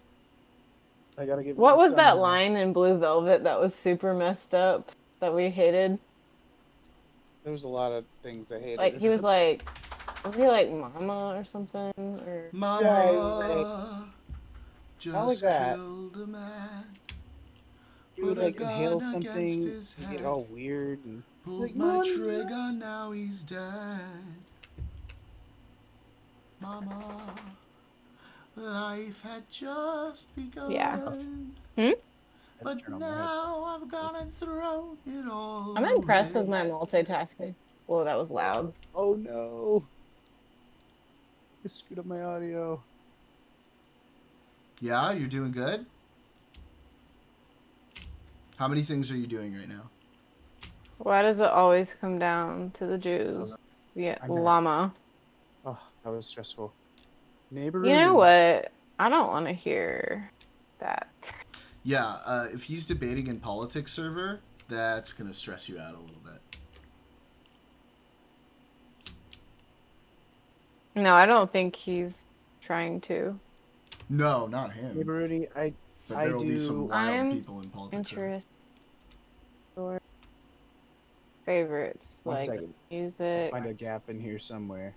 I gotta get. What was that line in Blue Velvet that was super messed up that we hated? There was a lot of things I hated. Like he was like mama or something or Mama just not like that. killed a man. He would like inhale something and get all weird and pulled like, my trigger, now he's dead. Mama, life had just begun. Yeah. But now I've gone and thrown it all. I'm impressed with my multitasking. Whoa, that was loud. Oh no. I screwed up my audio. Yeah, you're doing good. How many things are you doing right now? Why does it always come down to the Jews? Yeah, llama. Oh, that was stressful. Neighbor. You know what? I don't want to hear that. Yeah, if he's debating in politics server, that's gonna stress you out a little bit. No, I don't think he's trying to. No, not him. Neighbor Rudy, but there will be some wild people in politics. Interested. Or favorites like music. I'll find a gap in here somewhere.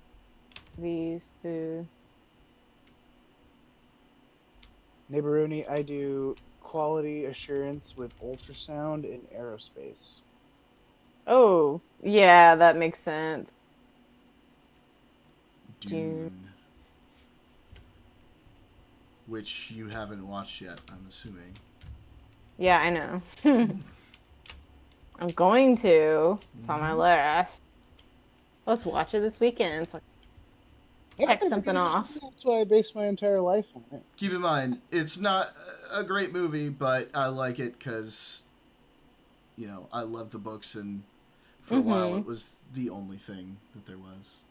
These two. Neighbor Rooney, I do quality assurance with ultrasound in aerospace. Oh, yeah, that makes sense. Dune. Which you haven't watched yet, I'm assuming. Yeah, I know. I'm going to. It's on my list. Let's watch it this weekend. So check something off. That's why I base my entire life on it. Keep in mind, it's not a great movie, but I like it because, you know, I love the books, and for a while it was the only thing that there was.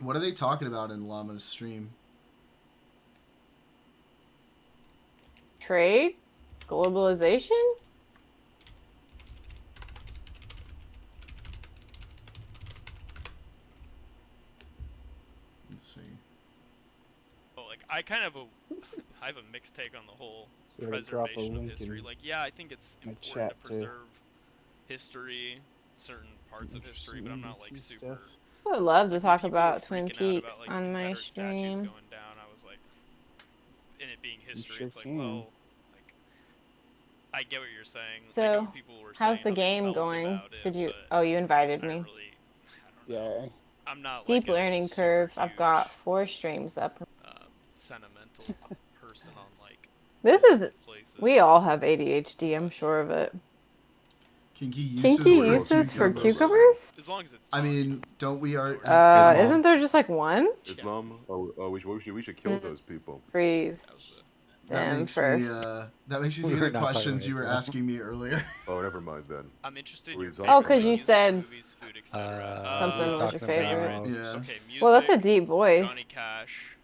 What are they talking about in Llama's stream? Trade? Globalization? Let's see. Well, like I have a mixed take on the whole preservation of history. Like, yeah, I think it's important to preserve history, certain parts of history, but I'm not like super. I would love to talk about Twin Peaks about, like, on my stream. Going down, I was like, and it being history, it's like, well, like, I don't know. Like, I think it's important to preserve history. Like, yeah, I think it's important to preserve history, but I'm not like super. You know, I love the statues going down. I was like, I get what you're saying. So, how's the game going? Did you? Oh, you invited me. Yeah. I'm not Steep like learning curve. I've got 4 streams up. Sentimental person on like. This is. We all have ADHD. I'm sure of it. Kinky uses for cucumbers? As long as it's. I mean, don't we are? Isn't there just like one? Islam? Oh, we should kill those people. Freeze. That makes me. That makes you think of the questions you were asking me earlier. Oh, never mind then. I'm interested. Oh, because you said something was your favorite. Yeah. Okay, music, well, that's a deep voice. Johnny Cash.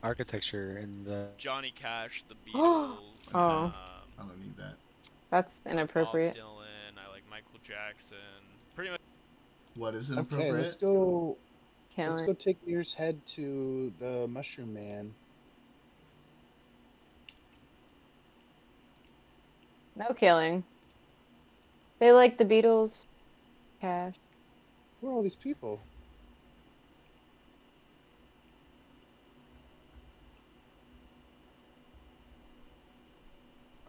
Architecture and the. Johnny Cash, the Beatles. Oh. I don't need that. That's inappropriate. Bob Dylan. I like Michael Jackson. Pretty much. What is inappropriate? Okay, let's go. Killing. Let's go take Near's head to the Mushroom Man. No killing. They like the Beatles. Cash. Who are all these people?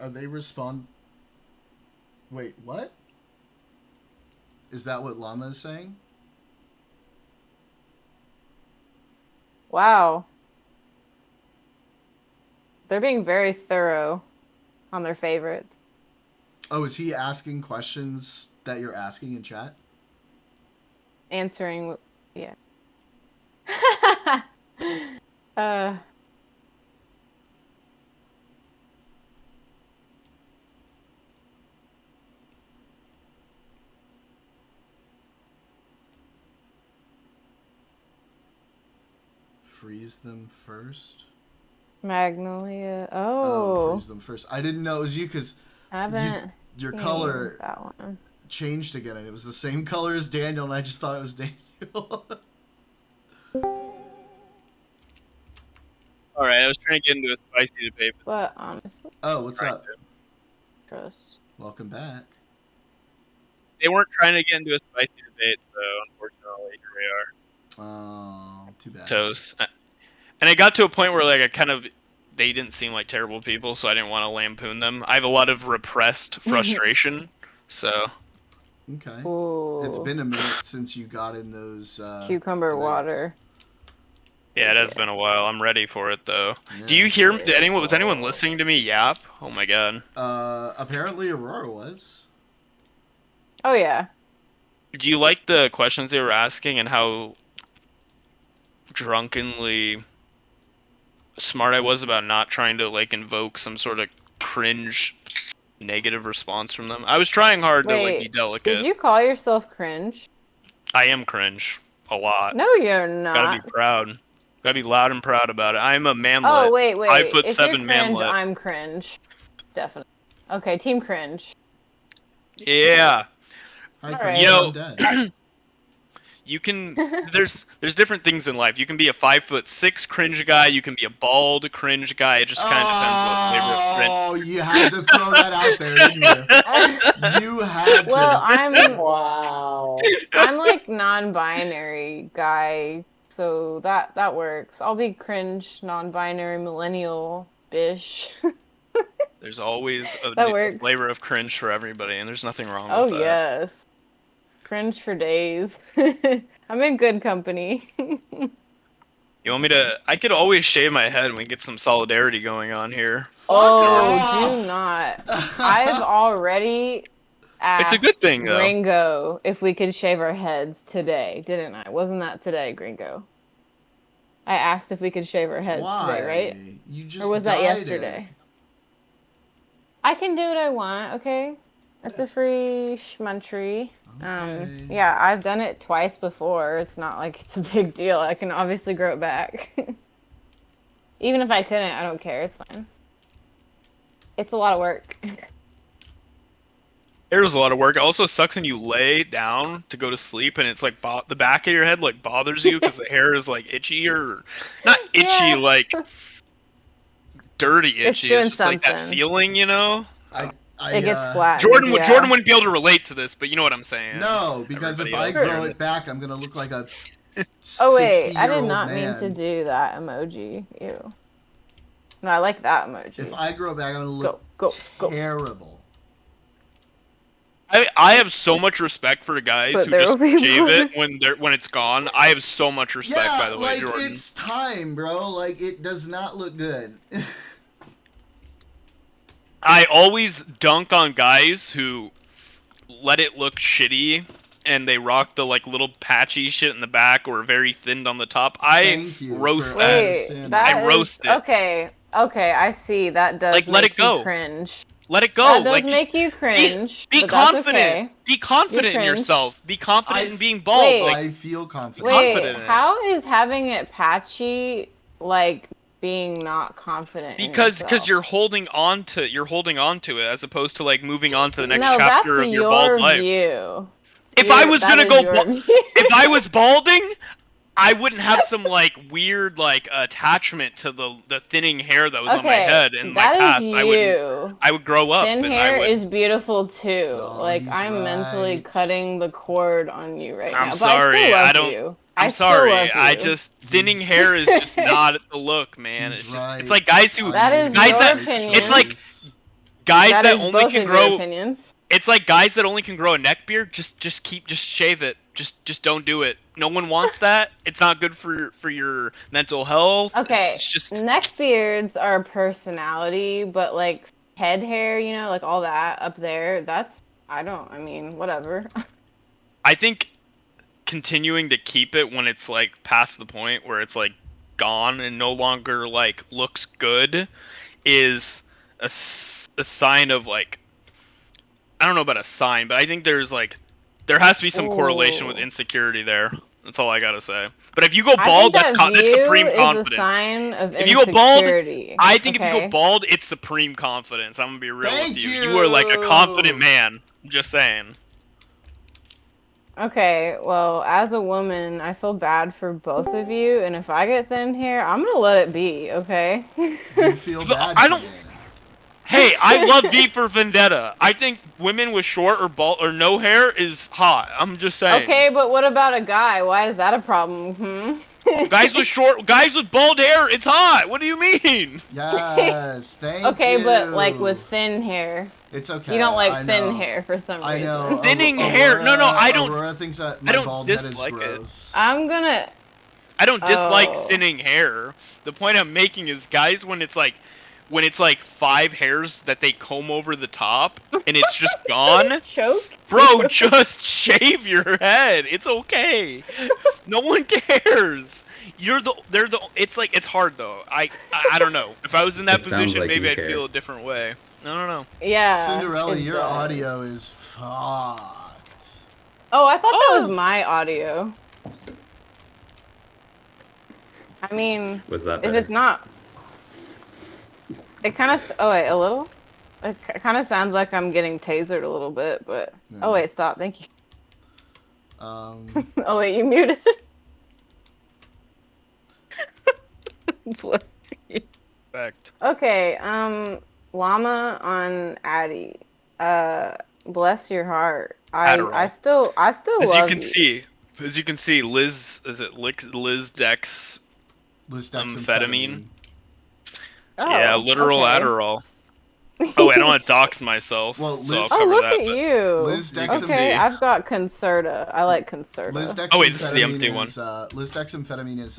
Are they respond? Wait, what? Is that what Llama is saying? Wow. They're being very thorough on their favorites. Oh, is he asking questions that you're asking in chat? Answering, yeah. Freeze them first. Magnolia. Oh. Freeze them first. I didn't know it was you because your color that one. Changed again, and it was the same color as Daniel, and I just thought it was Daniel. Alright, I was trying to get into a spicy debate. But honestly. Oh, what's up? Trust. Welcome back. They weren't trying to get into a spicy debate, so unfortunately, here we are. Oh, too bad. Toast. And I got to a point where like they didn't seem like terrible people, so I didn't want to lampoon them. I have a lot of repressed frustration, so. Okay. Ooh. It's been a minute since you got in those cucumber debates. water. Yeah, it has been a while. I'm ready for it though. Yeah. Do you hear? Was anyone listening to me yap? Oh my god. Apparently Aurora was. Oh yeah. Do you like the questions they were asking and how drunkenly smart I was about not trying to like invoke some sort of cringe negative response from them? I was trying hard to like be delicate. Did you call yourself cringe? I am cringe. A lot. No, you're not. Gotta be proud. Gotta be loud and proud about it. I'm a manlet. Oh, wait. 5'7" If you're cringe, manlet. I'm cringe. Definitely. Okay, team cringe. Yeah. Right. You know, you can. There's different things in life. You can be a 5'6" cringe guy. You can be a bald cringe guy. It just kind of depends what flavor of cringe. Oh, you had to throw that out there, didn't you? You had to. Well, I'm like non-binary guy, so that works. I'll be cringe, non-binary, millennial-ish. There's always a flavor of cringe for everybody, and there's nothing wrong with that. Oh yes. Cringe for days. I'm in good company. You want me to? I could always shave my head and we get some solidarity going on here. Do not. I've already asked it's a good thing, though. Gringo if we could shave our heads today, didn't I? Wasn't that today, Gringo? I asked if we could shave our heads today, right? You just or was that yesterday? I can do what I want, okay? It's a free schmuntry. Yeah, I've done it twice before. It's not like it's a big deal. I can obviously grow it back. Even if I couldn't, I don't care. It's fine. It's a lot of work. There's a lot of work. It also sucks when you lay down to go to sleep and it's like the back of your head like bothers you because the hair is like itchy or not itchy, like dirty itchy. It's just like that feeling, you know? It gets flat. Jordan wouldn't be able to relate to this, but you know what I'm saying. No, because if I grow it back, I'm gonna look like a 60-year-old Oh wait, I did not man. mean to do that emoji. Ew. No, I like that emoji. If I grow back, I'm gonna look terrible. I have so much respect for guys But who there just will be shave blood. it when it's gone. I have so much respect, Yeah, by the way, like Jordan. it's time, bro. Like it does not look good. I always dunk on guys who let it look shitty and they rock the like little patchy shit in the back or very thinned on the top. I roast that. Wait, that I roast is it. okay. Okay, I see. That does Like, let make it go. you cringe. Let it go. That does like, make you cringe. Be but that's confident. okay. Be confident in You're cringe. yourself. Be confident in being bald. Wait, like, I feel confident. Wait, confident in it. how is having it patchy like being not confident in Because yourself? you're holding on to it as opposed to like moving on to the next No, chapter that's of your bald life. view. If I was that gonna is go, your if I was balding, I wouldn't have some like weird like attachment to the thinning hair that was on my head in my that is past. you. I would grow up. Thin and hair I would, is beautiful too. Like I'm mentally cutting the cord on you right I'm now. sorry. But I I still love don't. you. I'm I sorry. Still love I you. just thinning hair is just not the look, man. It's like guys who That is guys your that opinion. it's like guys That that is only both can of your grow. opinions. It's like guys that only can grow a neck beard. Just shave it. Just don't do it. No one wants that. It's not good for your mental health. Okay, It's just neck beards are personality, but like head hair, you know, like all that up there, I mean, whatever. I think continuing to keep it when it's like past the point where it's like gone and no longer like looks good is a sign of like, I don't know about a sign, but I think there has to be some correlation with insecurity there. That's all I gotta say. But if you go bald, that's supreme confidence. Is a sign of if you go bald, insecurity. I think if you okay? go bald, it's supreme confidence. I'm gonna be real with you. Thank You are like a you. confident man. I'm just saying. Okay, well, as a woman, I feel bad for both of you, and if I get thin hair, I'm gonna let it be, okay? You feel bad. I don't. Hey, I love V for Vendetta. I think women with short or bald or no hair is hot. I'm just saying. Okay, but what about a guy? Why is that a problem? Guys with bald hair, it's hot. What do you mean? Yes, thank you. Okay, but like with thin hair. It's okay. You don't like I thin know. hair for some reason. I know. Thinning hair. No, I don't. Aurora thinks that my I don't bald head is dislike gross. I'm gonna. I don't dislike Oh. thinning hair. The point I'm making is guys when it's like 5 hairs that they comb over the top and it's just gone. Choke? Bro, just shave your head. It's okay. No one cares. It's hard though. I don't know. If I was in that It sounds position, like maybe you I'd care. feel a different way. I don't know. Yeah. Cinderella, it your does. audio is fucked. Oh, I thought that was my audio. I mean, Was that if better? it's not, it kind of. Oh wait, a little. It kind of sounds like I'm getting tasered a little bit, but. Oh wait, stop. Thank you. Oh wait, you muted. Bless you. Respect. Okay, Llama on Addy. Bless your heart. Adderall. I still As love you can see, Liz, is it Liz Dex? Amphetamine. Oh, Yeah, literal okay. Adderall. Oh, I don't want to dox myself, Well, so I'll Liz- cover Oh, look that. at but- you. Liz Dex Okay, see. I've got Concerta. I like Concerta. Lisdexamphetamine Oh, wait, this is the empty one. Lisdexamphetamine is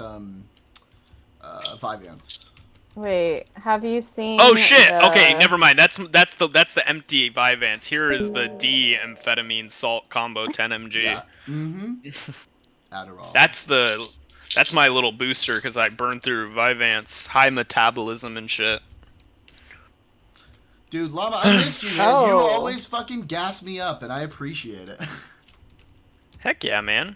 5 ounce. Wait, have you seen? Oh shit! the- Okay, never mind. That's the empty Vyvanse. Here is the D amphetamine salt combo 10 mg. Yeah. Adderall. That's my little booster because I burned through Vyvanse, high metabolism and shit. Dude, Llama, I missed you, man. You Oh. always fucking gas me up, and I appreciate it. Heck yeah, man.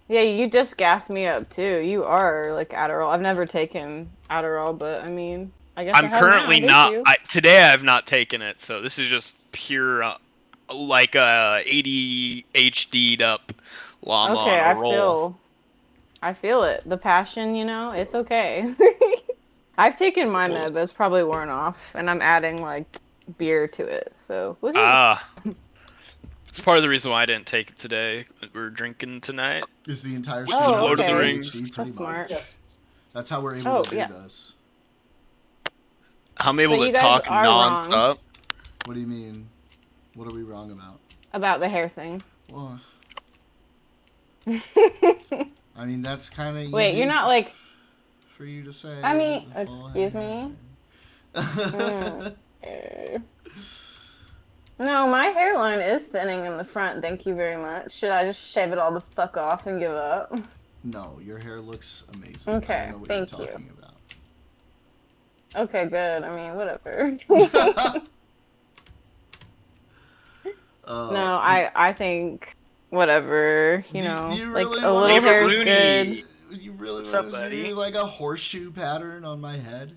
Yeah, you just gassed me up too. You are like Adderall. I've never taken Adderall, but I mean, I guess I'm I have currently now. not. Thank you. Today I have not taken it, so this is just pure, like ADHD'd up llama Okay, on a roll. I feel it. The passion, you know, it's okay. I've taken my med, but it's probably worn off, and I'm adding like beer to it. So woohoo. Ah, it's part of the reason why I didn't take it today. We're drinking tonight. Is the entire Oh, show Lord of the okay. Rings. pretty That's much. smart. That's how we're able Oh, to do yeah. this. I'm able But to you guys talk are wrong. non-stop. What do you mean? What are we wrong about? About the hair thing. Well, I mean, that's kind of Wait, you're not like... For you to say. I mean, excuse me? No, my hairline is thinning in the front, thank you very much. Should I just shave it all the fuck off and give up? No, your hair looks amazing. Okay, I don't know what thank you're talking about. Okay, good. I mean, whatever. No, I think whatever, you know, you like really a little hair is good. You really What's want up, to buddy? see like a horseshoe pattern on my head?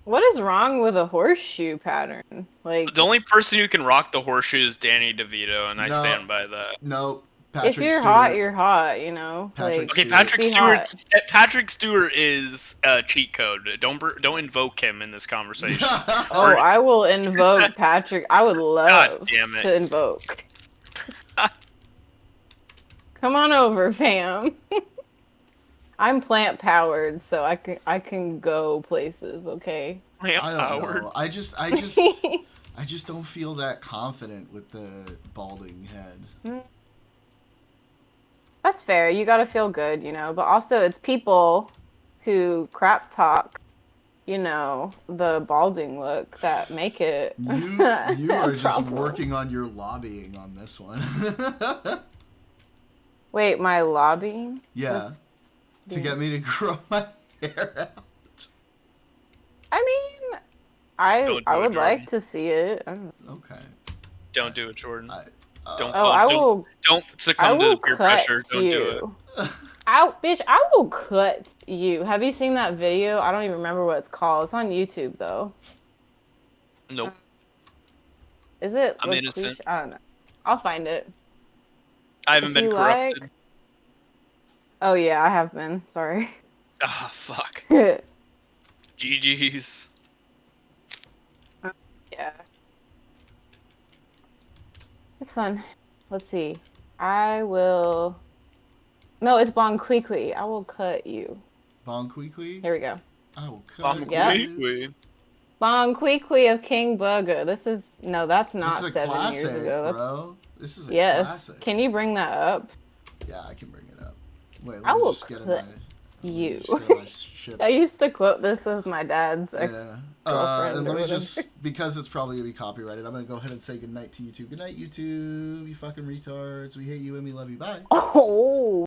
What is wrong with a horseshoe pattern? Like, The only person who can rock the horseshoe is Danny DeVito, and I stand by that. No, if you're hot, you're hot, you know. Like, Okay, Patrick be Stewart. hot. Patrick Stewart is a cheat code. Don't invoke him in this conversation. Oh, I will invoke Patrick. I would love damn it. to invoke. Come on over, fam. I'm plant powered, so I can go places. Okay. I don't know. I just don't feel that confident with the balding head. That's fair. You gotta feel good, you know. But also, it's people who crap talk, you know, the balding look that make it. You are just working on your lobbying on this one. Wait, my lobbying? Yeah. To get me to grow my hair out. I mean, I would like to see it. I don't know. Okay. Don't do it, Jordan. Don't succumb to peer pressure. Don't do it. Bitch, I will cut you. Have you seen that video? I don't even remember what it's called. It's on YouTube though. Nope. Is it? I'm innocent. I don't know. I'll find it. I haven't been corrupted. Oh yeah, I have been. Sorry. Ah, fuck. GG's. Yeah. It's fun. Let's see. I will... No, it's Bonquiqui. I will cut you. Bonquiqui? Here we go. I will cut you. Bonquiqui of King Bugger. This is... No, that's not this is 7 classic, years ago. bro. This is a yes. classic. Can you bring that up? Yeah, I can bring it up. Wait, let I me will just get cut you. Ship. I used to quote this with my dad's ex-girlfriend. And let me or just, because it's probably going to be copyrighted, I'm going to go ahead and say goodnight to YouTube. Good night, YouTube, you fucking retards. We hate you and we love you. Bye. Oh.